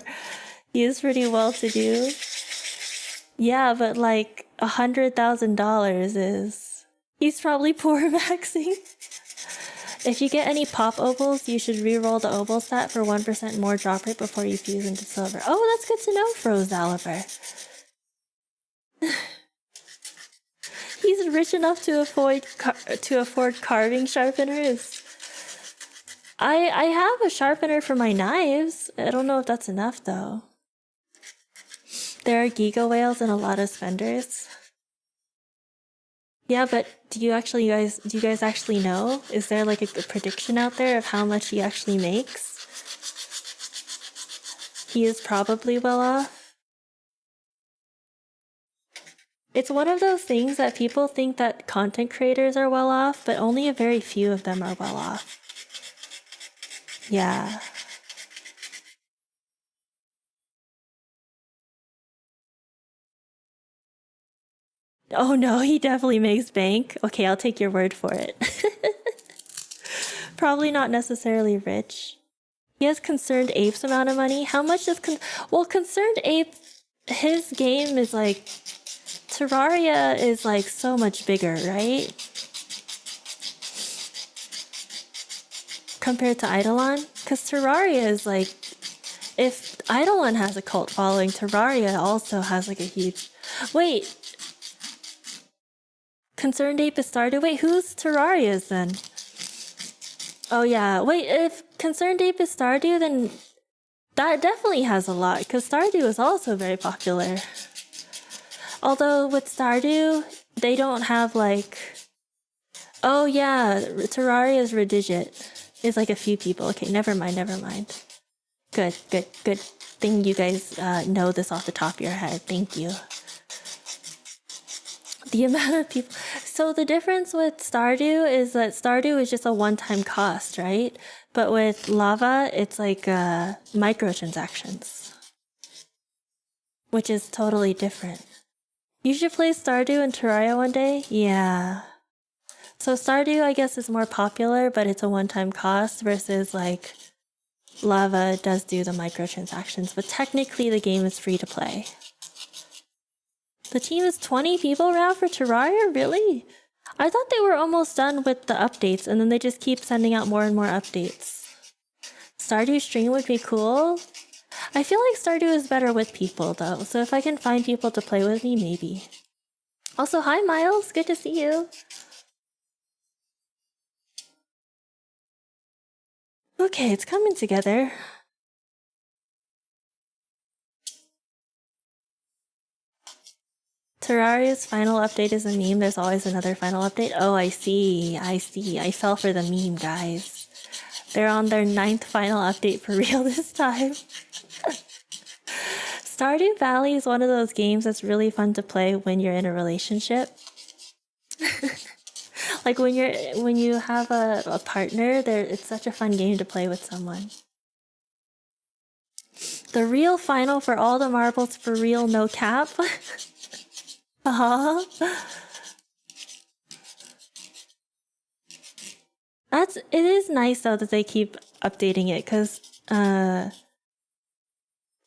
[SPEAKER 1] He is pretty well-to-do. Yeah, but like $100,000 is... He's probably poor maxing. If you get any pop opals, you should re-roll the opal stat for 1% more drop rate before you fuse into silver. Oh, that's good to know, Froze Oliver. He's rich enough to afford carving sharpeners. I have a sharpener for my knives. I don't know if that's enough though. There are giga whales and a lot of spenders. Yeah, but do you guys actually know? Is there like a prediction out there of how much he actually makes? He is probably well off. It's one of those things that people think that content creators are well off, but only a very few of them are well off. Yeah. Oh no, he definitely makes bank. Okay, I'll take your word for it. Probably not necessarily rich. He has Concerned Ape's amount of money. How much does Concerned Ape, his game is like... Terraria is like so much bigger, right? Compared to Eidolon? Because Terraria is like... If Eidolon has a cult following, Terraria also has like a huge... Wait! Concerned Ape is Stardew? Wait, who's Terraria's then? Oh yeah, wait, if Concerned Ape is Stardew, then that definitely has a lot, because Stardew is also very popular. Although with Stardew, they don't have like... Oh yeah, Terraria's Redigit is like a few people. Okay, never mind. Good thing you guys know this off the top of your head. Thank you. The amount of people... So the difference with Stardew is that Stardew is just a one-time cost, right? But with Lava, it's like microtransactions. Which is totally different. You should play Stardew and Terraria one day? Yeah. So Stardew, I guess, is more popular, but it's a one-time cost versus, like, Lava does do the microtransactions, but technically the game is free to play. The team is 20 people now for Terraria? Really? I thought they were almost done with the updates, and then they just keep sending out more and more updates. Stardew stream would be cool. I feel like Stardew is better with people, though, so if I can find people to play with me, maybe. Also, hi Miles, good to see you. Okay, it's coming together. Terraria's final update is a meme. There's always another final update. Oh, I see. I see. I fell for the meme, guys. They're on their 9th final update for real this time. Stardew Valley is one of those games that's really fun to play when you're in a relationship. Like when you have a partner, it's such a fun game to play with someone. The real final for all the marbles for real, no cap. It is nice though that they keep updating it, because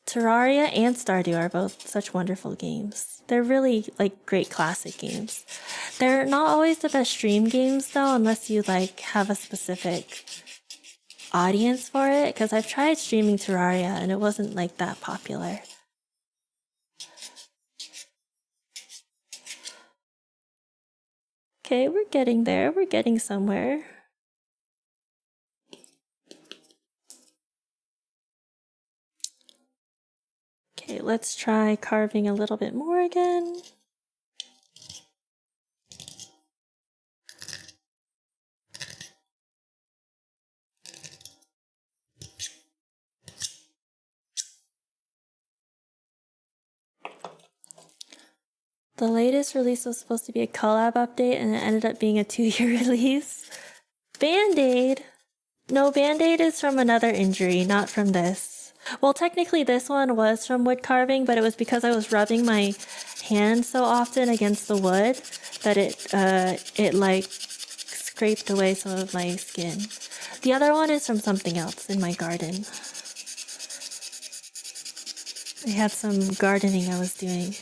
[SPEAKER 1] Terraria and Stardew are both such wonderful games. They're really like great classic games. They're not always the best stream games though, unless you like have a specific audience for it, because I've tried streaming Terraria and it wasn't like that popular. Okay, we're getting there. We're getting somewhere. Okay, let's try carving a little bit more again. The latest release was supposed to be a collab update and it ended up being a 2-year release. Band-Aid? No, Band-Aid is from another injury, not from this. Well, technically this one was from wood carving, but it was because I was rubbing my hand so often against the wood that it like scraped away some of my skin. The other one is from something else in my garden. I had some gardening I was doing.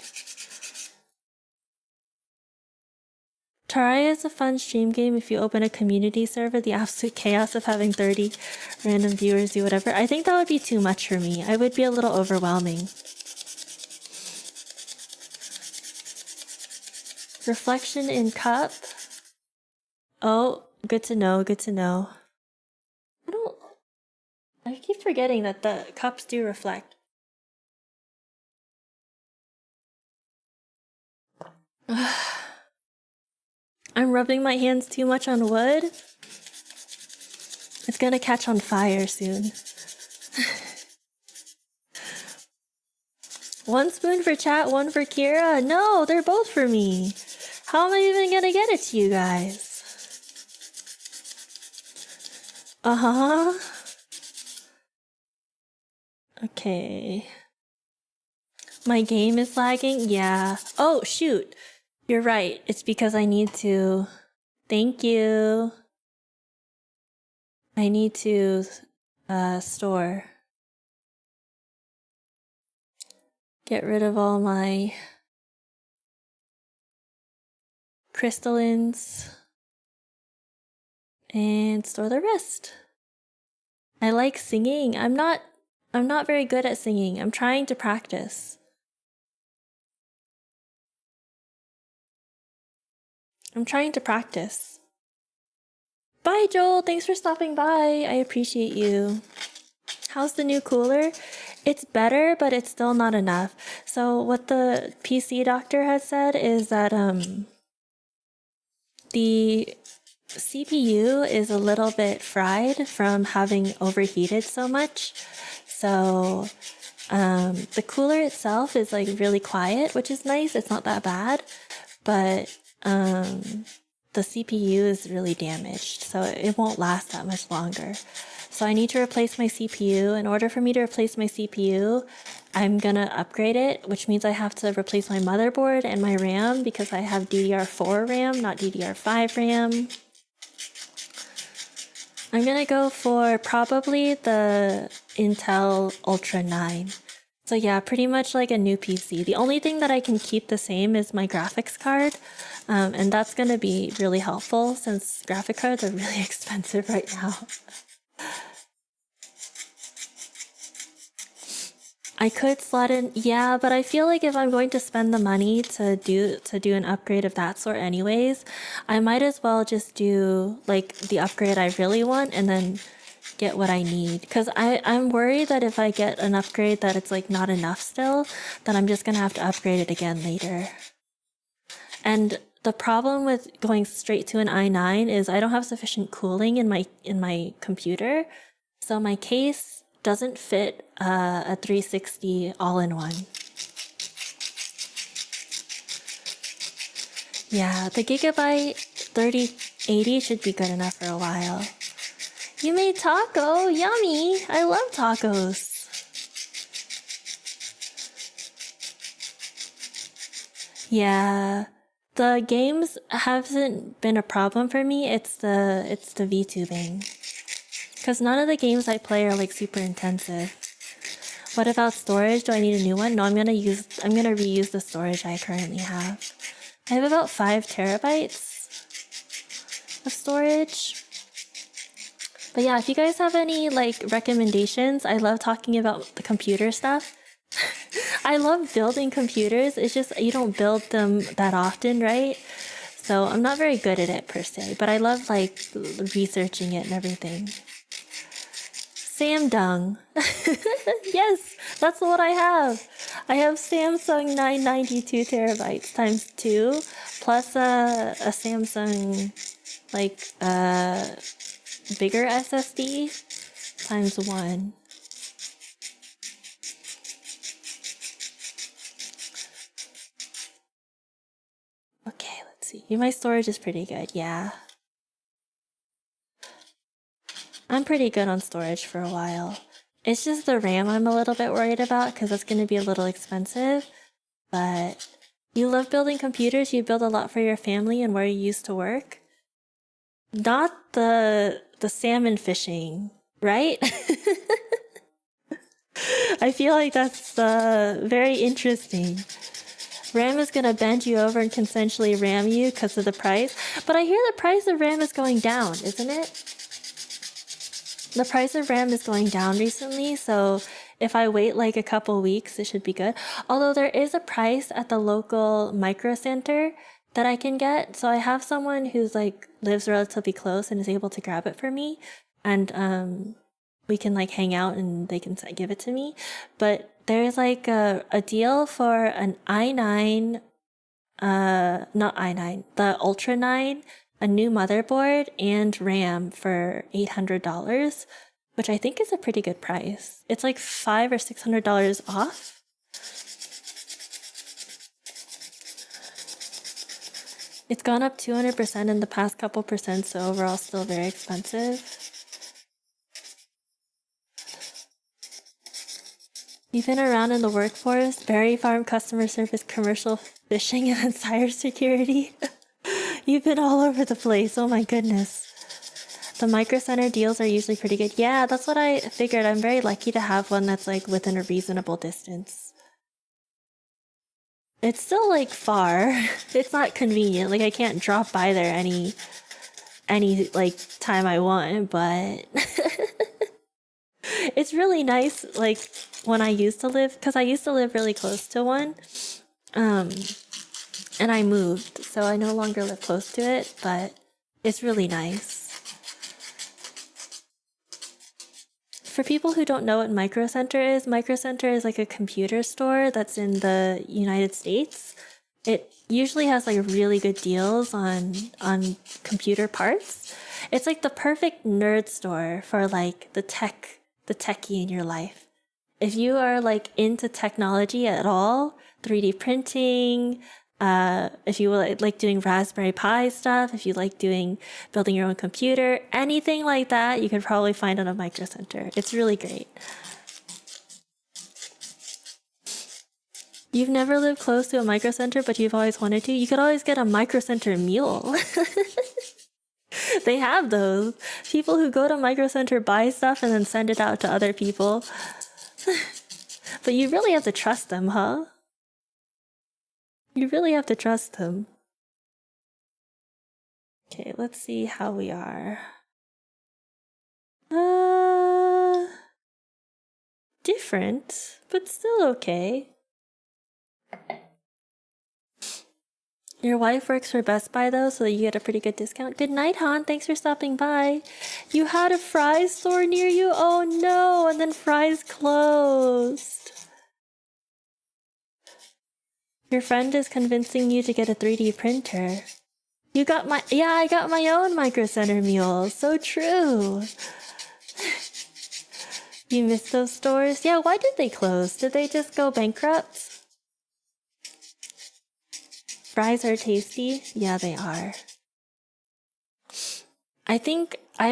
[SPEAKER 1] Terraria is a fun stream game if you open a community server. The absolute chaos of having 30 random viewers do whatever. I think that would be too much for me. I would be a little overwhelming. Reflection in cup. Oh, good to know, good to know. I keep forgetting that the cups do reflect. I'm rubbing my hands too much on wood. It's gonna catch on fire soon. 1 spoon for chat, 1 for Kira. No, they're both for me. How am I even gonna get it to you guys? Okay. My game is lagging? Yeah. Oh, shoot. You're right. It's because I need to... Thank you. I need to store. Get rid of all my crystallines and store the rest. I like singing. I'm not very good at singing. I'm trying to practice. Bye, Joel. Thanks for stopping by. I appreciate you. How's the new cooler? It's better, but it's still not enough. So what the PC doctor has said is that the CPU is a little bit fried from having overheated so much. So the cooler itself is like really quiet, which is nice. It's not that bad, but the CPU is really damaged, so it won't last that much longer. So I need to replace my CPU. In order for me to replace my CPU, I'm gonna upgrade it, which means I have to replace my motherboard and my RAM because I have DDR4 RAM, not DDR5 RAM. I'm gonna go for probably the Intel Ultra 9. So yeah, pretty much like a new PC. The only thing that I can keep the same is my graphics card. And that's gonna be really helpful since graphic cards are really expensive right now. I could slot in, yeah, but I feel like if I'm going to spend the money to do an upgrade of that sort anyways, I might as well just do like the upgrade I really want and then get what I need. Because I'm worried that if I get an upgrade that it's like not enough still, then I'm just gonna have to upgrade it again later. And the problem with going straight to an i9 is I don't have sufficient cooling in my computer, so my case doesn't fit a 360 all-in-one. Yeah, the Gigabyte 3080 should be good enough for a while. You made taco? Yummy! I love tacos. Yeah, the games haven't been a problem for me. It's the VTubing. Because none of the games I play are like super intensive. What about storage? Do I need a new one? No, I'm gonna reuse the storage I currently have. I have about 5 terabytes of storage. But yeah, if you guys have any like recommendations, I love talking about the computer stuff. I love building computers. It's just you don't build them that often, right? So I'm not very good at it per se, but I love like researching it and everything. Samsung. Yes, that's what I have. I have Samsung 992 terabytes times 2 plus a Samsung like bigger SSD times 1. Okay, let's see. My storage is pretty good, yeah. I'm pretty good on storage for a while. It's just the RAM I'm a little bit worried about because that's going to be a little expensive. But you love building computers, you build a lot for your family and where you used to work. Not the salmon fishing, right? I feel like that's very interesting. RAM is gonna bend you over and consensually ram you because of the price. But I hear the price of RAM is going down, isn't it? The price of RAM is going down recently, so if I wait like a couple weeks, it should be good. Although there is a price at the local micro center that I can get. So I have someone who's like lives relatively close and is able to grab it for me. And we can like hang out and they can give it to me. But there's like a deal for an i9, not i9, the Ultra 9, a new motherboard and RAM for $800, which I think is a pretty good price. It's like $500 or $600 off. It's gone up 200% in the past couple percent, so overall still very expensive. You've been around in the workforce, berry farm, customer service, commercial fishing, and then cybersecurity. You've been all over the place, oh my goodness. The Micro Center deals are usually pretty good. Yeah, that's what I figured. I'm very lucky to have one that's like within a reasonable distance. It's still like far. It's not convenient. Like I can't drop by there any like time I want, but it's really nice like when I used to live, because I used to live really close to one. And I moved, so I no longer live close to it, but it's really nice. For people who don't know what Micro Center is like a computer store that's in the United States. It usually has like really good deals on computer parts. It's like the perfect nerd store for like the techie in your life. If you are like into technology at all, 3D printing, if you like doing Raspberry Pi stuff, if you like building your own computer, anything like that, you could probably find on a Micro Center. It's really great. You've never lived close to a Micro Center, but you've always wanted to? You could always get a Micro Center mule. They have those. People who go to Micro Center buy stuff and then send it out to other people. But you really have to trust them, huh? You really have to trust them. Okay, let's see how we are. Different, but still okay. Your wife works for Best Buy though, so you get a pretty good discount. Good night, Han. Thanks for stopping by. You had a Fry's store near you? Oh no, and then Fry's closed. Your friend is convincing you to get a 3D printer. You got my— yeah, I got my own Micro Center mule. So true. You miss those stores? Yeah, why did they close? Did they just go bankrupt? Fries are tasty? Yeah, they are. I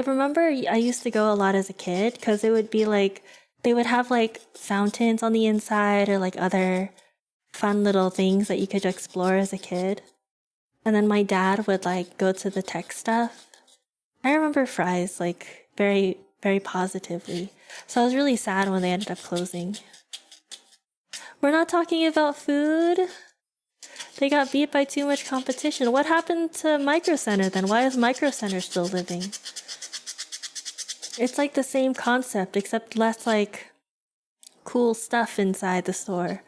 [SPEAKER 1] remember I used to go a lot as a kid because it would be like, they would have like fountains on the inside or like other fun little things that you could explore as a kid. And then my dad would like go to the tech stuff. I remember Fries like very, very positively. So I was really sad when they ended up closing. We're not talking about food. They got beat by too much competition. What happened to Micro Center then? Why is Micro Center still living? It's like the same concept, except less like cool stuff inside the store.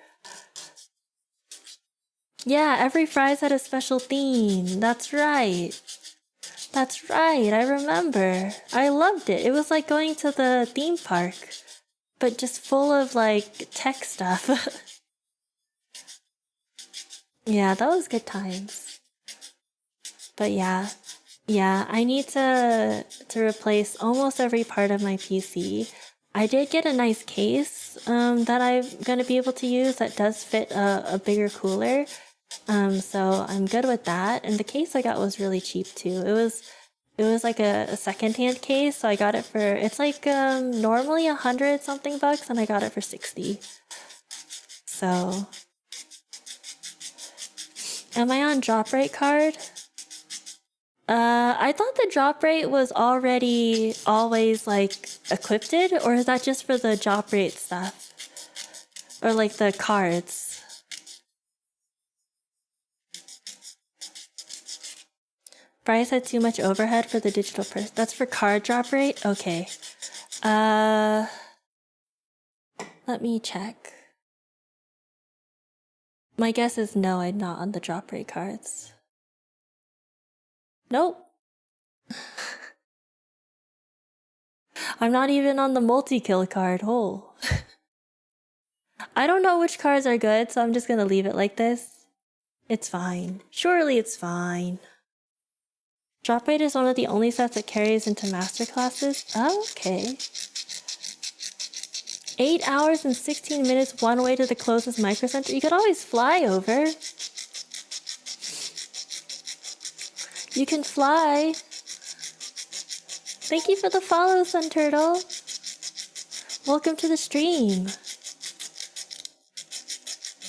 [SPEAKER 1] Yeah, every Fry's had a special theme. That's right. That's right, I remember. I loved it. It was like going to the theme park, but just full of like tech stuff. Yeah, that was good times. But yeah, I need to replace almost every part of my PC. I did get a nice case that I'm gonna be able to use that does fit a bigger cooler. So I'm good with that. And the case I got was really cheap too. It was like a secondhand case, so I got it for— it's like normally $100 something bucks, and I got it for 60. So, am I on drop rate card? I thought the drop rate was already always like equipped, or is that just for the drop rate stuff? Or like the cards? Bryce had too much overhead for the digital purse. That's for card drop rate? Okay. Let me check. My guess is no, I'm not on the drop rate cards. Nope. I'm not even on the multi-kill card. Oh. I don't know which cards are good, so I'm just gonna leave it like this. It's fine. Surely it's fine. Drop rate is one of the only sets that carries into master classes. Oh, okay. 8 hours and 16 minutes one way to the closest micro center. You could always fly over. You can fly. Thank you for the follow, Sun Turtle. Welcome to the stream.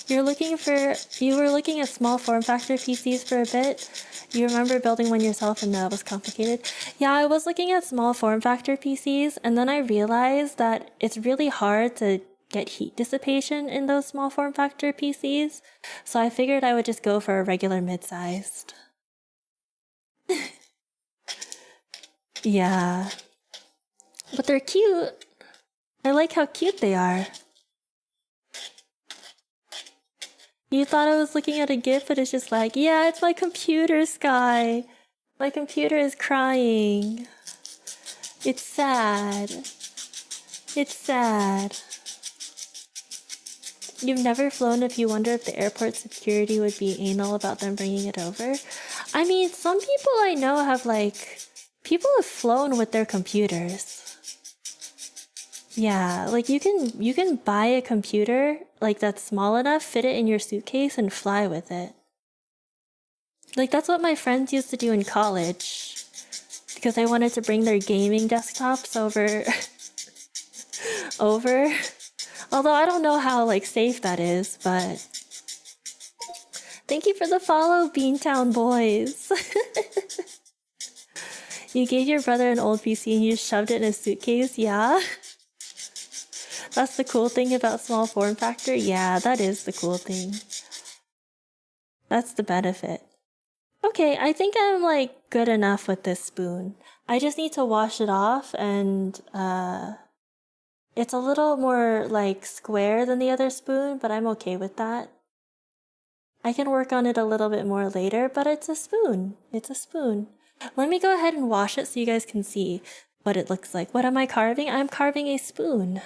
[SPEAKER 1] You were looking at small form factor PCs for a bit. You remember building one yourself and that was complicated? Yeah, I was looking at small form factor PCs, and then I realized that it's really hard to get heat dissipation in those small form factor PCs, so I figured I would just go for a regular mid-sized. Yeah. But they're cute. I like how cute they are. You thought I was looking at a GIF, but it's just like, yeah, it's my computer, Sky. My computer is crying. It's sad. It's sad. You've never flown if you wonder if the airport security would be anal about them bringing it over? I mean, some people I know have people have flown with their computers. Yeah, like you can buy a computer that's small enough, fit it in your suitcase, and fly with it. Like that's what my friends used to do in college, because they wanted to bring their gaming desktops over. Although I don't know how safe that is, but thank you for the follow, Beantown Boys. You gave your brother an old PC and you shoved it in a suitcase, yeah? That's the cool thing about small form factor? Yeah, that is the cool thing. That's the benefit. Okay, I think I'm good enough with this spoon. I just need to wash it off, and it's a little more square than the other spoon, but I'm okay with that. I can work on it a little bit more later, but it's a spoon. It's a spoon. Let me go ahead and wash it so you guys can see what it looks like. What am I carving? I'm carving a spoon.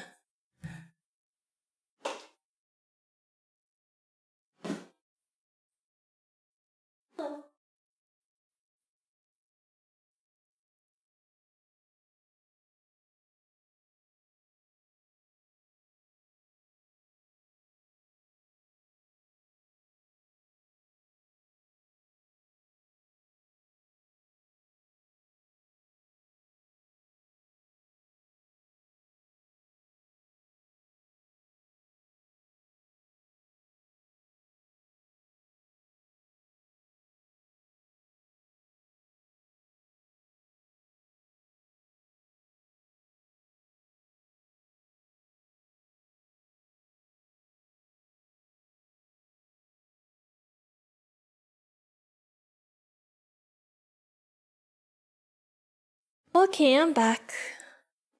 [SPEAKER 1] Okay, I'm back.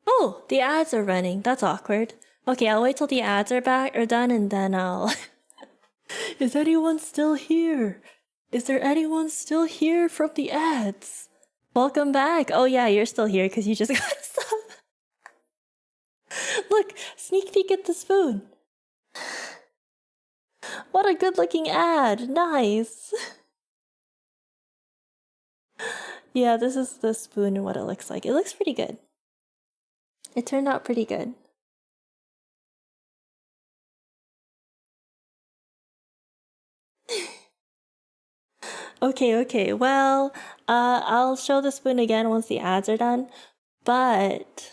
[SPEAKER 1] Oh, the ads are running. That's awkward. Okay, I'll wait till the ads are done and then I'll... Is anyone still here? Is there anyone still here from the ads? Welcome back. Oh yeah, you're still here because you just got a sub. Look, sneak peek at the spoon. What a good looking ad. Nice. Yeah, this is the spoon and what it looks like. It looks pretty good. It turned out pretty good. Okay. Well, I'll show the spoon again once the ads are done. But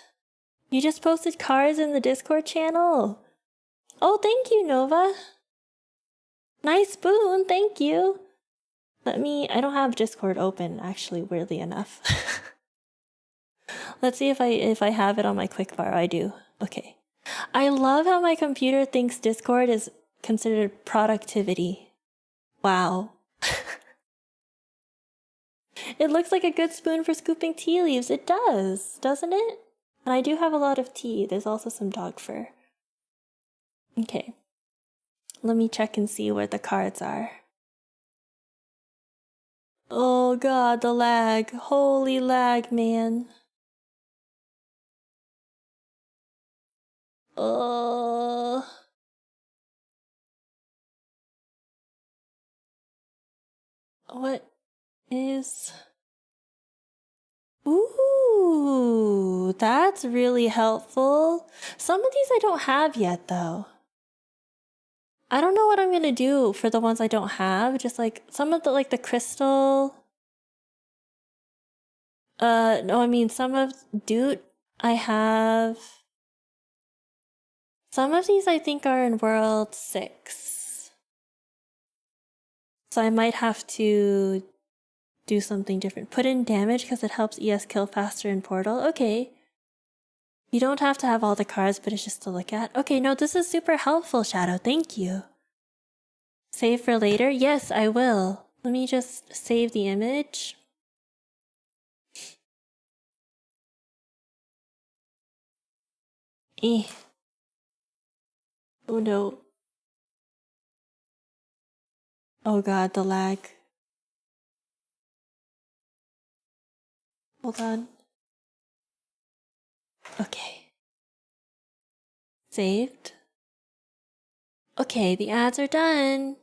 [SPEAKER 1] you just posted cards in the Discord channel. Oh, thank you, Nova. Nice spoon, thank you. I don't have Discord open, actually, weirdly enough. Let's see if I have it on my quickbar. I do. Okay. I love how my computer thinks Discord is considered productivity. Wow. It looks like a good spoon for scooping tea leaves. It does, doesn't it? And I do have a lot of tea. There's also some dog fur. Okay. Let me check and see where the cards are. Oh god, the lag. Holy lag, man. What is... Ooh, that's really helpful. Some of these I don't have yet, though. I don't know what I'm gonna do for the ones I don't have. Just like some of the crystal. No, I mean some of Dude, I have. Some of these I think are in World 6. So I might have to do something different. Put in damage because it helps ES kill faster in Portal. Okay. You don't have to have all the cards, but it's just to look at. Okay, no, this is super helpful, Shadow. Thank you. Save for later? Yes, I will. Let me just save the image. Oh no. Oh god, the lag. Hold on. Okay. Saved. Okay, the ads are done.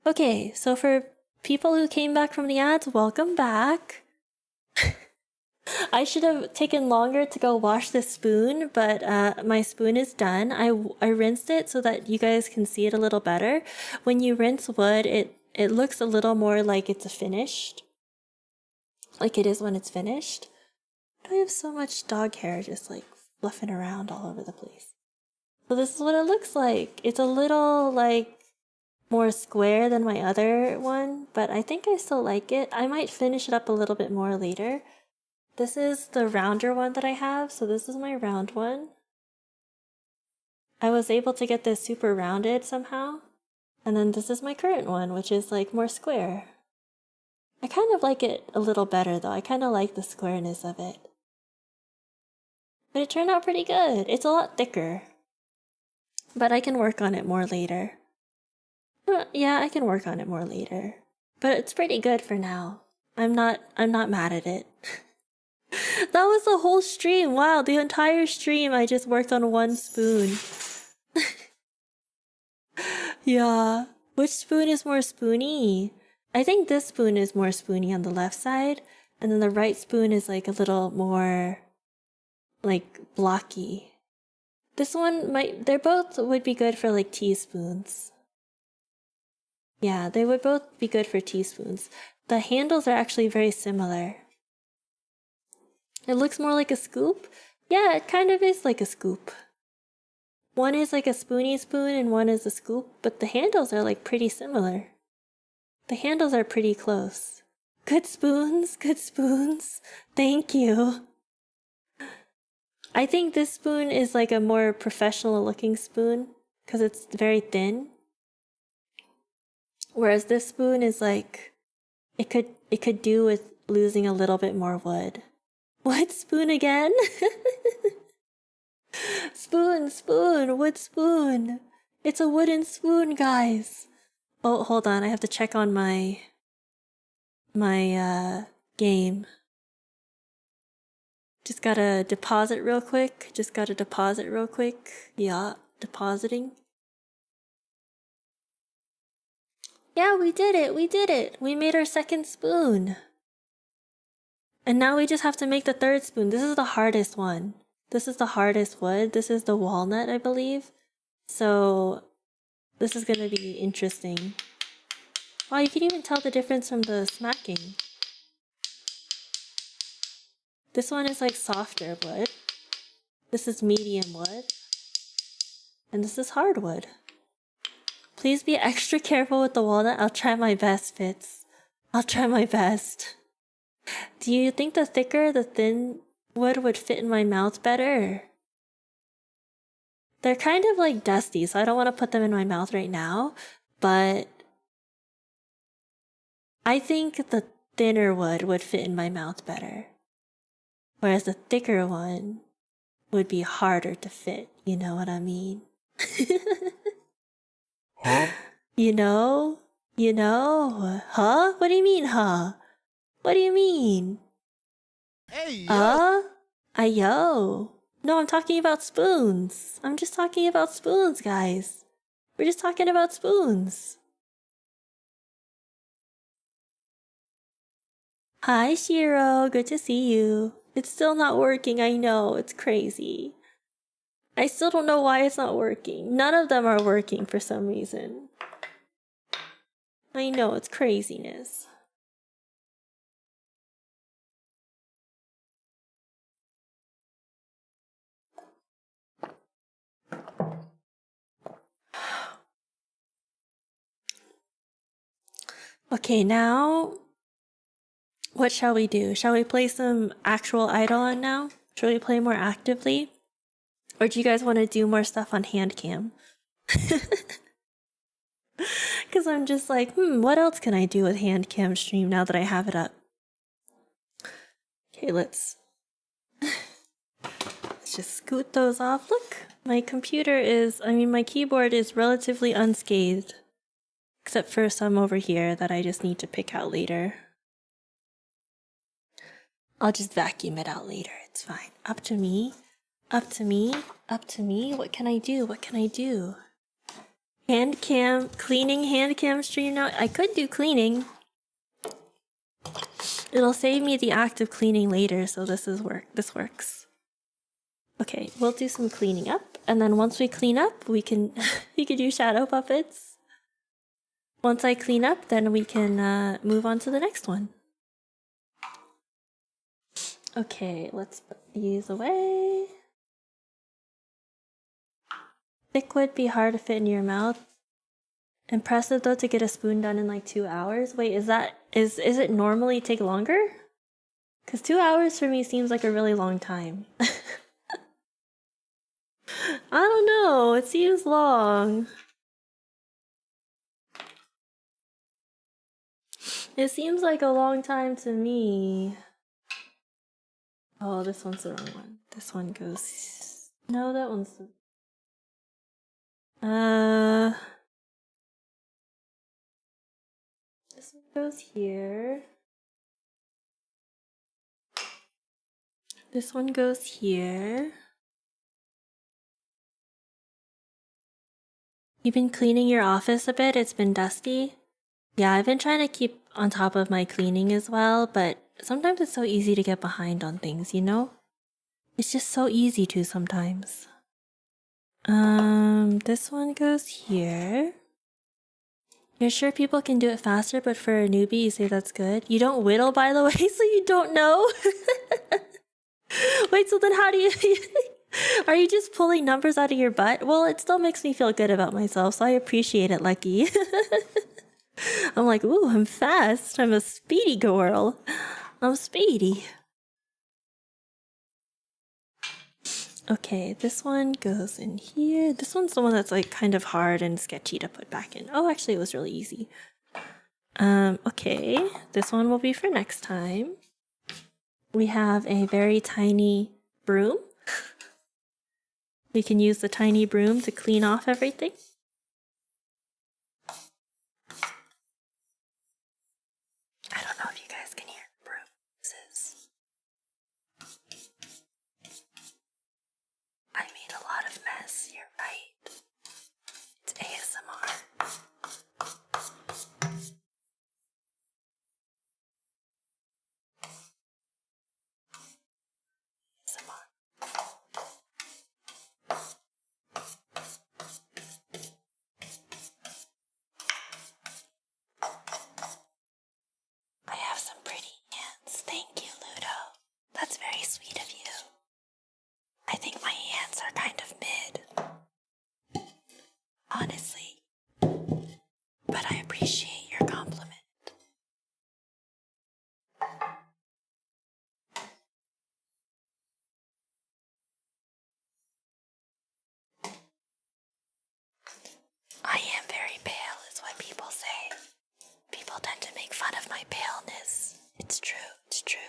[SPEAKER 1] Okay, so for people who came back from the ads, welcome back. I should have taken longer to go wash the spoon, but my spoon is done. I rinsed it so that you guys can see it a little better. When you rinse wood, it looks a little more like it's finished. Like it is when it's finished. I have so much dog hair just like fluffing around all over the place. So this is what it looks like. It's a little like more square than my other one, but I think I still like it. I might finish it up a little bit more later. This is the rounder one that I have, so this is my round one. I was able to get this super rounded somehow. And then this is my current one, which is like more square. I kind of like it a little better though. I kind of like the squareness of it. But it turned out pretty good. It's a lot thicker. But I can work on it more later. Yeah, I can work on it more later. But it's pretty good for now. I'm not mad at it. That was the whole stream. Wow, the entire stream I just worked on one spoon. Yeah. Which spoon is more spoony? I think this spoon is more spoony on the left side, and then the right spoon is like a little more like blocky. This one they're both would be good for like teaspoons. Yeah, they would both be good for teaspoons. The handles are actually very similar. It looks more like a scoop. Yeah, it kind of is like a scoop. One is like a spoony spoon and one is a scoop, but the handles are like pretty similar. The handles are pretty close. Good spoons, good spoons. Thank you. I think this spoon is like a more professional looking spoon because it's very thin. Whereas this spoon is like, it could do with losing a little bit more wood. What spoon again? Spoon, spoon, wood spoon. It's a wooden spoon, guys. Oh, hold on. I have to check on my game. Just gotta deposit real quick. Yeah, depositing. Yeah, we did it. We made our second spoon. And now we just have to make the third spoon. This is the hardest one. This is the hardest wood. This is the walnut, I believe. So this is gonna be interesting. Wow, you can even tell the difference from the smacking. This one is like softer wood. This is medium wood. And this is hardwood. Please be extra careful with the walnut. I'll try my best, Fitz. I'll try my best. Do you think the thicker, the thin wood would fit in my mouth better? They're kind of like dusty, so I don't want to put them in my mouth right now. But I think the thinner wood would fit in my mouth better. Whereas the thicker one would be harder to fit. You know what I mean?
[SPEAKER 2] Huh?
[SPEAKER 1] You know? Huh? What do you mean, huh? What do you mean?
[SPEAKER 3] Hey, yo.
[SPEAKER 1] Ayo. No, I'm talking about spoons. I'm just talking about spoons, guys. We're just talking about spoons. Hi, Shiro. Good to see you. It's still not working, I know. It's crazy. I still don't know why it's not working. None of them are working for some reason. I know, it's craziness. Okay, now what shall we do? Shall we play some actual Eidolon now? Shall we play more actively? Or do you guys want to do more stuff on hand cam? Because I'm just like, what else can I do with hand cam stream now that I have it up? Okay, let's just scoot those off. Look, my my keyboard is relatively unscathed. Except for some over here that I just need to pick out later. I'll just vacuum it out later, it's fine. Up to me. What can I do? Hand cam, cleaning hand cam stream now. I could do cleaning. It'll save me the act of cleaning later, so this works. Okay, we'll do some cleaning up, and then once we clean up, we can do shadow puppets. Once I clean up, then we can move on to the next one. Okay, let's put these away. Thick would be hard to fit in your mouth. Impressive though to get a spoon done in like 2 hours. Wait, is it normally take longer? Because 2 hours for me seems like a really long time. I don't know, it seems long. It seems like a long time to me. Oh, this one's the wrong one. This one goes... No, that one's... goes here. This one goes here. You've been cleaning your office a bit? It's been dusty? Yeah, I've been trying to keep on top of my cleaning as well, but sometimes it's so easy to get behind on things, you know? It's just so easy to sometimes. This one goes here. You're sure people can do it faster, but for a newbie, you say that's good? You don't whittle, by the way, so you don't know? Wait, so then how do you... Are you just pulling numbers out of your butt? Well, it still makes me feel good about myself, so I appreciate it, Lucky. I'm like, ooh, I'm fast. I'm a speedy girl. I'm speedy. Okay, this one goes in here. This one's the one that's like kind of hard and sketchy to put back in. Oh, actually, it was really easy. Okay, this one will be for next time. We have a very tiny broom. We can use the tiny broom to clean off everything. I don't know if you guys can hear the broom. I made a lot of mess, you're right. It's ASMR. I have some pretty hands. Thank you, Ludo. That's very sweet of you. I think my hands are kind of mid. Honestly. But I appreciate your compliment. I am very pale, is what people say. People tend to make fun of my paleness. It's true, it's true.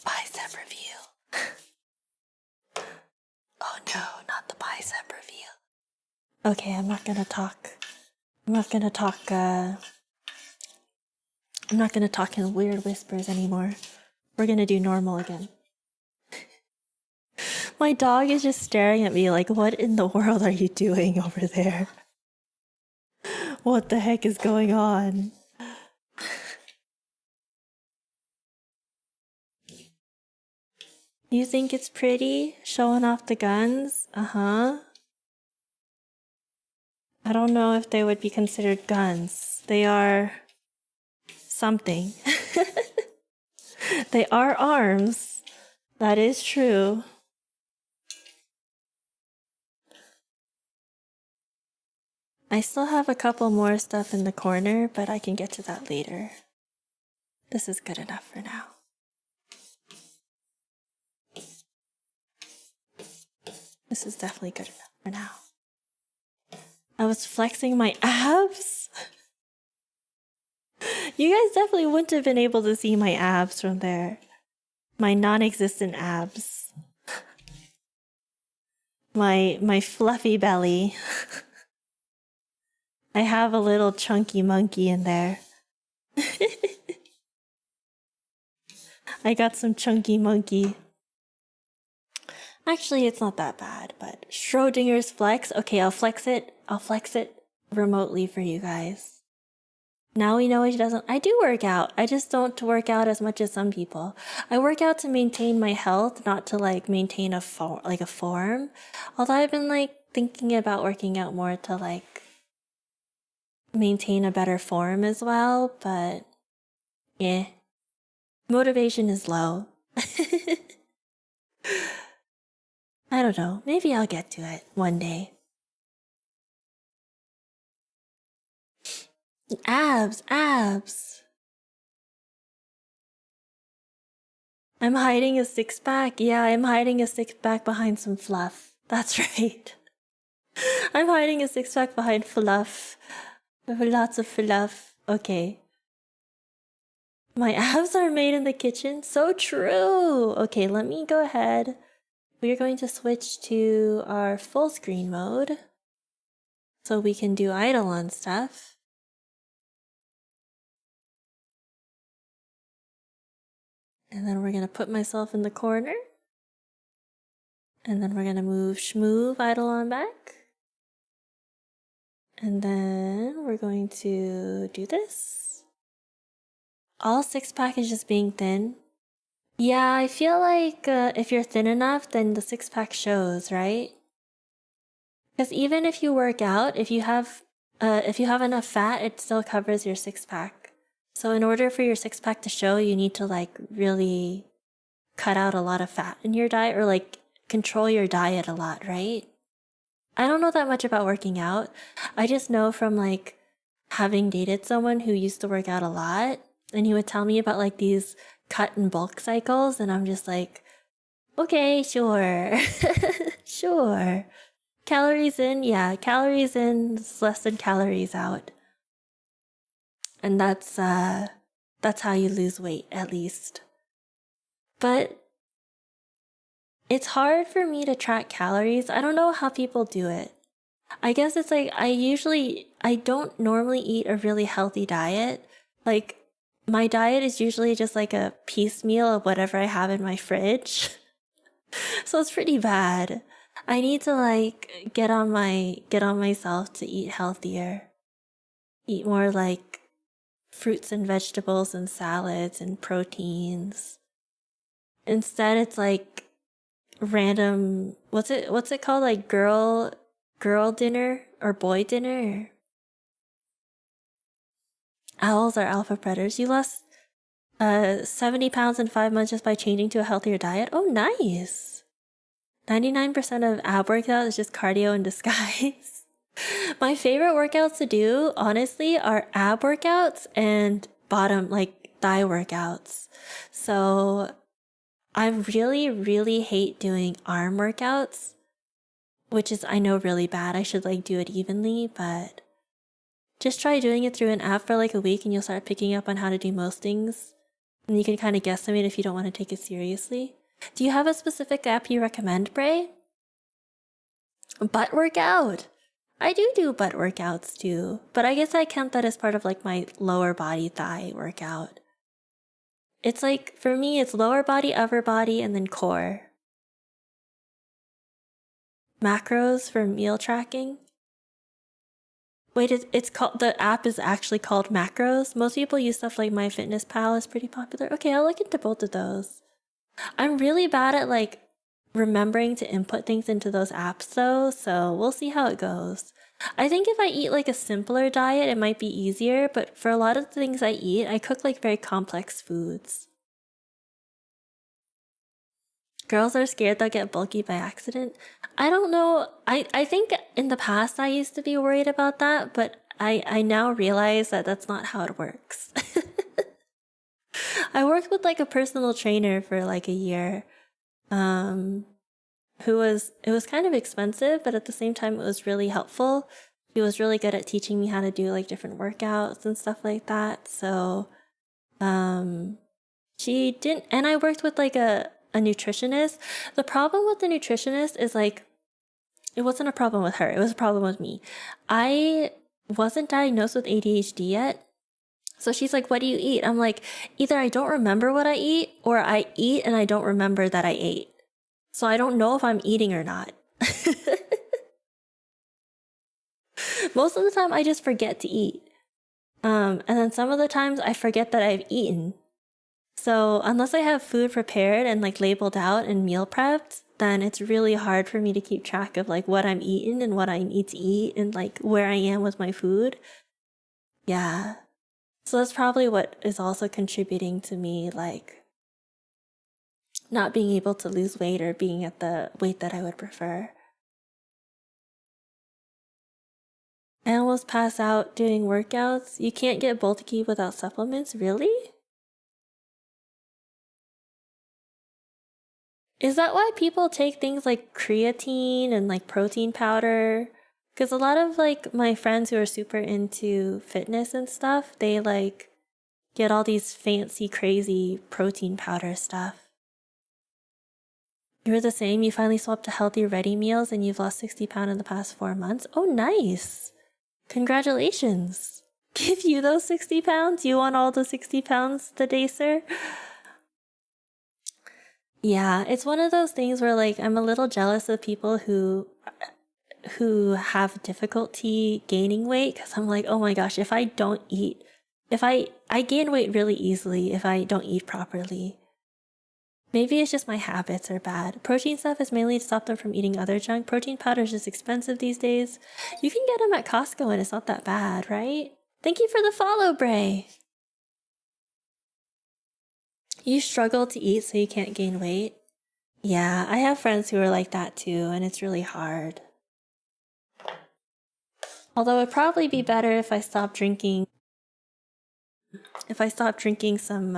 [SPEAKER 1] Bicep reveal. Oh no, not the bicep reveal. Okay, I'm not gonna talk in weird whispers anymore. We're gonna do normal again. My dog is just staring at me like, what in the world are you doing over there? What the heck is going on? You think it's pretty? Showing off the guns? Uh-huh. I don't know if they would be considered guns. They are... something. They are arms. That is true. I still have a couple more stuff in the corner, but I can get to that later. This is good enough for now. This is definitely good enough for now. I was flexing my abs? You guys definitely wouldn't have been able to see my abs from there. My non-existent abs. My fluffy belly. I have a little chunky monkey in there. I got some chunky monkey. Actually, it's not that bad, but Schrodinger's flex. Okay, I'll flex it remotely for you guys. Now we know he doesn't. I do work out. I just don't work out as much as some people. I work out to maintain my health, not to like maintain a form. Although I've been like thinking about working out more to like maintain a better form as well, but yeah. Motivation is low. I don't know. Maybe I'll get to it one day. Abs. I'm hiding a six-pack. Yeah, I'm hiding a six-pack behind some fluff. That's right. I'm hiding a six-pack behind fluff. Lots of fluff. Okay. My abs are made in the kitchen. So true. Okay, let me go ahead. We're going to switch to our full screen mode so we can do idle on stuff. And then we're going to put myself in the corner. And then we're going to move Shmove idle on back. And then we're going to do this. All six-pack is just being thin. Yeah, I feel like if you're thin enough, then the six-pack shows, right? Because even if you work out, if you have enough fat, it still covers your six-pack. So in order for your six-pack to show, you need to like really cut out a lot of fat in your diet, or like control your diet a lot, right? I don't know that much about working out. I just know from like having dated someone who used to work out a lot, and he would tell me about like these cut and bulk cycles, and I'm just like, okay, sure. Sure. Calories in, yeah, calories in is less than calories out. And that's how you lose weight, at least. But it's hard for me to track calories. I don't know how people do it. I guess it's like I don't normally eat a really healthy diet. Like, my diet is usually just like a piecemeal of whatever I have in my fridge. So it's pretty bad. I need to like get on myself to eat healthier. Eat more like fruits and vegetables and salads and proteins. Instead it's like random, what's it called, like girl dinner or boy dinner. Owls are alpha predators. You lost 70 pounds in 5 months just by changing to a healthier diet. Oh, nice. 99% of ab workout is just cardio in disguise. My favorite workouts to do, honestly, are ab workouts and bottom, like thigh workouts. So I really, really hate doing arm workouts, which is, I know, really bad. I should like do it evenly, but just try doing it through an app for like a week and you'll start picking up on how to do most things. And you can kind of guesstimate if you don't want to take it seriously. Do you have a specific app you recommend, Bray? Butt workout! I do butt workouts too, but I guess I count that as part of like my lower body thigh workout. It's like, for me, it's lower body, upper body, and then core. Macros for meal tracking. Wait, it's called, the app is actually called Macros? Most people use stuff like MyFitnessPal is pretty popular. Okay, I'll look into both of those. I'm really bad at like remembering to input things into those apps though, so we'll see how it goes. I think if I eat like a simpler diet, it might be easier, but for a lot of the things I eat, I cook like very complex foods. Girls are scared they'll get bulky by accident. I don't know. I think in the past I used to be worried about that, but I now realize that that's not how it works. I worked with like a personal trainer for like a year. It was kind of expensive, but at the same time it was really helpful. She was really good at teaching me how to do like different workouts and stuff like that. So she didn't, and I worked with like a nutritionist. The problem with the nutritionist is like, it wasn't a problem with her, it was a problem with me. I wasn't diagnosed with ADHD yet. So she's like, what do you eat? I'm like, either I don't remember what I eat, or I eat and I don't remember that I ate. So I don't know if I'm eating or not. Most of the time I just forget to eat. And then some of the times I forget that I've eaten. So unless I have food prepared and like labeled out and meal prepped, then it's really hard for me to keep track of like what I'm eating and what I need to eat and like where I am with my food. Yeah. So that's probably what is also contributing to me like not being able to lose weight or being at the weight that I would prefer. I almost pass out doing workouts. You can't get bulky without supplements, really? Is that why people take things like creatine and like protein powder? Because a lot of like my friends who are super into fitness and stuff, they like get all these fancy, crazy protein powder stuff. You're the same. You finally swapped to healthy, ready meals and you've lost 60 pounds in the past 4 months. Oh, nice. Congratulations. Give you those 60 pounds? You want all the 60 pounds today, sir? Yeah, it's one of those things where like I'm a little jealous of people who have difficulty gaining weight, because I'm like, oh my gosh, if I don't eat, I gain weight really easily if I don't eat properly. Maybe it's just my habits are bad. Protein stuff is mainly to stop them from eating other junk. Protein powder is just expensive these days. You can get them at Costco and it's not that bad, right? Thank you for the follow, Bray. You struggle to eat so you can't gain weight? Yeah, I have friends who are like that too, and it's really hard. Although it'd probably be better if I stopped drinking. If I stopped drinking some,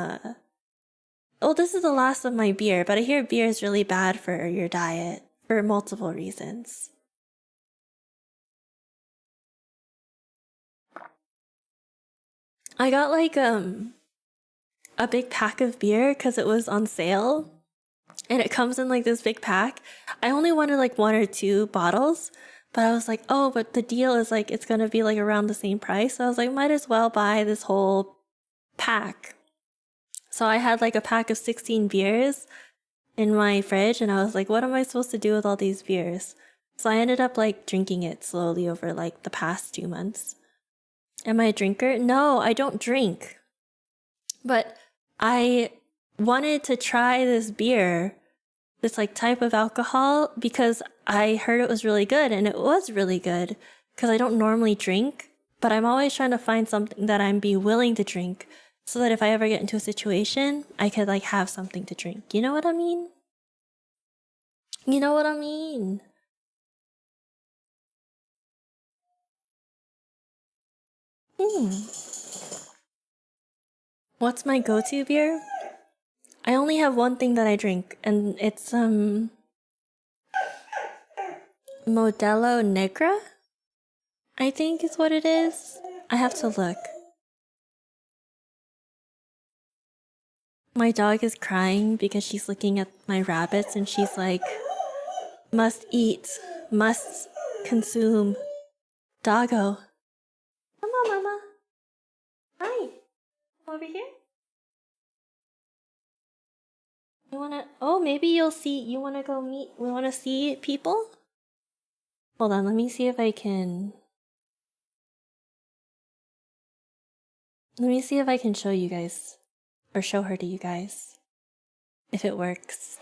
[SPEAKER 1] Oh, this is the last of my beer, but I hear beer is really bad for your diet for multiple reasons. I got like a big pack of beer because it was on sale, and it comes in like this big pack. I only wanted like 1 or 2 bottles, but I was like, oh, but the deal is like it's gonna be like around the same price. So I was like, might as well buy this whole pack. So I had like a pack of 16 beers in my fridge, and I was like, what am I supposed to do with all these beers? So I ended up like drinking it slowly over like the past 2 months. Am I a drinker? No, I don't drink. But I wanted to try this beer, this like type of alcohol, because I heard it was really good, and it was really good because I don't normally drink, but I'm always trying to find something that I'm be willing to drink so that if I ever get into a situation, I could like have something to drink. You know what I mean? You know what I mean? What's my go-to beer? I only have one thing that I drink, and it's Modelo Negra, I think is what it is. I have to look. My dog is crying because she's looking at my rabbits and she's like, must eat, must consume. Doggo. Come on, mama. Hi. Come over here. You wanna, oh, maybe you'll see, you wanna go meet, we wanna see people? Hold on, let me see if I can. Let me see if I can show you guys, or show her to you guys, if it works.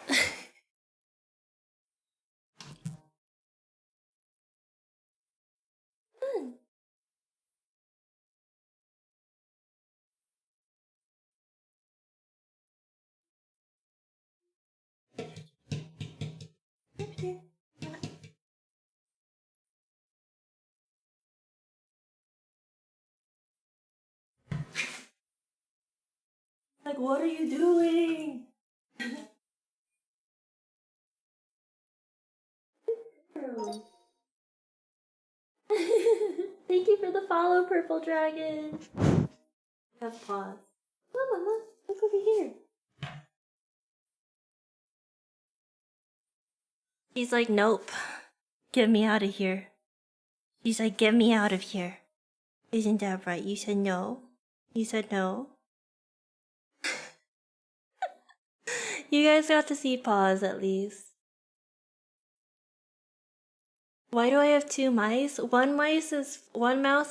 [SPEAKER 1] Like, what are you doing? Thank you for the follow, Purple Dragon. Have pause. Come on, Mama. Look over here. She's like, nope. Get me out of here. She's like, get me out of here. Isn't that right? You said no. You said no. You guys got to see pause at least. Why do I have 2 mice? One mouse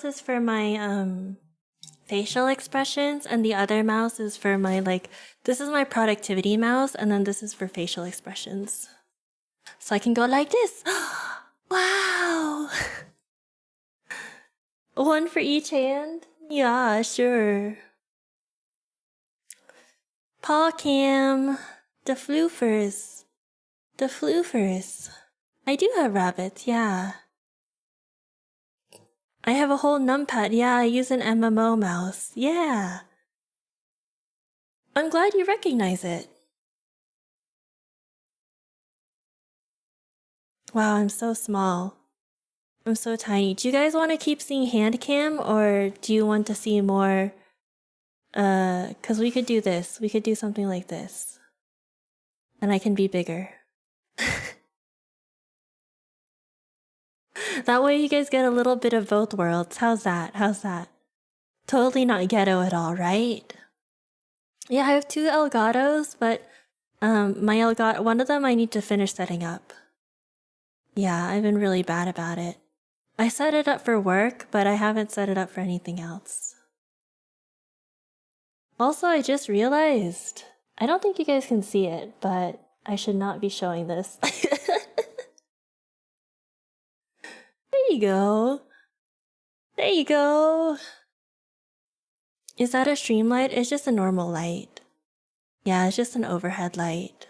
[SPEAKER 1] is for my facial expressions, and the other mouse is for my like, this is my productivity mouse, and then this is for facial expressions. So I can go like this. Wow. One for each hand? Yeah, sure. Paw cam. The floofers. The floofers. I do have rabbits, yeah. I have a whole numpad. Yeah, I use an MMO mouse. Yeah. I'm glad you recognize it. Wow, I'm so small. I'm so tiny. Do you guys want to keep seeing hand cam, or do you want to see more Because we could do this. We could do something like this. And I can be bigger. That way you guys get a little bit of both worlds. How's that? How's that? Totally not ghetto at all, right? Yeah, I have 2 Elgatos, but my Elgato, one of them I need to finish setting up. Yeah, I've been really bad about it. I set it up for work, but I haven't set it up for anything else. Also, I just realized, I don't think you guys can see it, but I should not be showing this. There you go. There you go. Is that a stream light? It's just a normal light. Yeah, it's just an overhead light.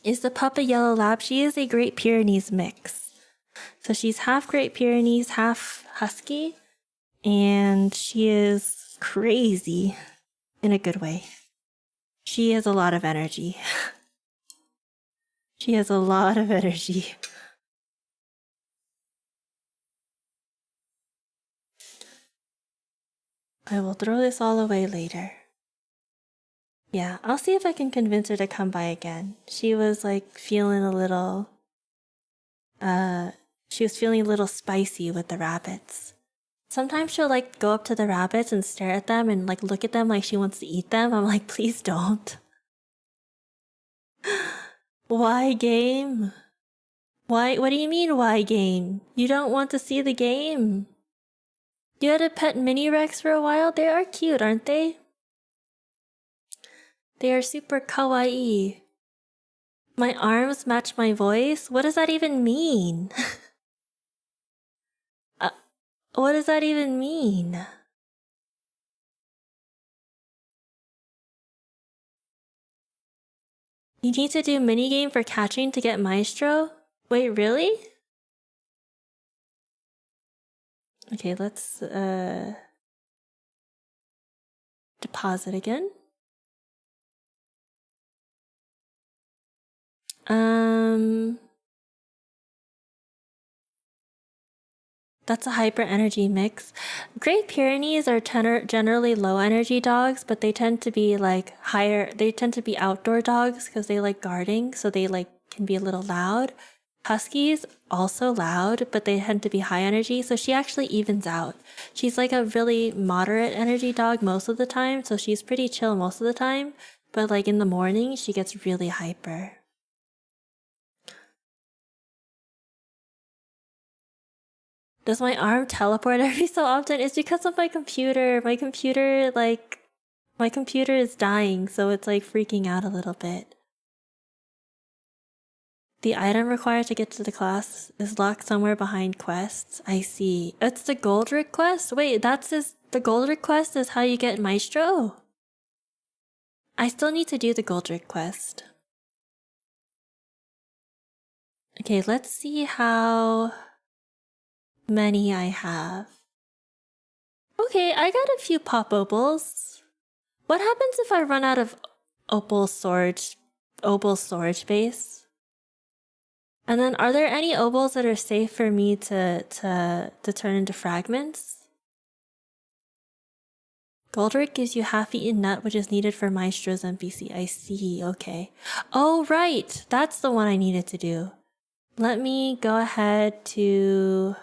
[SPEAKER 1] Is the pup a yellow lab? She is a Great Pyrenees mix. So she's half Great Pyrenees, half husky. And she is crazy in a good way. She has a lot of energy. She has a lot of energy. I will throw this all away later. Yeah, I'll see if I can convince her to come by again. She was like feeling a little... she was feeling a little spicy with the rabbits. Sometimes she'll like go up to the rabbits and stare at them and like look at them like she wants to eat them. I'm like, please don't. Why game? Why? What do you mean, why game? You don't want to see the game? You had a pet mini Rex for a while? They are cute, aren't they? They are super kawaii. My arms match my voice? What does that even mean? What does that even mean? You need to do minigame for catching to get Maestro? Wait, really? Okay, let's deposit again. That's a hyper energy mix. Great Pyrenees are generally low energy dogs, but they tend to be like higher. They tend to be outdoor dogs because they like guarding, so they like can be a little loud. Huskies also loud, but they tend to be high energy, so she actually evens out. She's like a really moderate energy dog most of the time, so she's pretty chill most of the time, but like in the morning she gets really hyper. Does my arm teleport every so often? It's because of my computer. My computer is dying, so it's like freaking out a little bit. The item required to get to the class is locked somewhere behind quests. I see. It's the Goldrick quest? Wait, the Goldrick quest is how you get Maestro? I still need to do the Goldrick quest. Okay, let's see how many I have. Okay, I got a few pop opals. What happens if I run out of opal storage space? And then are there any opals that are safe for me to turn into fragments? Goldrick gives you half-eaten nut, which is needed for Maestro's NPC. I see, okay. Oh, right! That's the one I needed to do. Let me go ahead to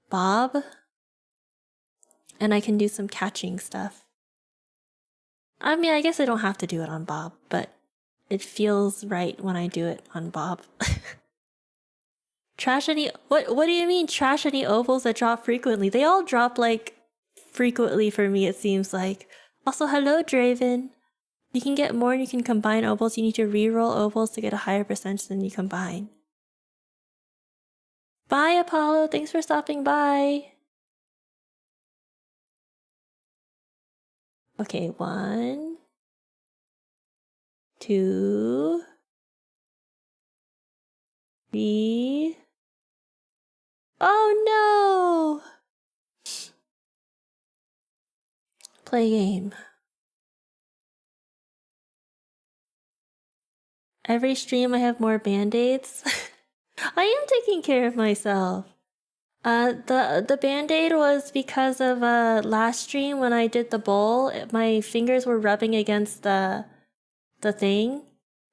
[SPEAKER 1] Bob. And I can do some catching stuff. I mean, I guess I don't have to do it on Bob, but it feels right when I do it on Bob. Trash any... What do you mean, trash any ovals that drop frequently? They all drop, like, frequently for me, it seems like. Also, hello, Draven. You can get more and you can combine ovals. You need to re-roll ovals to get a higher percentage than you combine. Bye, Apollo. Thanks for stopping by. Okay, 1, 2, 3. Oh no! Play game. Every stream I have more band-aids. I am taking care of myself. The band-aid was because of last stream when I did the bowl, my fingers were rubbing against the thing,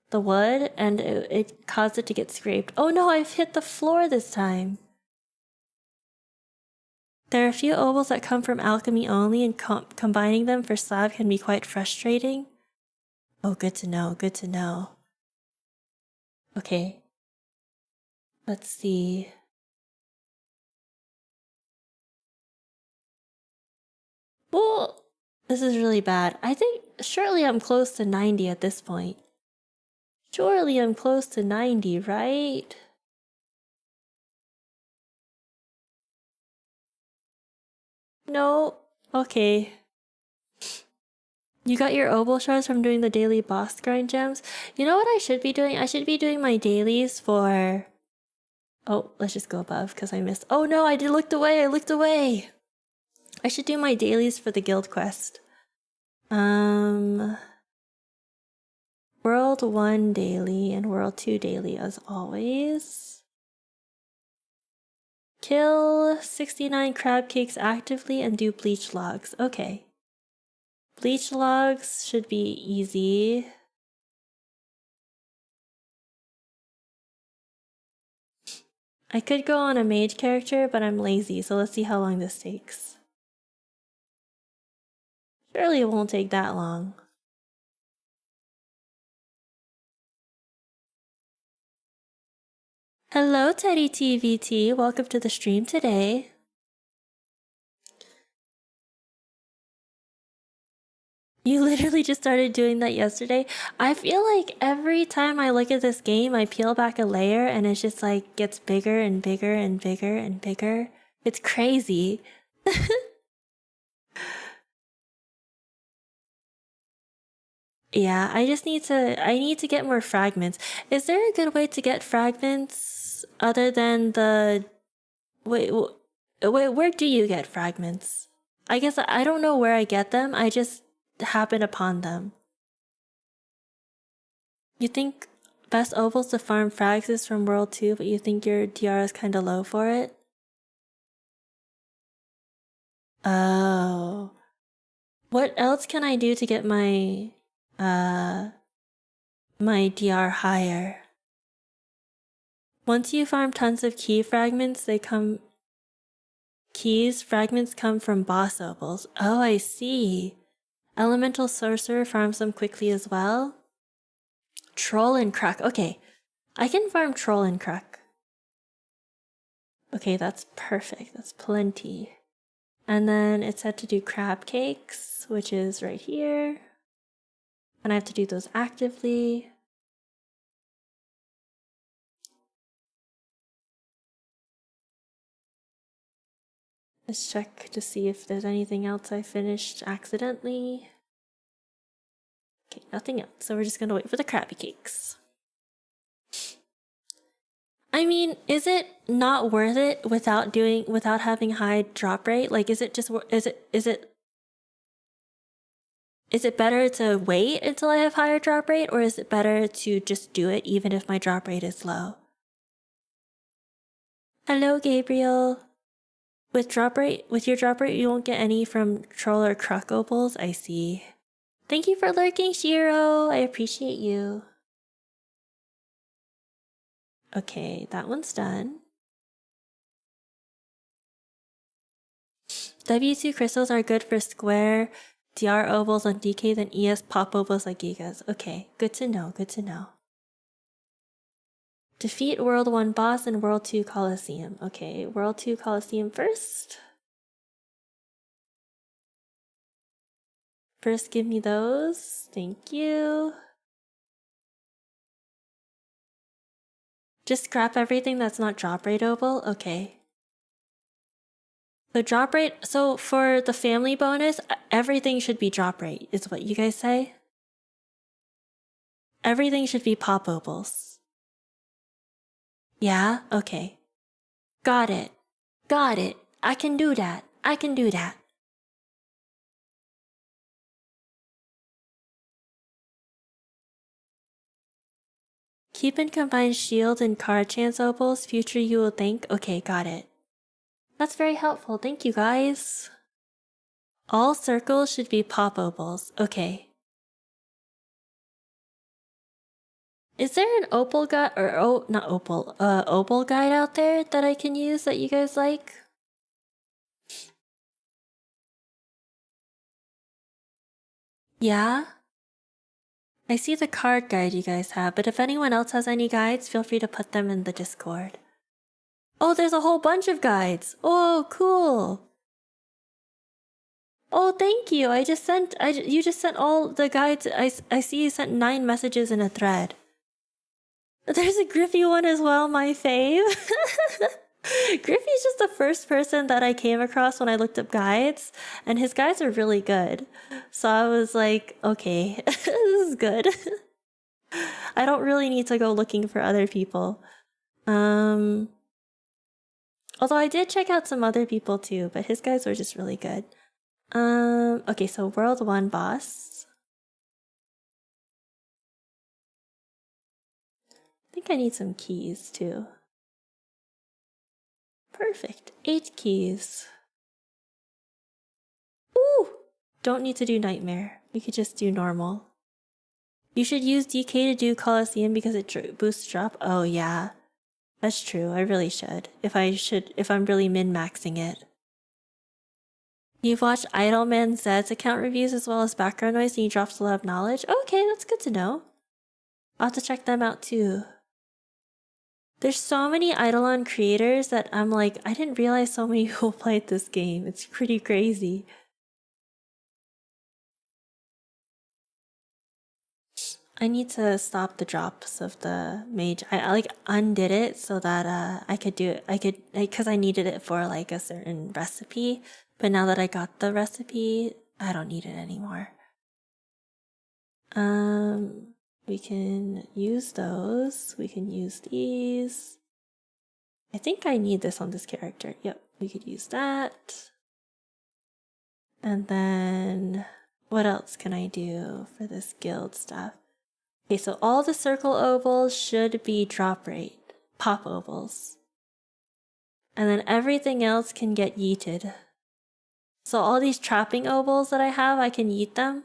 [SPEAKER 1] the wood, and it caused it to get scraped. Oh no, I've hit the floor this time. There are a few ovals that come from alchemy only, and combining them for slab can be quite frustrating. Oh, good to know, good to know. Okay. Let's see. Well, this is really bad. I think surely I'm close to 90 at this point. Surely I'm close to 90, right? No. Okay. You got your oval shards from doing the daily boss grind gems? You know what I should be doing? I should be doing my dailies for... Oh, let's just go above because I missed... Oh no, I looked away, I looked away! I should do my dailies for the guild quest. World 1 daily and World 2 daily as always. Kill 69 crab cakes actively and do bleach logs. Okay. Bleach logs should be easy. I could go on a mage character, but I'm lazy, so let's see how long this takes. Surely it won't take that long. Hello, Teddy TVT. Welcome to the stream today. You literally just started doing that yesterday. I feel like every time I look at this game, I peel back a layer and it's just like gets bigger and bigger and bigger and bigger. It's crazy. Yeah, I need to get more fragments. Is there a good way to get fragments other than the... Wait, where do you get fragments? I guess I don't know where I get them, I just happen upon them. You think best ovals to farm frags is from World 2, but you think your DR is kinda low for it? Oh. What else can I do to get my my DR higher? Once you farm tons of key fragments, fragments come from boss ovals. Oh, I see. Elemental sorcerer farms them quickly as well. Troll and crack. Okay, I can farm troll and crack. Okay, that's perfect. That's plenty. And then it said to do crab cakes, which is right here. And I have to do those actively. Let's check to see if there's anything else I finished accidentally. Okay, nothing else. So we're just gonna wait for the crabby cakes. I mean, is it not worth it without having high drop rate? Like, is it better to wait until I have higher drop rate, or is it better to just do it even if my drop rate is low? Hello, Gabriel. With your drop rate, you won't get any from troll or cruck opals. I see. Thank you for lurking, Shiro. I appreciate you. Okay, that one's done. W2 crystals are good for square DR ovals on DK than ES pop ovals like gigas. Okay, good to know, good to know. Defeat World 1 boss and World 2 Coliseum. Okay, World 2 Coliseum first. First, give me those. Thank you. Just scrap everything that's not drop rate oval? Okay. So drop rate, so for the family bonus, everything should be drop rate, is what you guys say? Everything should be pop ovals. Yeah? Okay. Got it. Got it. I can do that. I can do that. Keep and combine shield and card chance opals. Future you will think. Okay, got it. That's very helpful. Thank you, guys. All circles should be pop opals. Okay. Is there an opal guide or not opal, opal guide out there that I can use that you guys like? Yeah? I see the card guide you guys have, but if anyone else has any guides, feel free to put them in the Discord. Oh, there's a whole bunch of guides. Oh, cool. Oh, thank you. You just sent all the guides. I see you sent 9 messages in a thread. There's a Griffey one as well, my fave. Griffey's just the first person that I came across when I looked up guides, and his guides are really good. So I was like, okay, this is good. I don't really need to go looking for other people. Although I did check out some other people too, but his guides were just really good. Okay, so World 1 boss. I think I need some keys too. Perfect. 8 keys. Ooh! Don't need to do Nightmare. We could just do normal. You should use DK to do Coliseum because it boosts drop. Oh yeah. That's true. I really should. If I'm really min-maxing it. You've watched Idleman Zed's account reviews as well as background noise and he drops a lot of knowledge? Okay, that's good to know. I'll have to check them out too. There's so many Eidolon creators that I'm like, I didn't realize so many people played this game. It's pretty crazy. I need to stop the drops of the mage. I like undid it so that I could do it. Because I needed it for like a certain recipe. But now that I got the recipe, I don't need it anymore. We can use those. We can use these. I think I need this on this character. Yep, we could use that. And then what else can I do for this guild stuff? Okay, so all the circle ovals should be drop rate, pop ovals. And then everything else can get yeeted. So all these trapping ovals that I have, I can yeet them.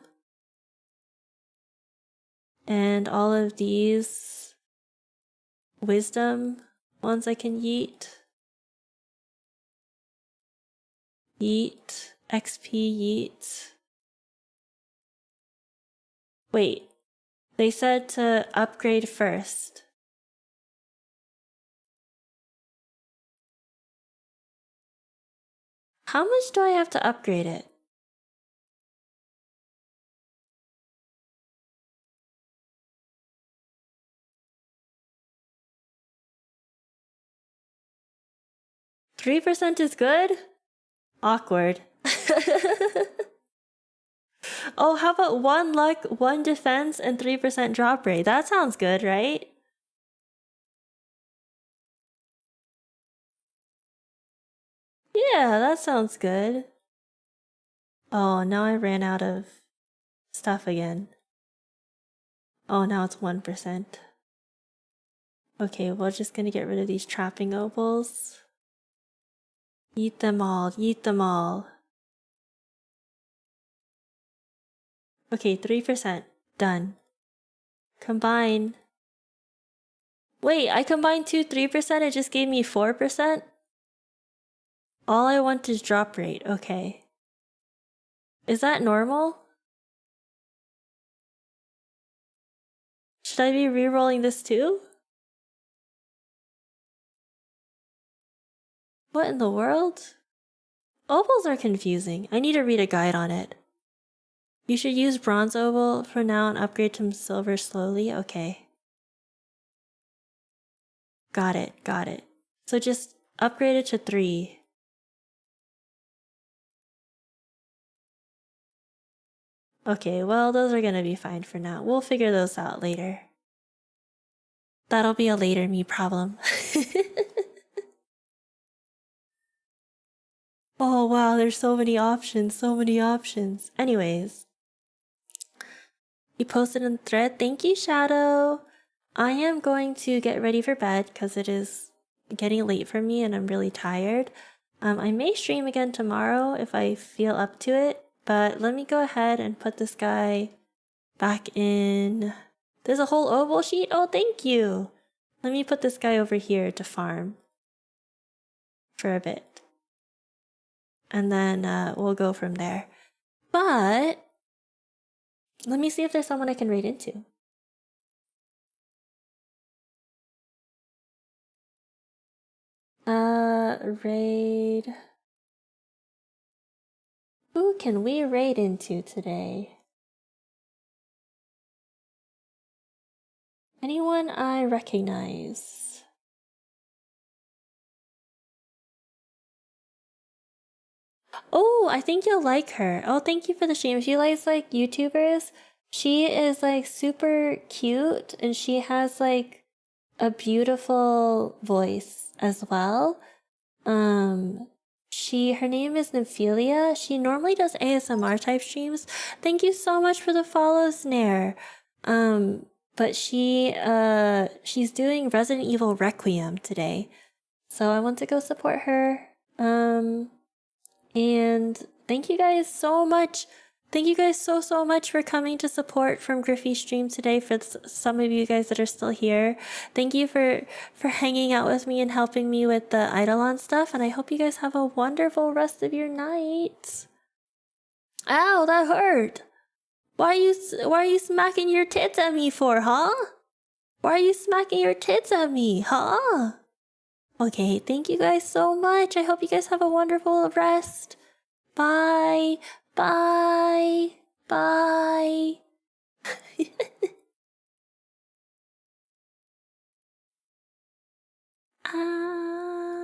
[SPEAKER 1] And all of these wisdom ones I can yeet. Yeet, XP yeet. Wait, they said to upgrade first. How much do I have to upgrade it? %3 is good? Awkward. Oh, how about 1 luck, 1 defense, and 3% drop rate? That sounds good, right? Yeah, that sounds good. Oh, now I ran out of stuff again. Oh, now it's 1%. Okay, we're just gonna get rid of these trapping opals. Eat them all, eat them all. Okay, 3%. Done. Combine. Wait, I combined 3%, it just gave me 4%? All I want is drop rate, okay. Is that normal? Should I be re-rolling this too? What in the world? Ovals are confusing. I need to read a guide on it. You should use bronze oval for now and upgrade to silver slowly. Okay. Got it, got it. So just upgrade it to 3. Okay, well, those are gonna be fine for now. We'll figure those out later. That'll be a later me problem. Oh wow, there's so many options, so many options. Anyways. You posted in the thread. Thank you, Shadow. I am going to get ready for bed because it is getting late for me and I'm really tired. I may stream again tomorrow if I feel up to it, but let me go ahead and put this guy back in. There's a whole oval sheet? Oh, thank you! Let me put this guy over here to farm for a bit. And then we'll go from there. But let me see if there's someone I can raid into. Raid. Who can we raid into today? Anyone I recognize? Oh, I think you'll like her. Oh, thank you for the stream. She likes like YouTubers. She is like super cute and she has like a beautiful voice as well. Her name is 𝙾𝚏𝚏𝚏𝚏𝚏𝚏. She normally does ASMR type streams. Thank you so much for the follow, Snare. But she's doing Resident Evil Requiem today. So I want to go support her. And thank you guys so much. Thank you guys so much for coming to support from Griffey's stream today. For some of you guys that are still here, thank you for hanging out with me and helping me with the Eidolon stuff. And I hope you guys have a wonderful rest of your night. Ow, that hurt. Why are you smacking your tits at me for, huh? Why are you smacking your tits at me, huh? Okay, thank you guys so much. I hope you guys have a wonderful rest. Bye. Bye. Bye. Ah.